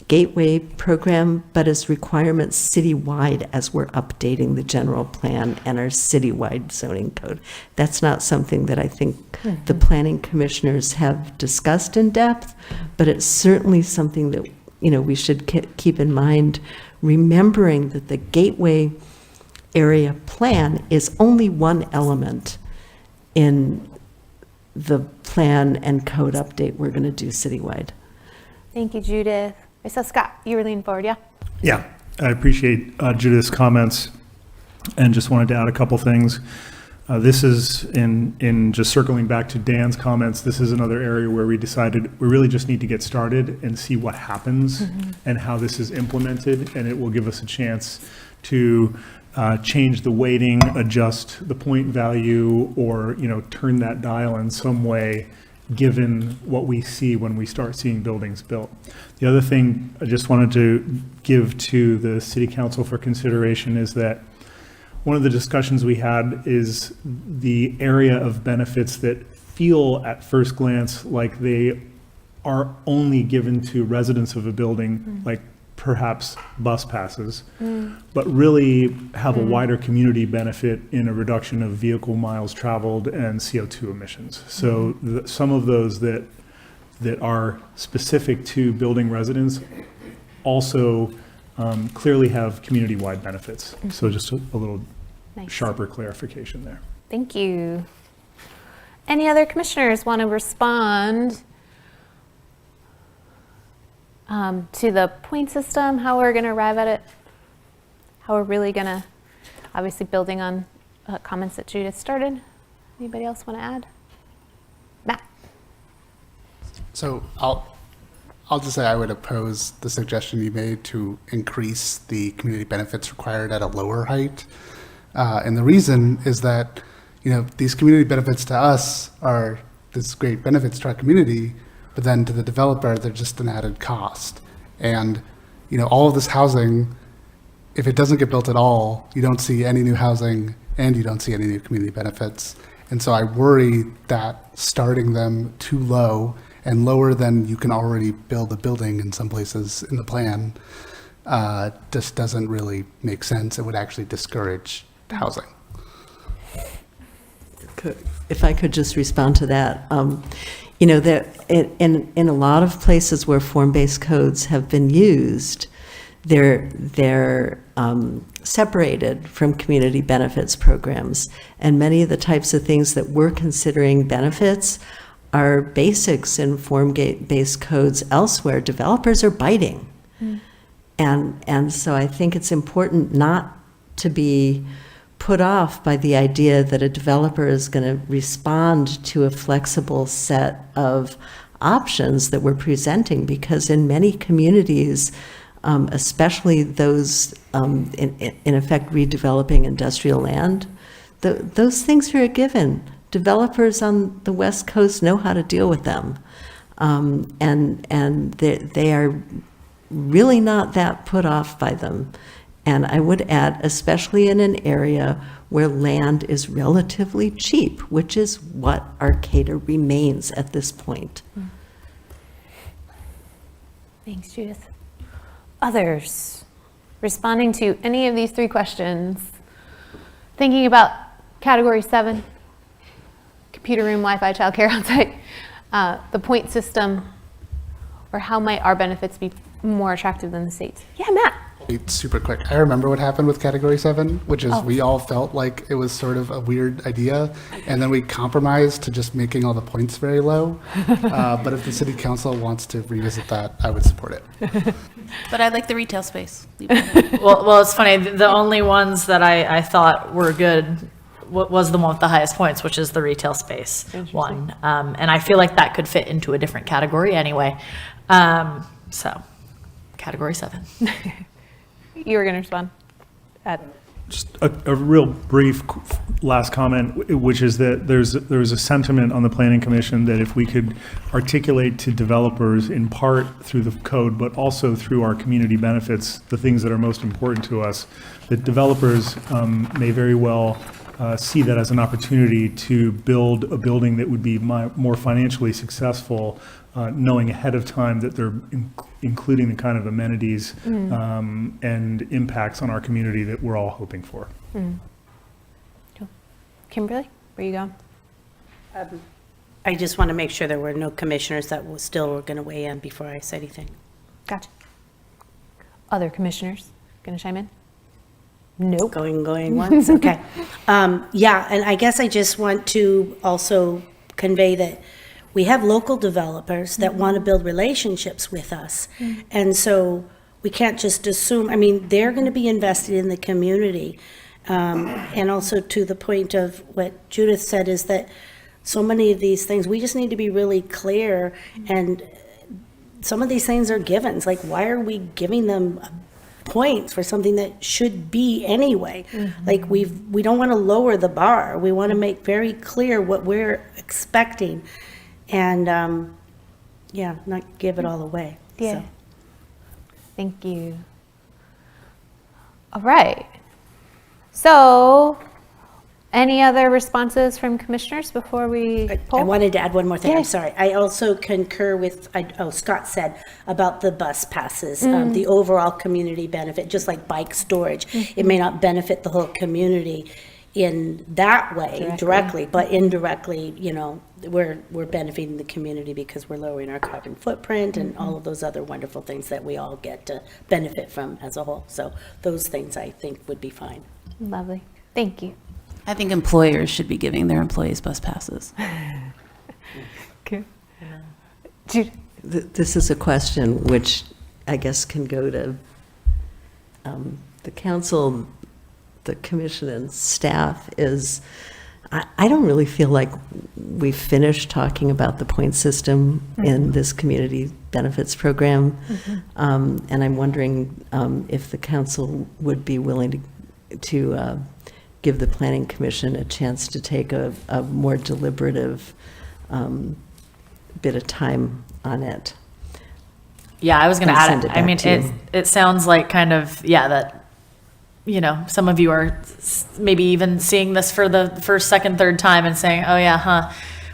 Gateway program, but as requirements citywide as we're updating the general plan and our citywide zoning code. That's not something that I think the planning commissioners have discussed in depth, but it's certainly something that, you know, we should keep in mind, remembering that the Gateway area plan is only one element in the plan and code update we're going to do citywide. Thank you, Judith. I saw Scott, you were leaning forward, yeah? Yeah, I appreciate Judith's comments and just wanted to add a couple things. This is in just circling back to Dan's comments, this is another area where we decided we really just need to get started and see what happens and how this is implemented, and it will give us a chance to change the weighting, adjust the point value, or, you know, turn that dial in some way given what we see when we start seeing buildings built. The other thing I just wanted to give to the City Council for consideration is that one of the discussions we had is the area of benefits that feel at first glance like they are only given to residents of a building, like perhaps bus passes, but really have a wider community benefit in a reduction of vehicle miles traveled and CO2 emissions. So some of those that are specific to building residents also clearly have community-wide benefits. So just a little sharper clarification there. Thank you. Any other commissioners want to respond to the point system, how we're going to arrive at it, how we're really going to, obviously building on comments that Judith started. Anybody else want to add? Matt? So I'll just say I would oppose the suggestion you made to increase the community benefits required at a lower height. And the reason is that, you know, these community benefits to us are this great benefits to our community, but then to the developer, they're just an added cost. And, you know, all of this housing, if it doesn't get built at all, you don't see any new housing and you don't see any new community benefits. And so I worry that starting them too low and lower than you can already build a building in some places in the plan just doesn't really make sense. It would actually discourage housing. If I could just respond to that. You know, that in a lot of places where form-based codes have been used, they're separated from community benefits programs. And many of the types of things that we're considering benefits are basics in form-based codes elsewhere. Developers are biting. And so I think it's important not to be put off by the idea that a developer is going to respond to a flexible set of options that we're presenting, because in many communities, especially those in effect redeveloping industrial land, those things are a given. Developers on the West Coast know how to deal with them, and they are really not that put off by them. And I would add, especially in an area where land is relatively cheap, which is what Arcata remains at this point. Thanks, Judith. Others responding to any of these 3 questions, thinking about category 7, computer room, Wi-Fi, childcare on site, the point system, or how might our benefits be more attractive than the state's? Yeah, Matt. It's super quick. I remember what happened with category 7, which is Oh. we all felt like it was sort of a weird idea, and then we compromised to just making all the points very low. But if the city council wants to revisit that, I would support it. But I like the retail space. Well, it's funny. The only ones that I thought were good was the one with the highest points, which is the retail space one. And I feel like that could fit into a different category anyway. So, category 7. You were going to respond? Just a real brief last comment, which is that there's a sentiment on the Planning Commission that if we could articulate to developers in part through the code, but also through our community benefits, the things that are most important to us, that developers may very well see that as an opportunity to build a building that would be more financially successful, knowing ahead of time that they're including the kind of amenities and impacts on our community that we're all hoping for. Cool. Kimberly, where you going? I just want to make sure there were no commissioners that were still going to weigh in before I say anything. Gotcha. Other commissioners going to chime in? Nope. Going once, okay. Yeah, and I guess I just want to also convey that we have local developers that want to build relationships with us. And so we can't just assume, I mean, they're going to be invested in the community. And also to the point of what Judith said is that so many of these things, we just need to be really clear. And some of these things are givens. Like, why are we giving them points for something that should be anyway? Like, we don't want to lower the bar. We want to make very clear what we're expecting. And, not give it all away. Yeah. So. Thank you. All right. So, any other responses from commissioners before we poll? I wanted to add one more thing. Yeah. I'm sorry. I also concur with, Scott said about the bus passes, the overall community benefit, just like bike storage. It may not benefit the whole community in that way directly, but indirectly, we're benefiting the community because we're lowering our carbon footprint and all of those other wonderful things that we all get to benefit from as a whole. So those things I think would be fine. Lovely. Thank you. I think employers should be giving their employees bus passes. Okay. This is a question which I guess can go to the council, the commission and staff. Is I don't really feel like we've finished talking about the point system in this community benefits program. And I'm wondering if the council would be willing to give the Planning Commission a chance to take a more deliberative bit of time on it. Yeah, I was going to add Send it. it I mean, back to you. it sounds like kind of, that, some of you are maybe even seeing this for the first, second, third time and saying, oh yeah, huh,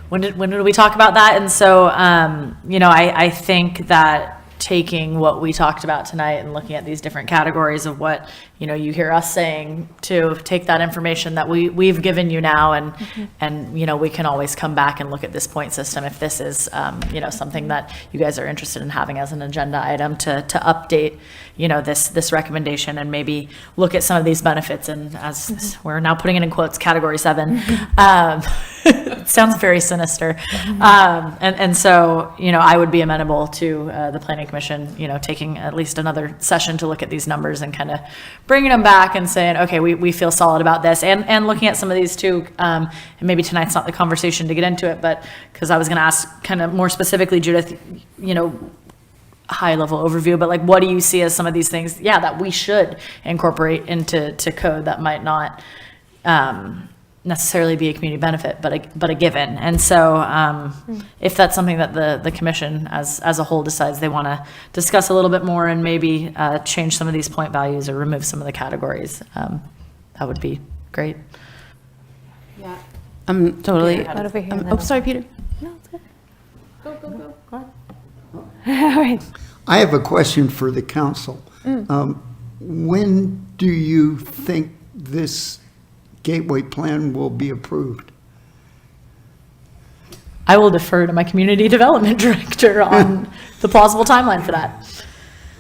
when did we talk about that? And so, I think that taking what we talked about tonight and looking at these different categories of what, you hear us saying, to take that information that we've given you now and we can always come back and look at this point system if this is, something that you guys are interested in having as an agenda item to update, this recommendation and maybe look at some of these benefits. And as we're now putting it in quotes, category 7, it sounds very sinister. And so, I would be amenable to the Planning Commission, taking at least another session to look at these numbers and kind of bringing them back and saying, okay, we feel solid about this, and looking at some of these too. And maybe tonight's not the conversation to get into it, but because I was going to ask kind of more specifically, Judith, high level overview, but like, what do you see as some of these things, that we should incorporate into code that might not necessarily be a community benefit, but a given. And so if that's something that the commission as a whole decides they want to discuss a little bit more and maybe change some of these point values or remove some of the categories, that would be great. Yeah, I'm totally. Right over here, Oh, sorry, Peter. No, it's good. Go. All right. I have a question for the council. When do you think this gateway plan will be approved? I will defer to my community development director on the plausible timeline for that.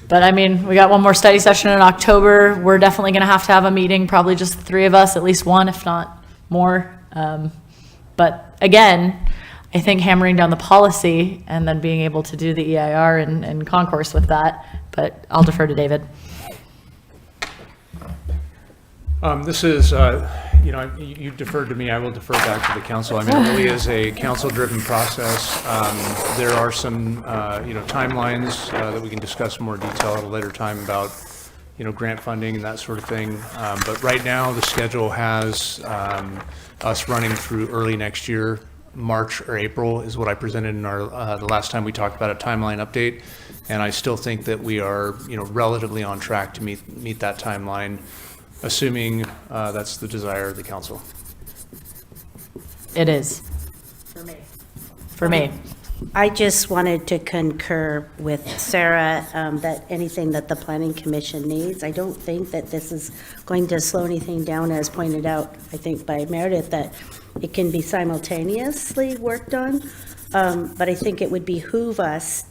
But I mean, we got one more study session in October. We're definitely going to have a meeting, probably just the three of us, at least one, if not more. But again, I think hammering down the policy and then being able to do the EIR and concourse with that, but I'll defer to David. This is, you deferred to me, I will defer back to the council. I mean, it really is a council-driven process. There are some, timelines that we can discuss in more detail at a later time about, grant funding and that sort of thing. But right now, the schedule has us running through early next year. March or April is what I presented in our the last time we talked about a timeline update. And I still think that we are, relatively on track to meet that timeline, assuming that's the desire of the council. It is. For me. I just wanted to concur with Sarah that anything that the Planning Commission needs, I don't think that this is going to slow anything down, as pointed out, I think, by Meredith, that it can be simultaneously worked on. But I think it would behoove us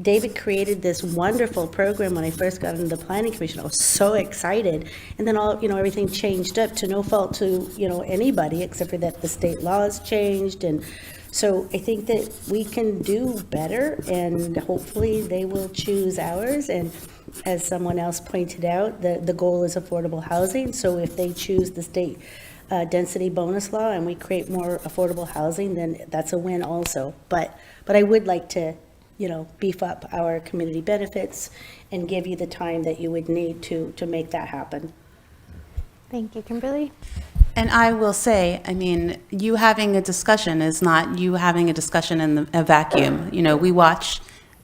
David created this wonderful program when I first got into the Planning Commission. I was so excited. And then everything changed up to no fault to, anybody, except for that the state laws changed. And so I think that we can do better, and hopefully they will choose ours. And as someone else pointed out, the goal is affordable housing. So if they choose the state density bonus law and we create more affordable housing, then that's a win also. But I would like to beef up our community benefits and give you the time that you would need to make that happen. Thank you, Kimberly. And I will say, I mean, you having a discussion is not you having a discussion in a vacuum. We watch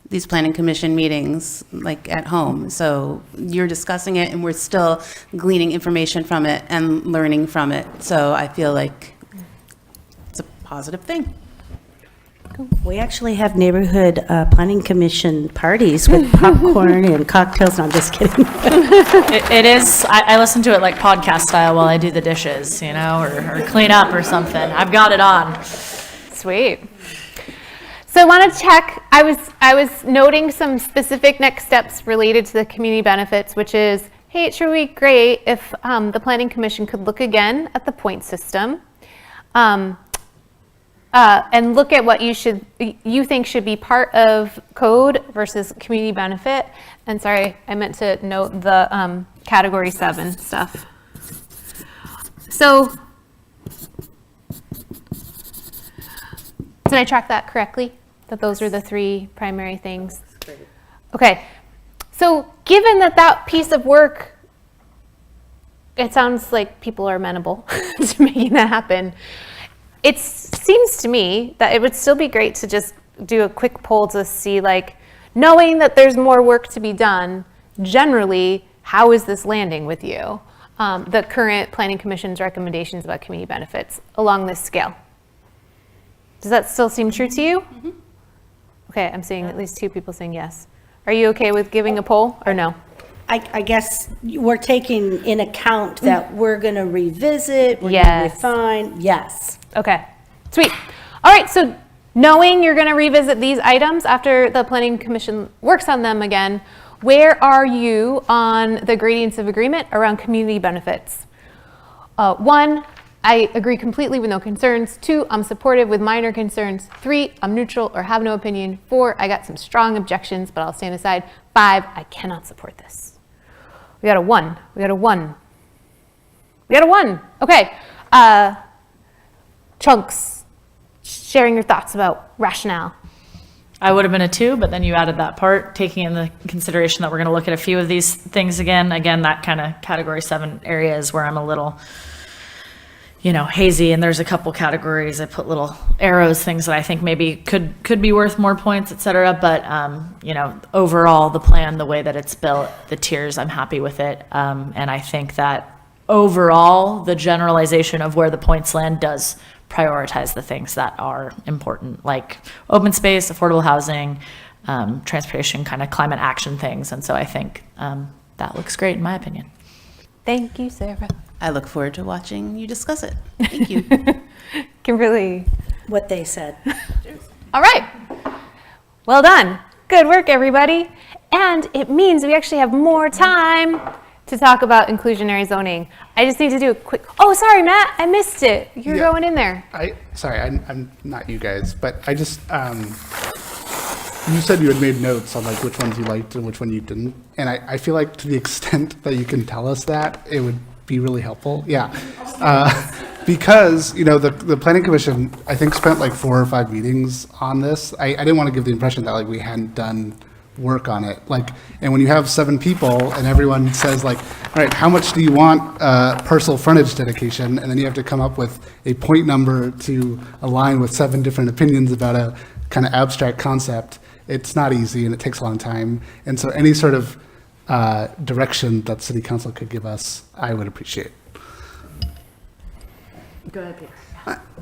these planning commission meetings like at home. So you're discussing it and we're still gleaning information from it and learning from it. So I feel like it's a positive thing. We actually have neighborhood planning commission parties with popcorn and cocktails. No, I'm just kidding. It is, I listen to it like podcast style while I do the dishes, or clean up or something. I've got it on. Sweet. So I want to check, I was noting some specific next steps related to the community benefits, which is, hey, it sure would be great if the Planning Commission could look again at the point system. And look at what you think should be part of code versus community benefit. And sorry, I meant to note the category 7 stuff. So, did I track that correctly? That those are the 3 primary things? Okay, so given that piece of work, it sounds like people are amenable to making that happen. It seems to me that it would still be great to just do a quick poll to see, knowing that there's more work to be done, generally, how is this landing with you? The current Planning Commission's recommendations about community benefits along this scale. Does that still seem true to you? Mm-hmm. Okay, I'm seeing at least 2 people saying yes. Are you okay with giving a poll or no? I guess we're taking in account that we're going to revisit, we're going to refine. Yes. Okay, sweet. All right, so knowing you're going to revisit these items after the Planning Commission works on them again, where are you on the gradients of agreement around community benefits? 1, I agree completely with no concerns. 2, I'm supportive with minor concerns. 3, I'm neutral or have no opinion. 4, I got some strong objections, but I'll stand aside. 5, I cannot support this. We got a 1. We got a 1. We got a 1. Okay. Chunks, sharing your thoughts about rationale. I would have been a 2, but then you added that part, taking into consideration that we're going to look at a few of these things again. Again, that kind of category 7 area is where I'm a little, hazy, and there's a couple categories. I put little arrows, things that I think maybe could be worth more points, et cetera. But, overall, the plan, the way that it's built, the tiers, I'm happy with it. And I think that overall, the generalization of where the points land does prioritize the things that are important, like open space, affordable housing, transportation kind of climate action things. And so I think that looks great in my opinion. Thank you, Sarah. I look forward to watching you discuss it. Thank you. Kimberly. What they said. All right. Well done. Good work, everybody. And it means we actually have more time to talk about inclusionary zoning. I just need to do a quick, oh, sorry, Matt, I missed it. You're going in there. Sorry, I'm not you guys, but I just, you said you had made notes on like which ones you liked and which one you didn't. And I feel like to the extent that you can tell us that, it would be really helpful. Yeah. Because, the planning commission, I think, spent like 4 or 5 meetings on this. I didn't want to give the impression that like we hadn't done work on it. And when you have 7 people and everyone says like, all right, how much do you want parcel frontage dedication? And then you have to come up with a point number to align with 7 different opinions about a kind of abstract concept. It's not easy and it takes a long time. And so any sort of direction that city council could give us, I would appreciate. Go ahead, Peter.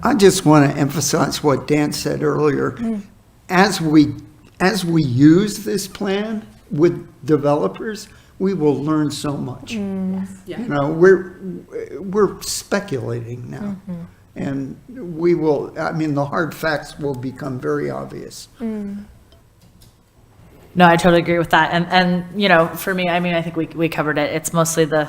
I just want to emphasize what Dan said earlier. As we use this plan with developers, we will learn so much. We're speculating now, and we will. The hard facts will become very obvious. No, I totally agree with that. And for me, I think we covered it. It's mostly the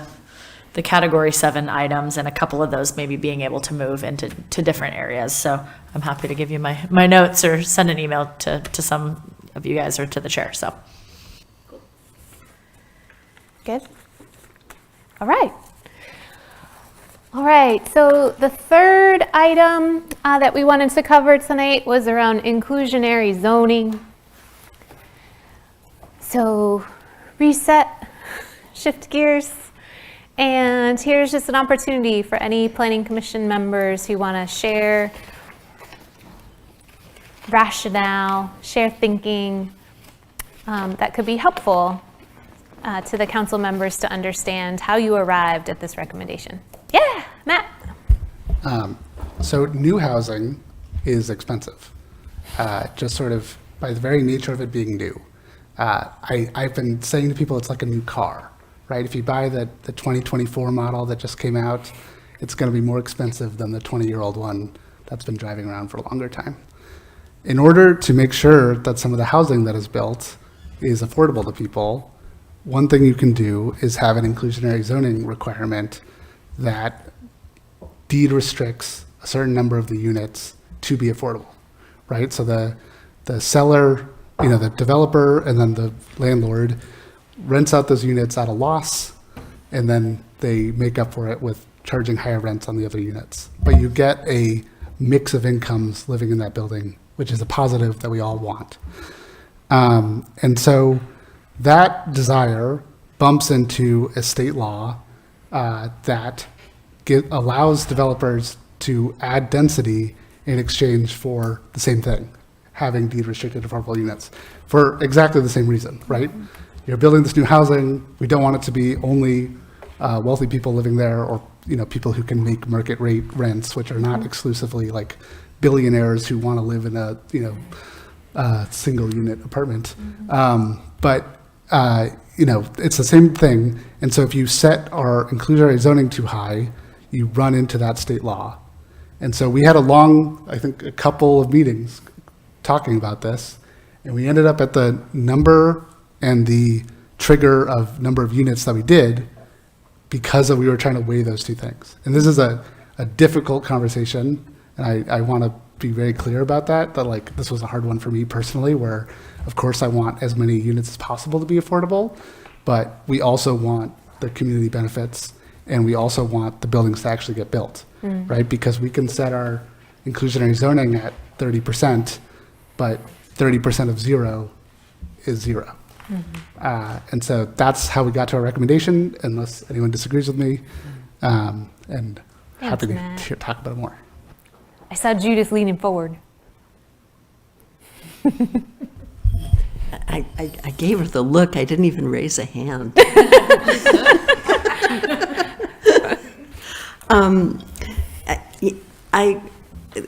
category 7 items and a couple of those maybe being able to move into different areas. So I'm happy to give you my notes or send an email to some of you guys or to the chair. So good. All right. So the third item that we wanted to cover tonight was around inclusionary zoning. So reset, shift gears. And here's just an opportunity for any planning commission members who want to share rationale, share thinking that could be helpful to the council members to understand how you arrived at this recommendation. Yeah, Matt. So new housing is expensive, just sort of by the very nature of it being new. I've been saying to people it's like a new car. Right? If you buy the 2024 model that just came out, it's going to be more expensive than the 20-year-old one that's been driving around for a longer time. In order to make sure that some of the housing that is built is affordable to people, one thing you can do is have an inclusionary zoning requirement that deed restricts a certain number of the units to be affordable, right? So the seller, the developer and then the landlord rents out those units at a loss, and then they make up for it with charging higher rents on the other units. But you get a mix of incomes living in that building, which is a positive that we all want. And so that desire bumps into a state law that allows developers to add density in exchange for the same thing, having deed restricted affordable units, for exactly the same reason, right? You're building this new housing. We don't want it to be only wealthy people living there, or people who can make market rate rents, which are not exclusively like billionaires who want to live in a single unit apartment. But it's the same thing. And so if you set our inclusionary zoning too high, you run into that state law. And so we had a couple of meetings talking about this, and we ended up at the number and the trigger of number of units that we did because we were trying to weigh those two things. And this is a difficult conversation, and I want to be very clear about that like this was a hard one for me personally, where of course I want as many units as possible to be affordable, but we also want the community benefits, and we also want the buildings to actually get built, right? Because we can set our inclusionary zoning at 30%, but 30% of 0 is 0. And so that's how we got to our recommendation, unless anyone disagrees with me. And happy to talk about it more. I saw Judith leaning forward. I gave her the look. I didn't even raise a hand.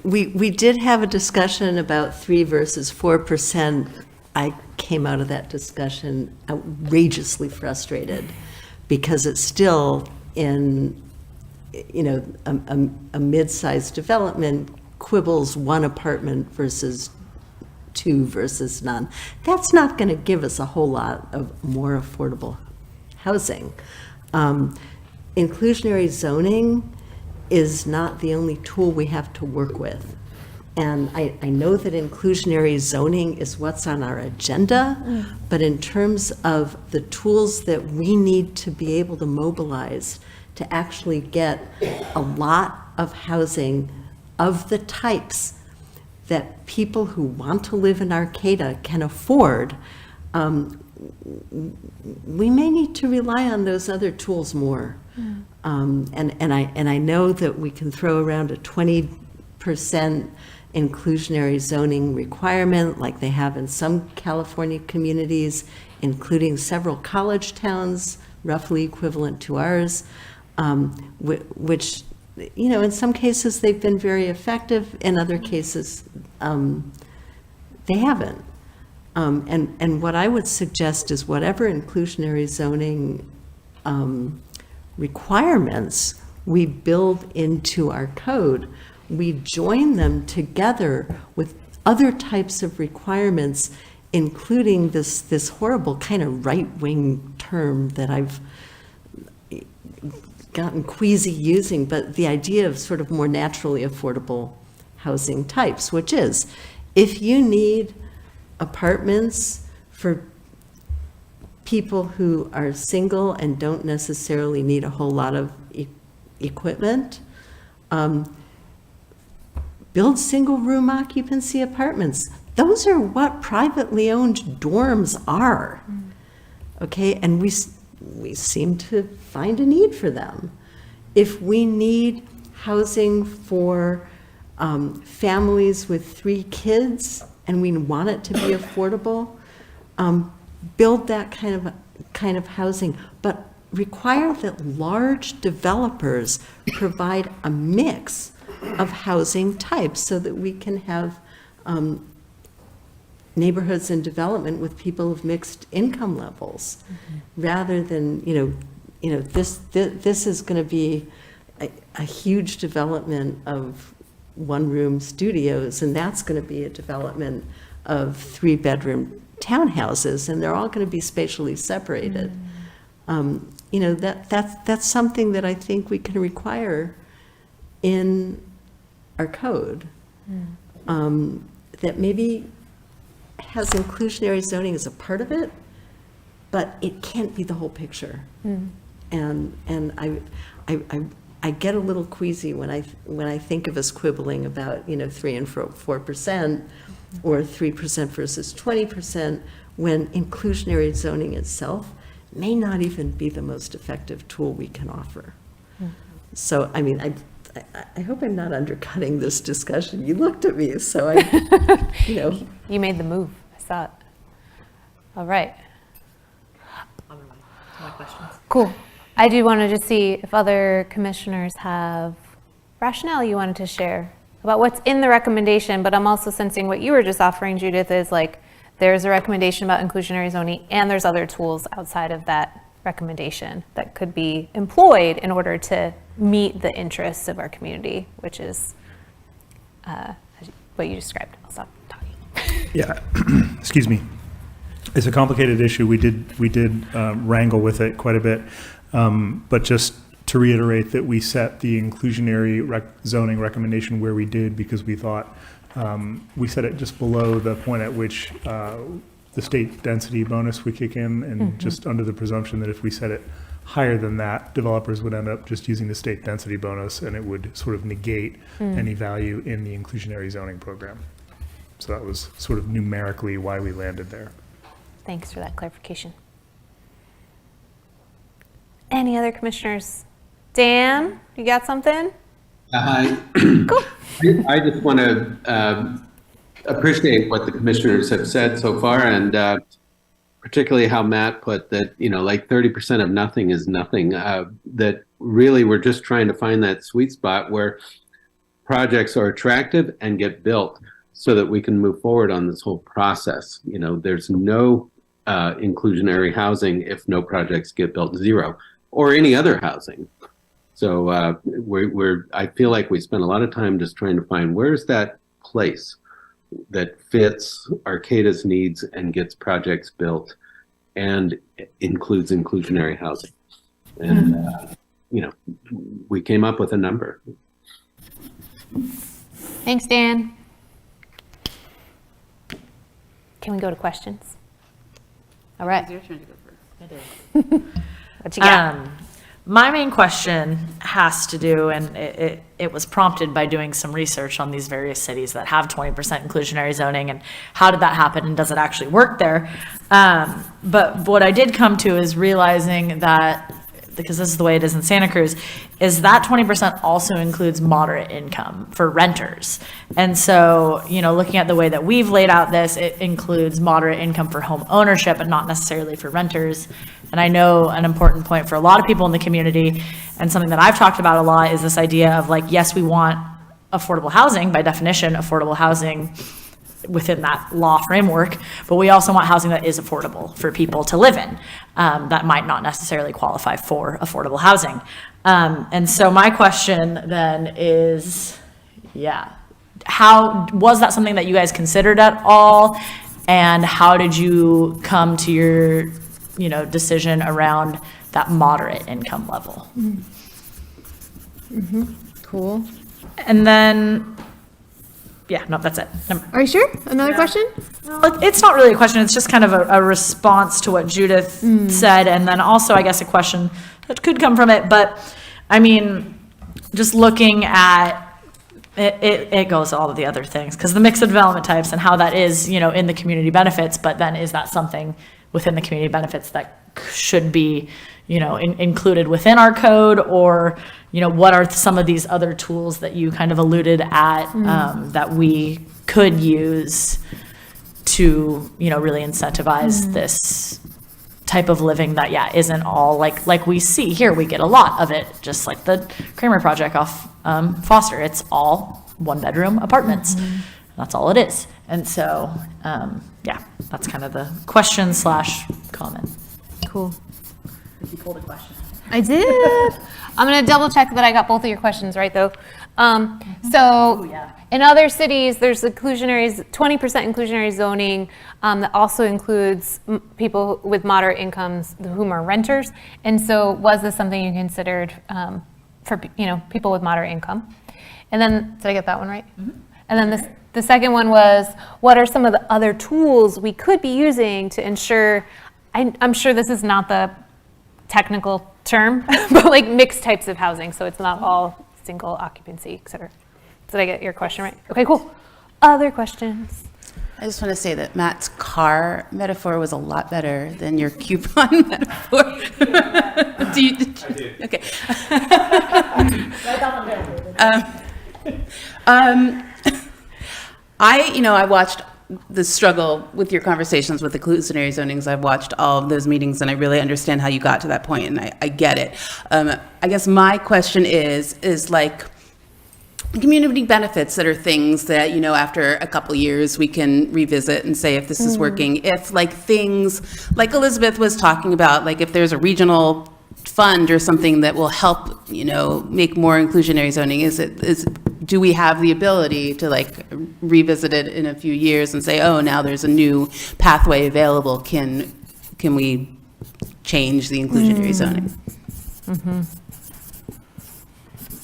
We did have a discussion about 3 versus 4% I came out of that discussion outrageously frustrated because it's still in, you know, a mid-sized development quibbles one apartment versus two versus none. That's not going to give us a whole lot of more affordable housing. Inclusionary zoning is not the only tool we have to work with. And I know that inclusionary zoning is what's on our agenda, but in terms of the tools that we need to be able to mobilize to actually get a lot of housing of the types that people who want to live in Arcata can afford, we may need to rely on those other tools more. And I know that we can throw around a 20% inclusionary zoning requirement like they have in some California communities, including several college towns, roughly equivalent to ours, which, you know, in some cases they've been very effective, in other cases they haven't. And what I would suggest is whatever inclusionary zoning requirements we build into our code, we join them together with other types of requirements, including this horrible kind of right-wing term that I've gotten queasy using, but the idea of sort of more naturally affordable housing types, which is if you need apartments for people who are single and don't necessarily need a whole lot of equipment, build single room occupancy apartments. Those are what privately owned dorms are. Okay, and we seem to find a need for them. If we need housing for families with 3 kids and we want it to be affordable, build that kind of housing, but require that large developers provide a mix of housing types so that we can have neighborhoods in development with people of mixed income levels, rather than, this is going to be a huge development of one-room studios, and that's going to be a development of 3-bedroom townhouses, and they're all going to be spatially separated. That's something that I think we can require in our code, that maybe has inclusionary zoning as a part of it, but it can't be the whole picture. And I get a little queasy when I think of us quibbling about 3 and 4%, or 3% versus 20%, when inclusionary zoning itself may not even be the most effective tool we can offer. So, I mean, I hope I'm not undercutting this discussion. You looked at me, so You made the move. I saw it. All right. Cool. I do want to just see if other commissioners have rationale you wanted to share about what's in the recommendation, but I'm also sensing what you were just offering, Judith, is like there's a recommendation about inclusionary zoning and there's other tools outside of that recommendation that could be employed in order to meet the interests of our community, which is what you described. I'll stop talking. Yeah, excuse me. It's a complicated issue. We did wrangle with it quite a bit, but just to reiterate that we set the inclusionary zoning recommendation where we did because we thought we set it just below the point at which the state density bonus would kick in, and just under the presumption that if we set it higher than that, developers would end up just using the state density bonus, and it would sort of negate any value in the inclusionary zoning program. So that was sort of numerically why we landed there. Thanks for that clarification. Any other commissioners? Dan, you got something? Hi. Cool. I just want to appreciate what the commissioners have said so far, and particularly how Matt put that, like 30% of nothing is nothing, that really we're just trying to find that sweet spot where projects are attractive and get built. so that we can move forward on this whole process. You know, there's no inclusionary housing if no projects get built, zero, or any other housing. So I feel like we spent a lot of time just trying to find where's that place that fits Arcata's needs and gets projects built and includes inclusionary housing. And, you know, we came up with a number. Thanks, Dan. Can we go to questions? All right. It's your turn to go first. What you got? My main question has to do, and it was prompted by doing some research on these various cities that have 20% inclusionary zoning, and how did that happen, and does it actually work there? But what I did come to is realizing that, because this is the way it is in Santa Cruz, is that 20% also includes moderate income for renters. And so, you know, looking at the way that we've laid out this, it includes moderate income for home ownership, but not necessarily for renters. And I know an important point for a lot of people in the community, and something that I've talked about a lot, is this idea of like, yes, we want affordable housing, by definition, affordable housing within that law framework, but we also want housing that is affordable for people to live in, that might not necessarily qualify for affordable housing. And so my question then is, how was that something that you guys considered at all? And how did you come to your, you know, decision around that moderate income level? Cool. And then, that's it. Are you sure? Another question? Well, it's not really a question. It's just kind of a response to what Judith said. And then also, I guess, a question that could come from it. But I mean, just looking at it goes all of the other things, because the mix of development types and how that is, you know, in the community benefits. But then is that something within the community benefits that should be, you know, included within our code? Or, you know, what are some of these other tools that you kind of alluded at that we could use to, you know, really incentivize this type of living that, isn't all like we see here. We get a lot of it, just like the Kramer project off Foster. It's all 1-bedroom apartments. That's all it is. And so, that's kind of the question / comment. Cool. Did you pull the question? I did. I'm going to double check that I got both of your questions right, though. So in other cities, there's 20% inclusionary zoning that also includes people with moderate incomes whom are renters. And so was this something you considered for, you know, people with moderate income? And then, did I get that one right? And then the second one was, what are some of the other tools we could be using to ensure, I'm sure this is not the technical term, but like mixed types of housing, so it's not all single occupancy, et cetera. Did I get your question right? Okay, cool. Other questions? I just want to say that Matt's car metaphor was a lot better than your coupon metaphor. Okay. I watched the struggle with your conversations with inclusionary zonings. I've watched all of those meetings, and I really understand how you got to that point, and I get it. I guess my question is like, community benefits that are things that, you know, after a couple years we can revisit and say if this is working. If like things like Elizabeth was talking about, like if there's a regional fund or something that will help, you know, make more inclusionary zoning, do we have the ability to like revisit it in a few years and say, oh, now there's a new pathway available, can we change the inclusionary zoning?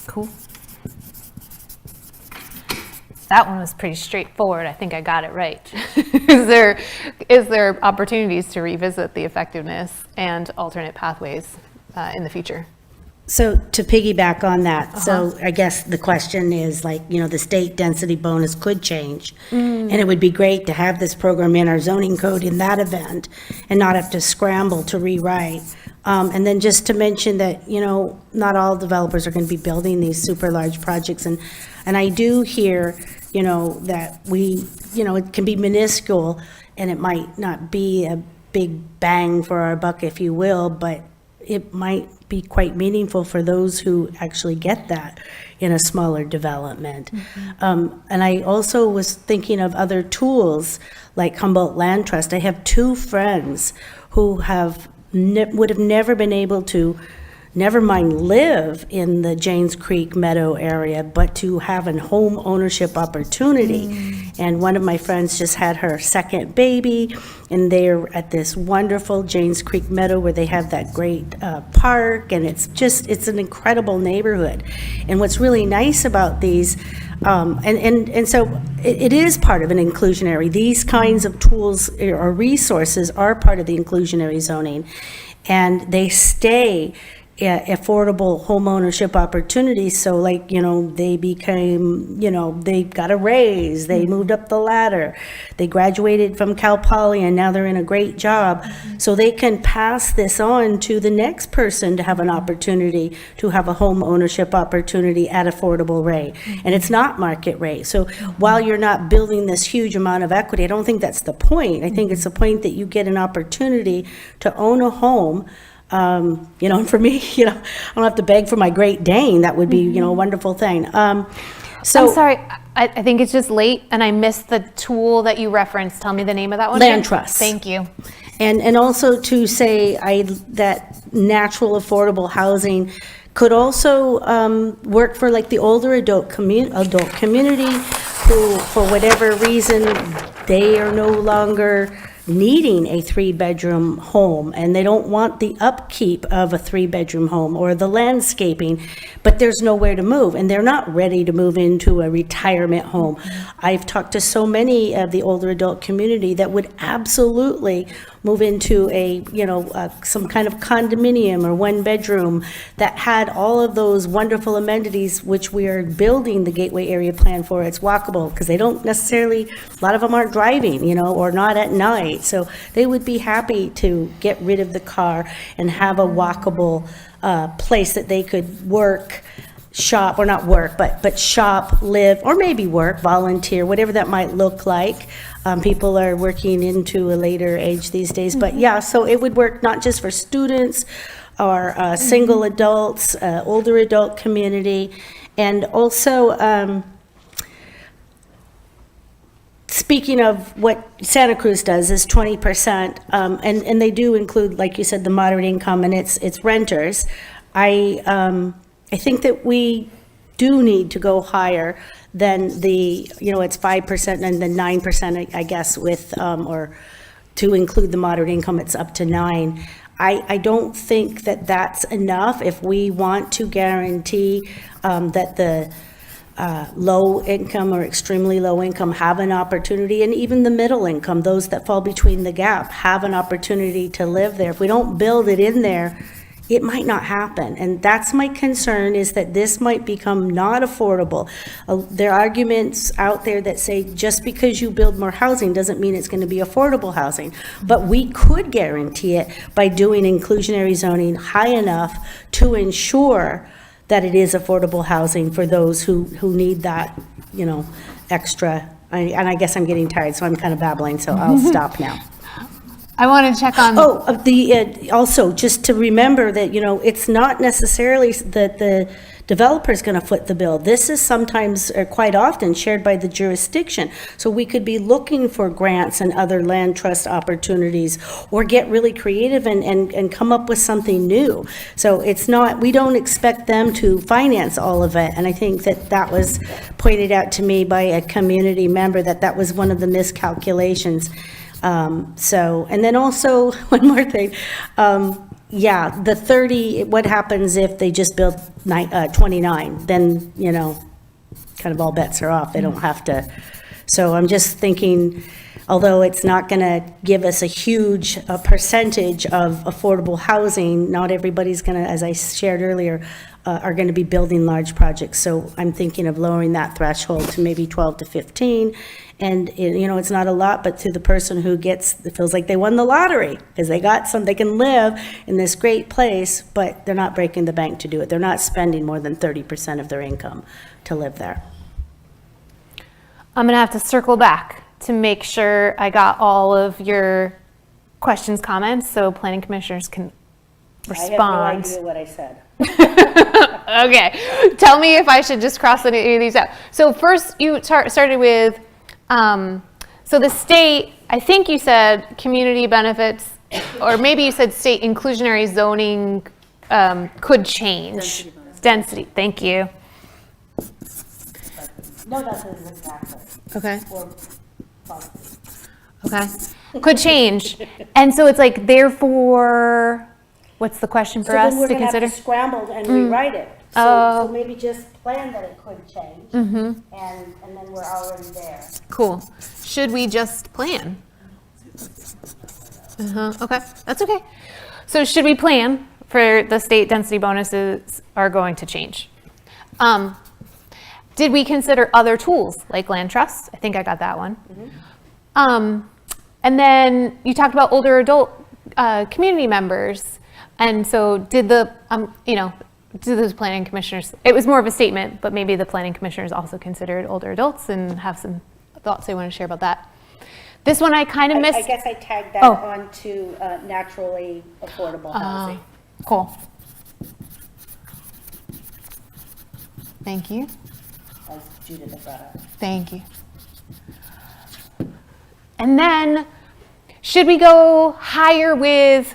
Cool. That one was pretty straightforward. I think I got it right. Is there opportunities to revisit the effectiveness and alternate pathways in the future? So to piggyback on that, so I guess the question is like, you know, the state density bonus could change. And it would be great to have this program in our zoning code in that event and not have to scramble to rewrite. And then just to mention that, you know, not all developers are going to be building these super large projects. And I do hear, you know, that it can be minuscule and it might not be a big bang for our buck, if you will, but it might be quite meaningful for those who actually get that in a smaller development. And I also was thinking of other tools like Humboldt Land Trust. I have two friends who would have never been able to, never mind live in the Janes Creek Meadow area, but to have a home ownership opportunity. And one of my friends just had her second baby, and they're at this wonderful Janes Creek Meadow where they have that great park, and it's an incredible neighborhood. And what's really nice about these, and so it is part of an inclusionary. These kinds of tools or resources are part of the inclusionary zoning, and they stay affordable home ownership opportunities. So like, they became, they got a raise, they moved up the ladder, they graduated from Cal Poly, and now they're in a great job. So they can pass this on to the next person to have an opportunity to have a home ownership opportunity at affordable rate. And it's not market rate. So while you're not building this huge amount of equity, I don't think that's the point. I think it's the point that you get an opportunity to own a home. And for me, I don't have to beg for my Great Dane. That would be, a wonderful thing. So I'm sorry, I think it's just late and I missed the tool that you referenced. Tell me the name of that one. Land again. Trust. Thank you. And also to say that natural affordable housing could also work for like the older adult community who, for whatever reason, they are no longer needing a 3-bedroom home, and they don't want the upkeep of a 3-bedroom home or the landscaping, but there's nowhere to move, and they're not ready to move into a retirement home. I've talked to so many of the older adult community that would absolutely move into some kind of condominium or 1-bedroom that had all of those wonderful amenities which we are building the Gateway Area Plan for. It's walkable, because they don't necessarily, a lot of them aren't driving, or not at night. So they would be happy to get rid of the car and have a walkable place that they could work, shop, or not work, but shop, live, or maybe work, volunteer, whatever that might look like. People are working into a later age these days, but yeah, so it would work not just for students or single adults, older adult community, and also speaking of what Santa Cruz does is 20%, and they do include, like you said, the moderate income, and it's renters. I think that we do need to go higher than it's 5% and then 9%, I guess, with, or to include the moderate income, it's up to 9%. I don't think that that's enough if we want to guarantee that the low income or extremely low income have an opportunity, and even the middle income, those that fall between the gap, have an opportunity to live there. If we don't build it in there, it might not happen. And that's my concern, is that this might become not affordable. There are arguments out there that say just because you build more housing doesn't mean it's going to be affordable housing. But we could guarantee it by doing inclusionary zoning high enough to ensure that it is affordable housing for those who need that, extra. And I guess I'm getting tired, so I'm kind of babbling, so I'll stop now. I want to check on. Also, just to remember that, it's not necessarily that the developer's going to foot the bill. This is sometimes, or quite often, shared by the jurisdiction. So we could be looking for grants and other land trust opportunities, or get really creative and come up with something new. So it's not, we don't expect them to finance all of it. And I think that was pointed out to me by a community member, that was one of the miscalculations. And then also, one more thing, the 30, what happens if they just build 29? Then, kind of all bets are off. They don't have to. So I'm just thinking, although it's not going to give us a huge percentage of affordable housing, not everybody's going to, as I shared earlier, are going to be building large projects. So I'm thinking of lowering that threshold to maybe 12 to 15. And, it's not a lot, but to the person who feels like they won the lottery, because they can live in this great place, but they're not breaking the bank to do it. They're not spending more than 30% of their income to live there. I'm going to have to circle back to make sure I got all of your questions, comments, so planning commissioners can respond. I have no idea what I said. Okay, tell me if I should just cross any of these out. So first you started with, so the state, I think you said community benefits, or maybe you said state inclusionary zoning could change. Density, thank you. No, that's exactly. Okay. Or, Okay, could change. And so it's like, therefore, what's the question for us So then we're to gonna have consider? to scramble and rewrite it. So maybe just plan that it could change, and then we're already there. Cool. Should we just plan? Okay, that's okay. So should we plan for the state density bonuses are going to change? Did we consider other tools like land trust? I think I got that one. And then you talked about older adult community members. And so did the, do those planning commissioners, it was more of a statement, but maybe the planning commissioners also considered older adults and have some thoughts they want to share about that. This one I kind of missed. I guess I tagged that on to naturally affordable housing. Cool. Thank you. As Judith had brought up. Thank you. And then, should we go higher with,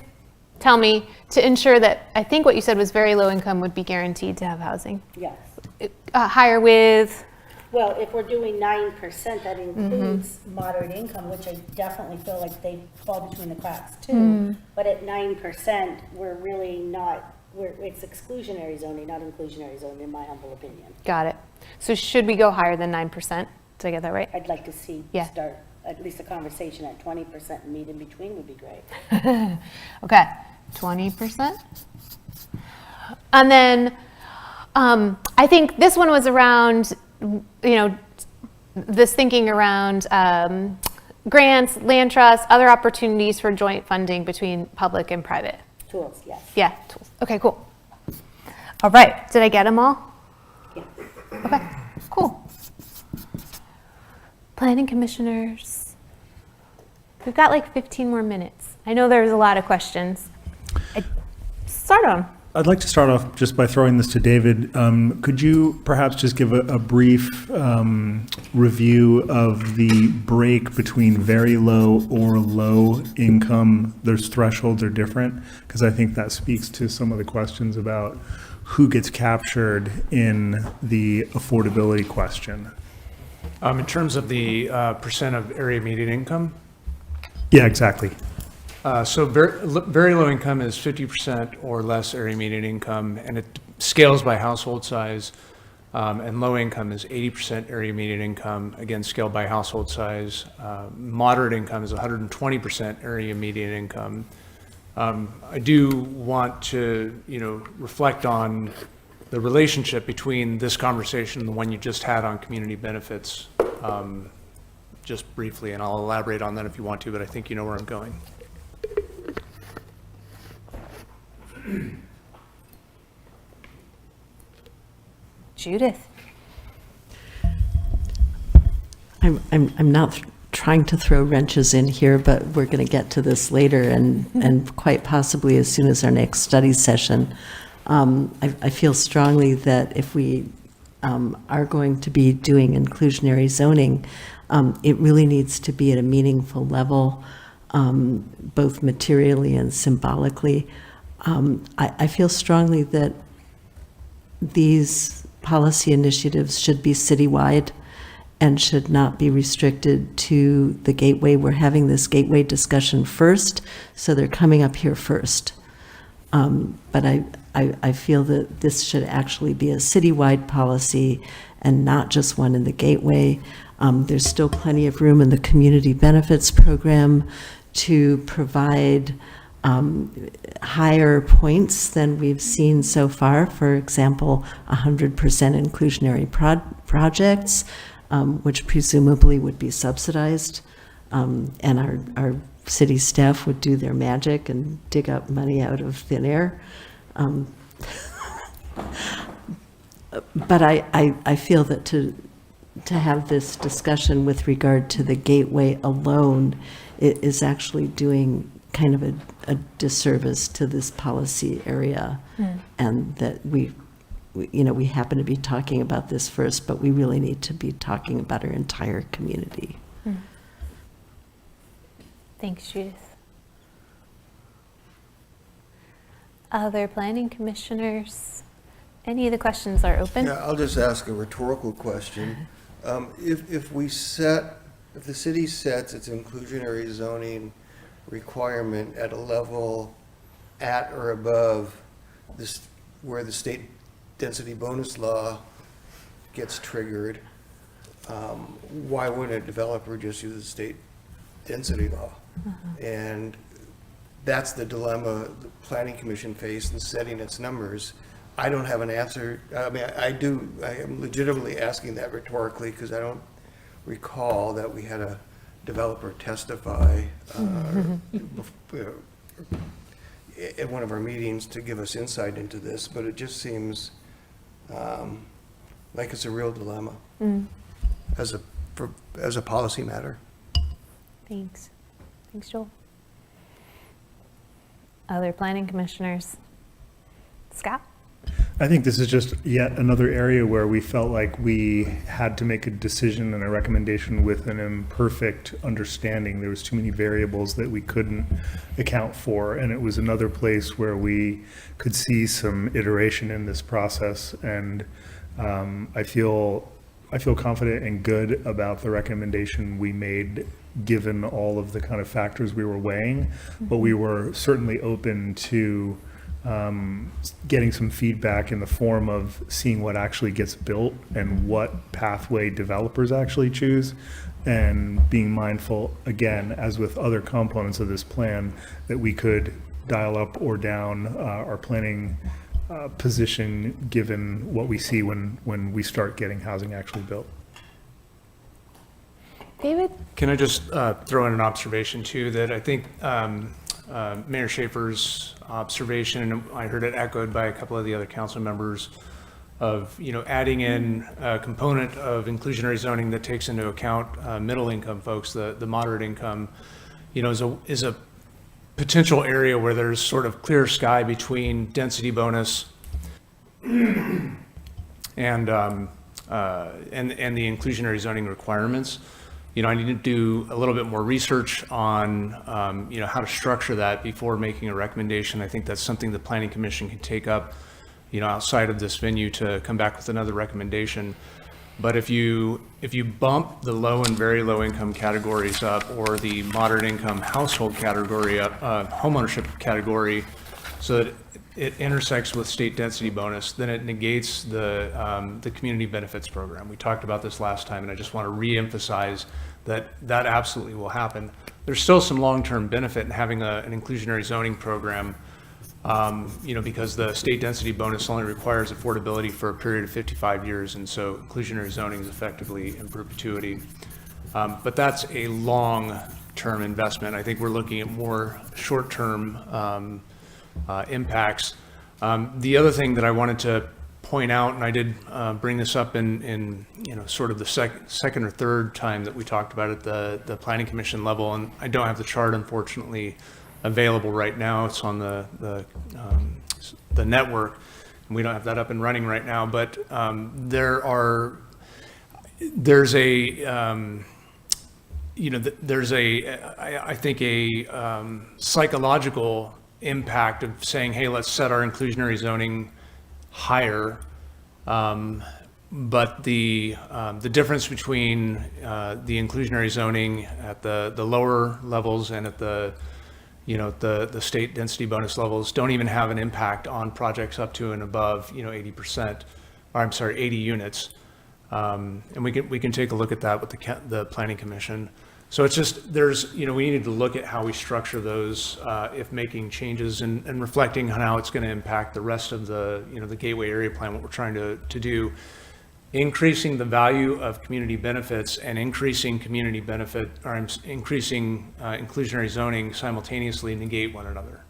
tell me, to ensure that, I think what you said was very low income would be guaranteed to have housing. Yes. Higher with, Well, if we're doing 9%, that includes moderate income, which I definitely feel like they fall between the cracks too. But at 9%, we're really not, it's exclusionary zoning, not inclusionary zoning, in my humble opinion. got it. So should we go higher than 9%? Did I get that right? I'd like to see Yeah. start at least a conversation at 20% and meet in between would be great. Okay, 20%. And then I think this one was around, this thinking around grants, land trusts, other opportunities for joint funding between public and private. Tools, yes. Yeah, tools. Okay, cool. All right, did I get them all? Yeah. Okay, cool. Planning commissioners. We've got like 15 more minutes. I know there's a lot of questions. Start on. I'd like to start off just by throwing this to David. Could you perhaps just give a brief review of the break between very low or low income? Those thresholds are different, because I think that speaks to some of the questions about who gets captured in the affordability question. In terms of the percent of area median income, Yeah, exactly. so very low income is 50% or less area median income, and it scales by household size. And low income is 80% area median income, again, scaled by household size. Moderate income is 120% area median income. I do want to, reflect on the relationship between this conversation and the one you just had on community benefits, just briefly, and I'll elaborate on that if you want to, but I think you know where I'm going. Judith. I'm not trying to throw wrenches in here, but we're going to get to this later and quite possibly as soon as our next study session. I feel strongly that if we are going to be doing inclusionary zoning, it really needs to be at a meaningful level, both materially and symbolically. I feel strongly that these policy initiatives should be citywide and should not be restricted to the gateway. We're having this gateway discussion first, so they're coming up here first. But I feel that this should actually be a citywide policy and not just one in the gateway. There's still plenty of room in the community benefits program to provide higher points than we've seen so far. For example, 100% inclusionary projects, which presumably would be subsidized, and our city staff would do their magic and dig up money out of thin air. But I feel that to have this discussion with regard to the gateway alone is actually doing kind of a disservice to this policy area. And that we happen to be talking about this first, but we really need to be talking about our entire community. Thanks, Judith. Other planning commissioners? Any of the questions are open? Yeah, I'll just ask a rhetorical question. If the city sets its inclusionary zoning requirement at a level at or above this, where the state density bonus law gets triggered, why wouldn't a developer just use the state density law? And that's the dilemma the Planning Commission faced in setting its numbers. I don't have an answer. I mean, I am legitimately asking that rhetorically because I don't recall that we had a developer testify at one of our meetings to give us insight into this, but it just seems like it's a real dilemma as a policy matter. Thanks. Thanks, Joel. Other planning commissioners? Scott? I think this is just yet another area where we felt like we had to make a decision and a recommendation with an imperfect understanding. There was too many variables that we couldn't account for, and it was another place where we could see some iteration in this process. And I feel confident and good about the recommendation we made, given all of the kind of factors we were weighing, but we were certainly open to getting some feedback in the form of seeing what actually gets built and what pathway developers actually choose, and being mindful, again, as with other components of this plan, that we could dial up or down our planning position given what we see when we start getting housing actually built. David? Can I just throw in an observation too, that I think Mayor Schaefer's observation, and I heard it echoed by a couple of the other council members, of adding in a component of inclusionary zoning that takes into account middle income folks, the moderate income, is a potential area where there's sort of clear sky between density bonus and the inclusionary zoning requirements. I need to do a little bit more research on, how to structure that before making a recommendation. I think that's something the Planning Commission can take up, outside of this venue to come back with another recommendation. But if you bump the low and very low income categories up, or the moderate income household category up, homeownership category, so that it intersects with state density bonus, then it negates the community benefits program. We talked about this last time, and I just want to re-emphasize that absolutely will happen. There's still some long-term benefit in having an inclusionary zoning program, because the state density bonus only requires affordability for a period of 55 years, and so inclusionary zoning is effectively in perpetuity. But that's a long-term investment. I think we're looking at more short-term impacts. The other thing that I wanted to point out, and I did bring this up in sort of the second or third time that we talked about it at the Planning Commission level, and I don't have the chart unfortunately available right now. It's on the network, and we don't have that up and running right now. But there's I think a psychological impact of saying, hey, let's set our inclusionary zoning higher, but the difference between the inclusionary zoning at the lower levels and at the state density bonus levels don't even have an impact on projects up to and above 80%, or I'm sorry, 80 units, and we can take a look at that with the Planning Commission. So it's just, we need to look at how we structure those if making changes, and reflecting on how it's going to impact the rest of the Gateway Area Plan, what we're trying to do. Increasing the value of community benefits and increasing community benefit, or increasing inclusionary zoning simultaneously negate one another.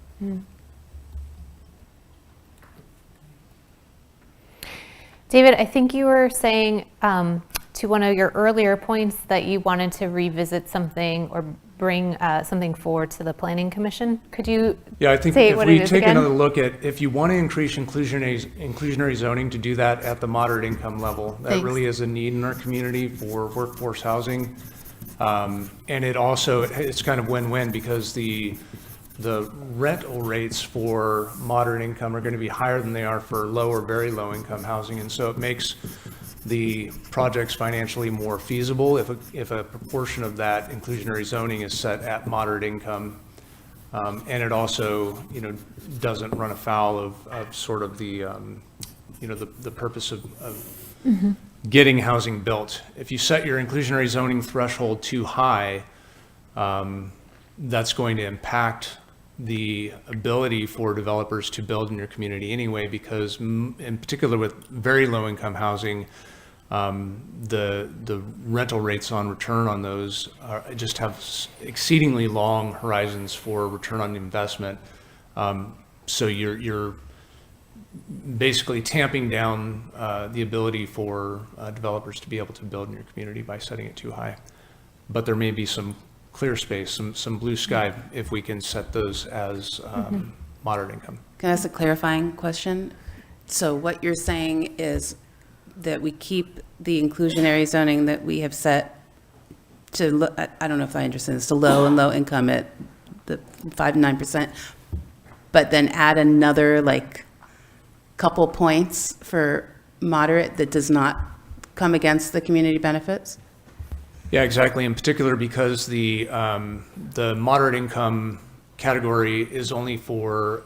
David, I think you were saying to one of your earlier points that you wanted to revisit something or bring something forward to the Planning Commission. Could you Yeah, I think say if what we it is take again? another look at, if you want to increase inclusionary zoning, to do that at the moderate income level, that Thanks. really is a need in our community for workforce housing. And it also, it's kind of win-win because the rental rates for moderate income are going to be higher than they are for low or very low income housing. And so it makes the projects financially more feasible if a proportion of that inclusionary zoning is set at moderate income. And it also, doesn't run afoul of sort of the, the purpose of getting housing built. If you set your inclusionary zoning threshold too high, that's going to impact the ability for developers to build in your community anyway, because in particular with very low income housing, the rental rates on return on those just have exceedingly long horizons for return on investment. So you're basically tamping down the ability for developers to be able to build in your community by setting it too high. But there may be some clear space, some blue sky if we can set those as moderate income. Can I ask a clarifying question? So what you're saying is that we keep the inclusionary zoning that we have set to, I don't know if I understand this, to low and low income at the 5 to 9%, but then add another couple points for moderate that does not come against the community benefits? Yeah, exactly. In particular, because the moderate income category is only for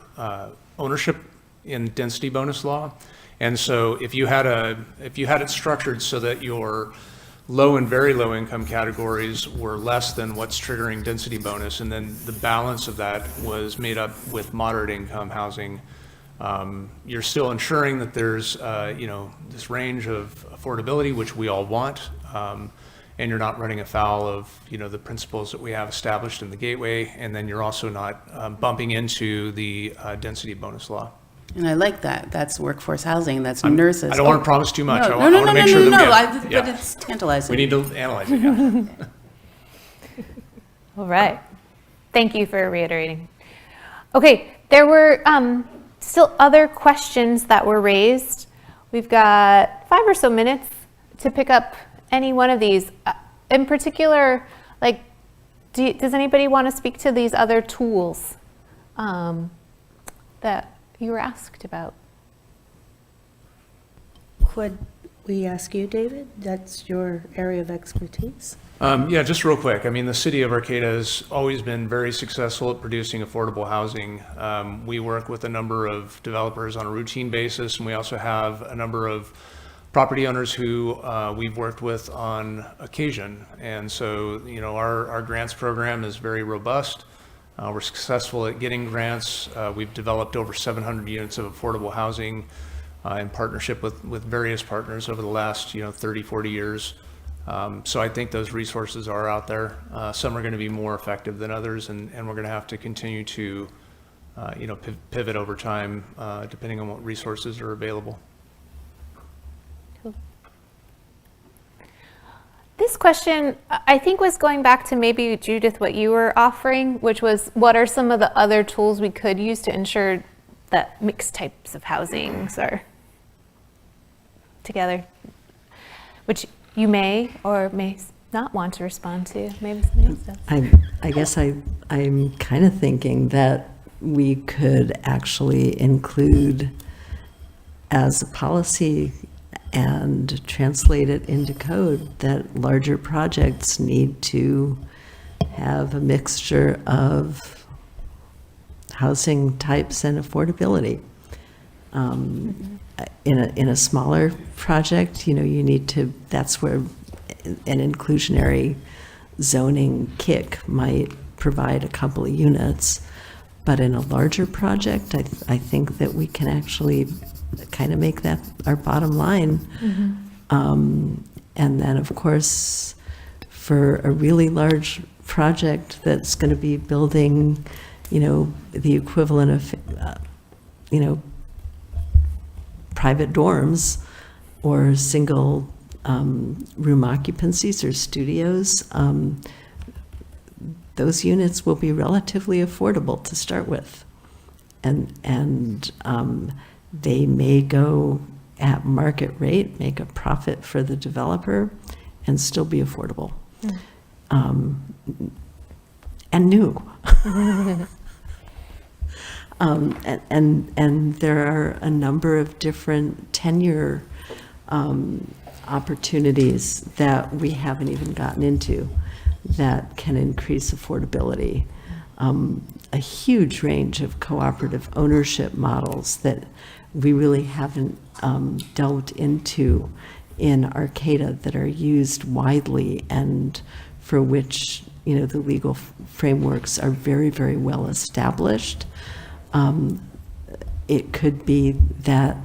ownership in density bonus law. And so if you had it structured so that your low and very low income categories were less than what's triggering density bonus, and then the balance of that was made up with moderate income housing, you're still ensuring that there's this range of affordability, which we all want, and you're not running afoul of the principles that we have established in the gateway, and then you're also not bumping into the density bonus law. And I like that. That's workforce housing. That's nurses. I don't want to promise too much. No, I want to make sure that but it's tantalizing. we need to analyze it. Yeah. All right. Thank you for reiterating. Okay, there were still other questions that were raised. We've got 5 or so minutes to pick up any one of these. In particular, does anybody want to speak to these other tools that you were asked about? Could we ask you, David? That's your area of expertise. Yeah, just real quick. I mean, the city of Arcata has always been very successful at producing affordable housing. We work with a number of developers on a routine basis, and we also have a number of property owners who we've worked with on occasion. And so, our grants program is very robust. We're successful at getting grants. We've developed over 700 units of affordable housing in partnership with various partners over the last 30, 40 years. So I think those resources are out there. Some are going to be more effective than others, and we're going to have to continue to pivot over time depending on what resources are available. This question, I think, was going back to maybe, Judith, what you were offering, which was what are some of the other tools we could use to ensure that mixed types of housings are together, which you may or may not want to respond to. Maybe somebody else does. I guess I'm kind of thinking that we could actually include as a policy and translate it into code that larger projects need to have a mixture of housing types and affordability. In a smaller project, you need to, that's where an inclusionary zoning kick might provide a couple of units. But in a larger project, I think that we can actually kind of make that our bottom line. And then, of course, for a really large project that's going to be building, the equivalent of, private dorms or single room occupancies or studios, those units will be relatively affordable to start with. And they may go at market rate, make a profit for the developer, and still be affordable. And new. And there are a number of different tenure opportunities that we haven't even gotten into that can increase affordability. A huge range of cooperative ownership models that we really haven't delved into in Arcata that are used widely and for which, you know, the legal frameworks are very, very well established. It could be that,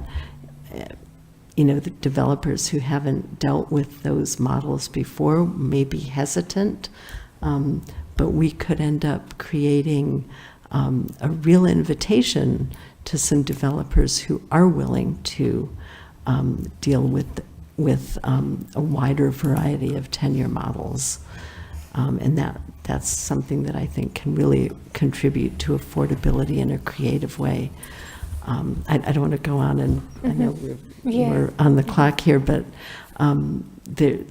you know, the developers who haven't dealt with those models before may be hesitant, but we could end up creating a real invitation to some developers who are willing to deal with a wider variety of tenure models. And that's something that I think can really contribute to affordability in a creative way. I don't want to go on, and I know we're on the clock here, but this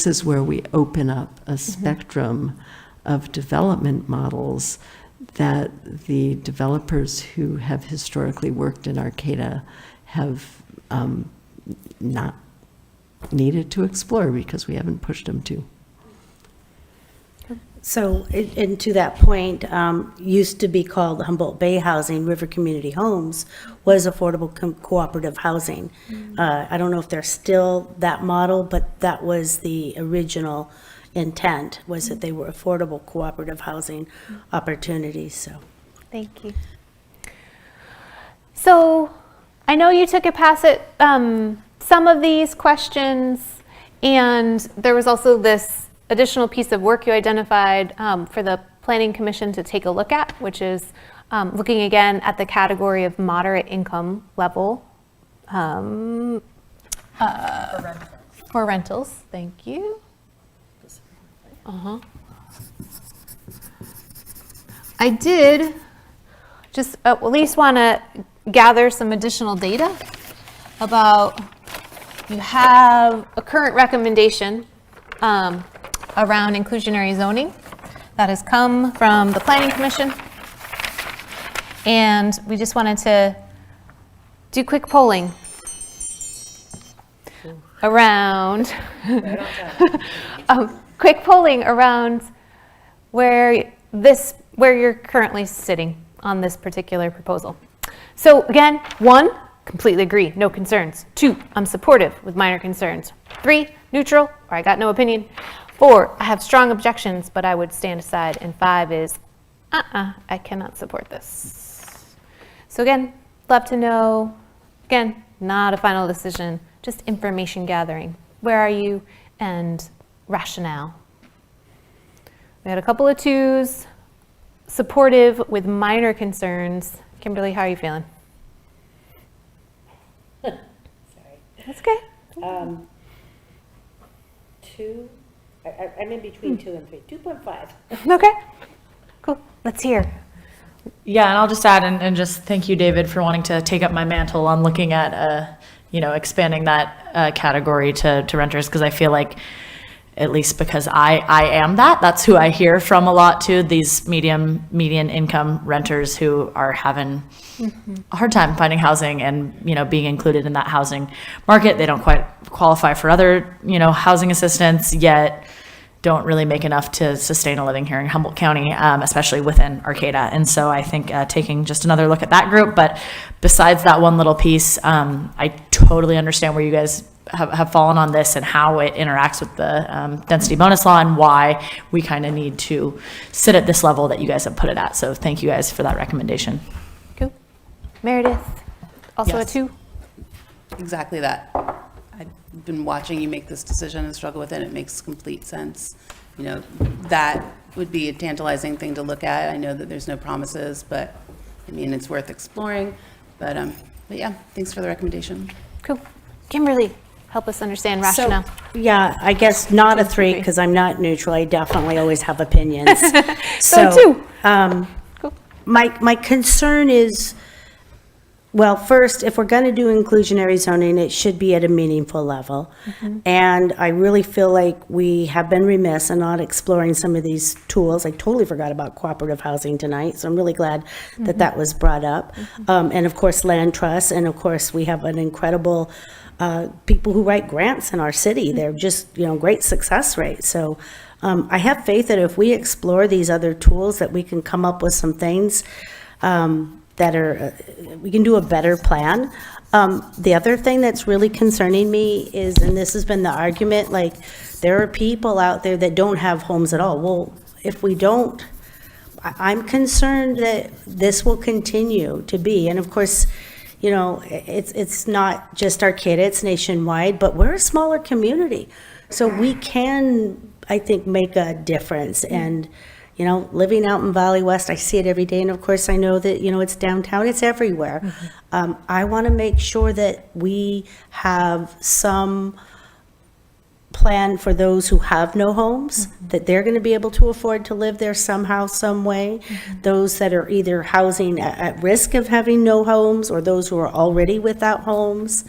is where we open up a spectrum of development models that the developers who have historically worked in Arcata have not needed to explore because we haven't pushed them to. So, and to that point, used to be called Humboldt Bay Housing, River Community Homes, was affordable cooperative housing. I don't know if they're still that model, but that was the original intent, was that they were affordable cooperative housing opportunities, so. Thank you. So I know you took a pass at some of these questions, and there was also this additional piece of work you identified for the Planning Commission to take a look at, which is looking again at the category of moderate income level for rentals. Thank you. I did just at least want to gather some additional data about, you have a current recommendation around inclusionary zoning that has come from the Planning Commission. And we just wanted to do quick polling around where you're currently sitting on this particular proposal. So again, 1, completely agree, no concerns. 2, I'm supportive with minor concerns. 3, neutral, or I got no opinion. 4, I have strong objections, but I would stand aside. And 5 is, I cannot support this. So again, love to know, again, not a final decision, just information gathering. Where are you and rationale? We had a couple of 2s, supportive with minor concerns. Kimberly, how are you feeling? Sorry. That's okay. 2, I'm in between 2 and 3, 2.5. Okay, cool, let's hear. Yeah, and I'll just add, and just thank you, David, for wanting to take up my mantle on looking at, expanding that category to renters, because I feel like, at least because I am that's who I hear from a lot too, these median income renters who are having a hard time finding housing and, being included in that housing market. They don't quite qualify for other, housing assistance, yet don't really make enough to sustain a living here in Humboldt County, especially within Arcata. And so I think taking just another look at that group, but besides that one little piece, I totally understand where you guys have fallen on this and how it interacts with the density bonus law and why we kind of need to sit at this level that you guys have put it at. So thank you guys for that recommendation. Cool. Meredith, also Yes. a 2? Exactly that. I've been watching you make this decision and struggle with it. It makes complete sense. That would be a tantalizing thing to look at. I know that there's no promises, but it's worth exploring. But yeah, thanks for the recommendation. Cool. Kimberly. help us understand rationale. Yeah, I guess not a 3, because I'm not neutral. I definitely always have opinions. So too. My concern is, well, first, if we're going to do inclusionary zoning, it should be at a meaningful level. And I really feel like we have been remiss in not exploring some of these tools. I totally forgot about cooperative housing tonight, so I'm really glad that that was brought up. And of course, land trusts, and of course, we have an incredible people who write grants in our city. They're just, great success rate. So I have faith that if we explore these other tools, that we can come up with some things that are, we can do a better plan. The other thing that's really concerning me is, and this has been the argument, like, there are people out there that don't have homes at all. Well, if we don't, I'm concerned that this will continue to be, and of course, it's not just Arcata, it's nationwide, but we're a smaller community. So we can, I think, make a difference. And, living out in Valley West, I see it every day. And of course, I know that, it's downtown, it's everywhere. I want to make sure that we have some plan for those who have no homes, that they're going to be able to afford to live there somehow, some way. Those that are either housing at risk of having no homes, or those who are already without homes.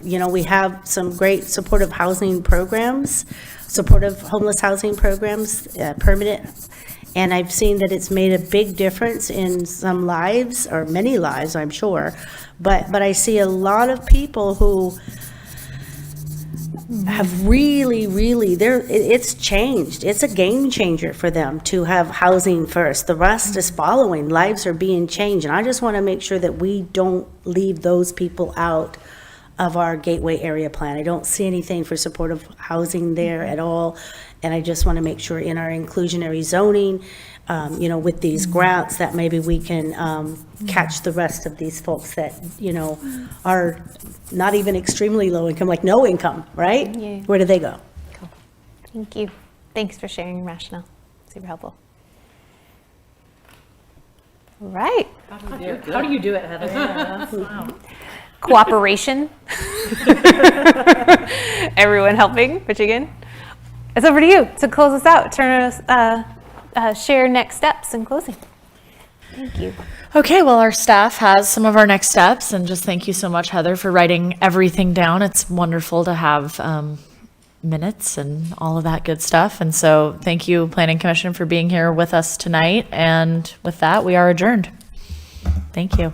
We have some great supportive housing programs, supportive homeless housing programs, permanent. And I've seen that it's made a big difference in some lives, or many lives, I'm sure. But I see a lot of people who have really, it's changed. It's a game changer for them to have housing first. The rest is following. Lives are being changed. And I just want to make sure that we don't leave those people out of our Gateway area plan. I don't see anything for supportive housing there at all. And I just want to make sure in our inclusionary zoning, with these grants, that maybe we can catch the rest of these folks that, are not even extremely low income, like no income, right? Yeah. Where do they go? Cool. Thank you. Thanks for sharing your rationale. Super helpful. All right. How do you do it, Heather? Wow. Cooperation. Everyone helping, pitching in. It's over to you to close us out. Share next steps in closing. Thank you. Okay, well, our staff has some of our next steps, and just thank you so much, Heather, for writing everything down. It's wonderful to have minutes and all of that good stuff. And so thank you, Planning Commission, for being here with us tonight. And with that, we are adjourned. Thank you.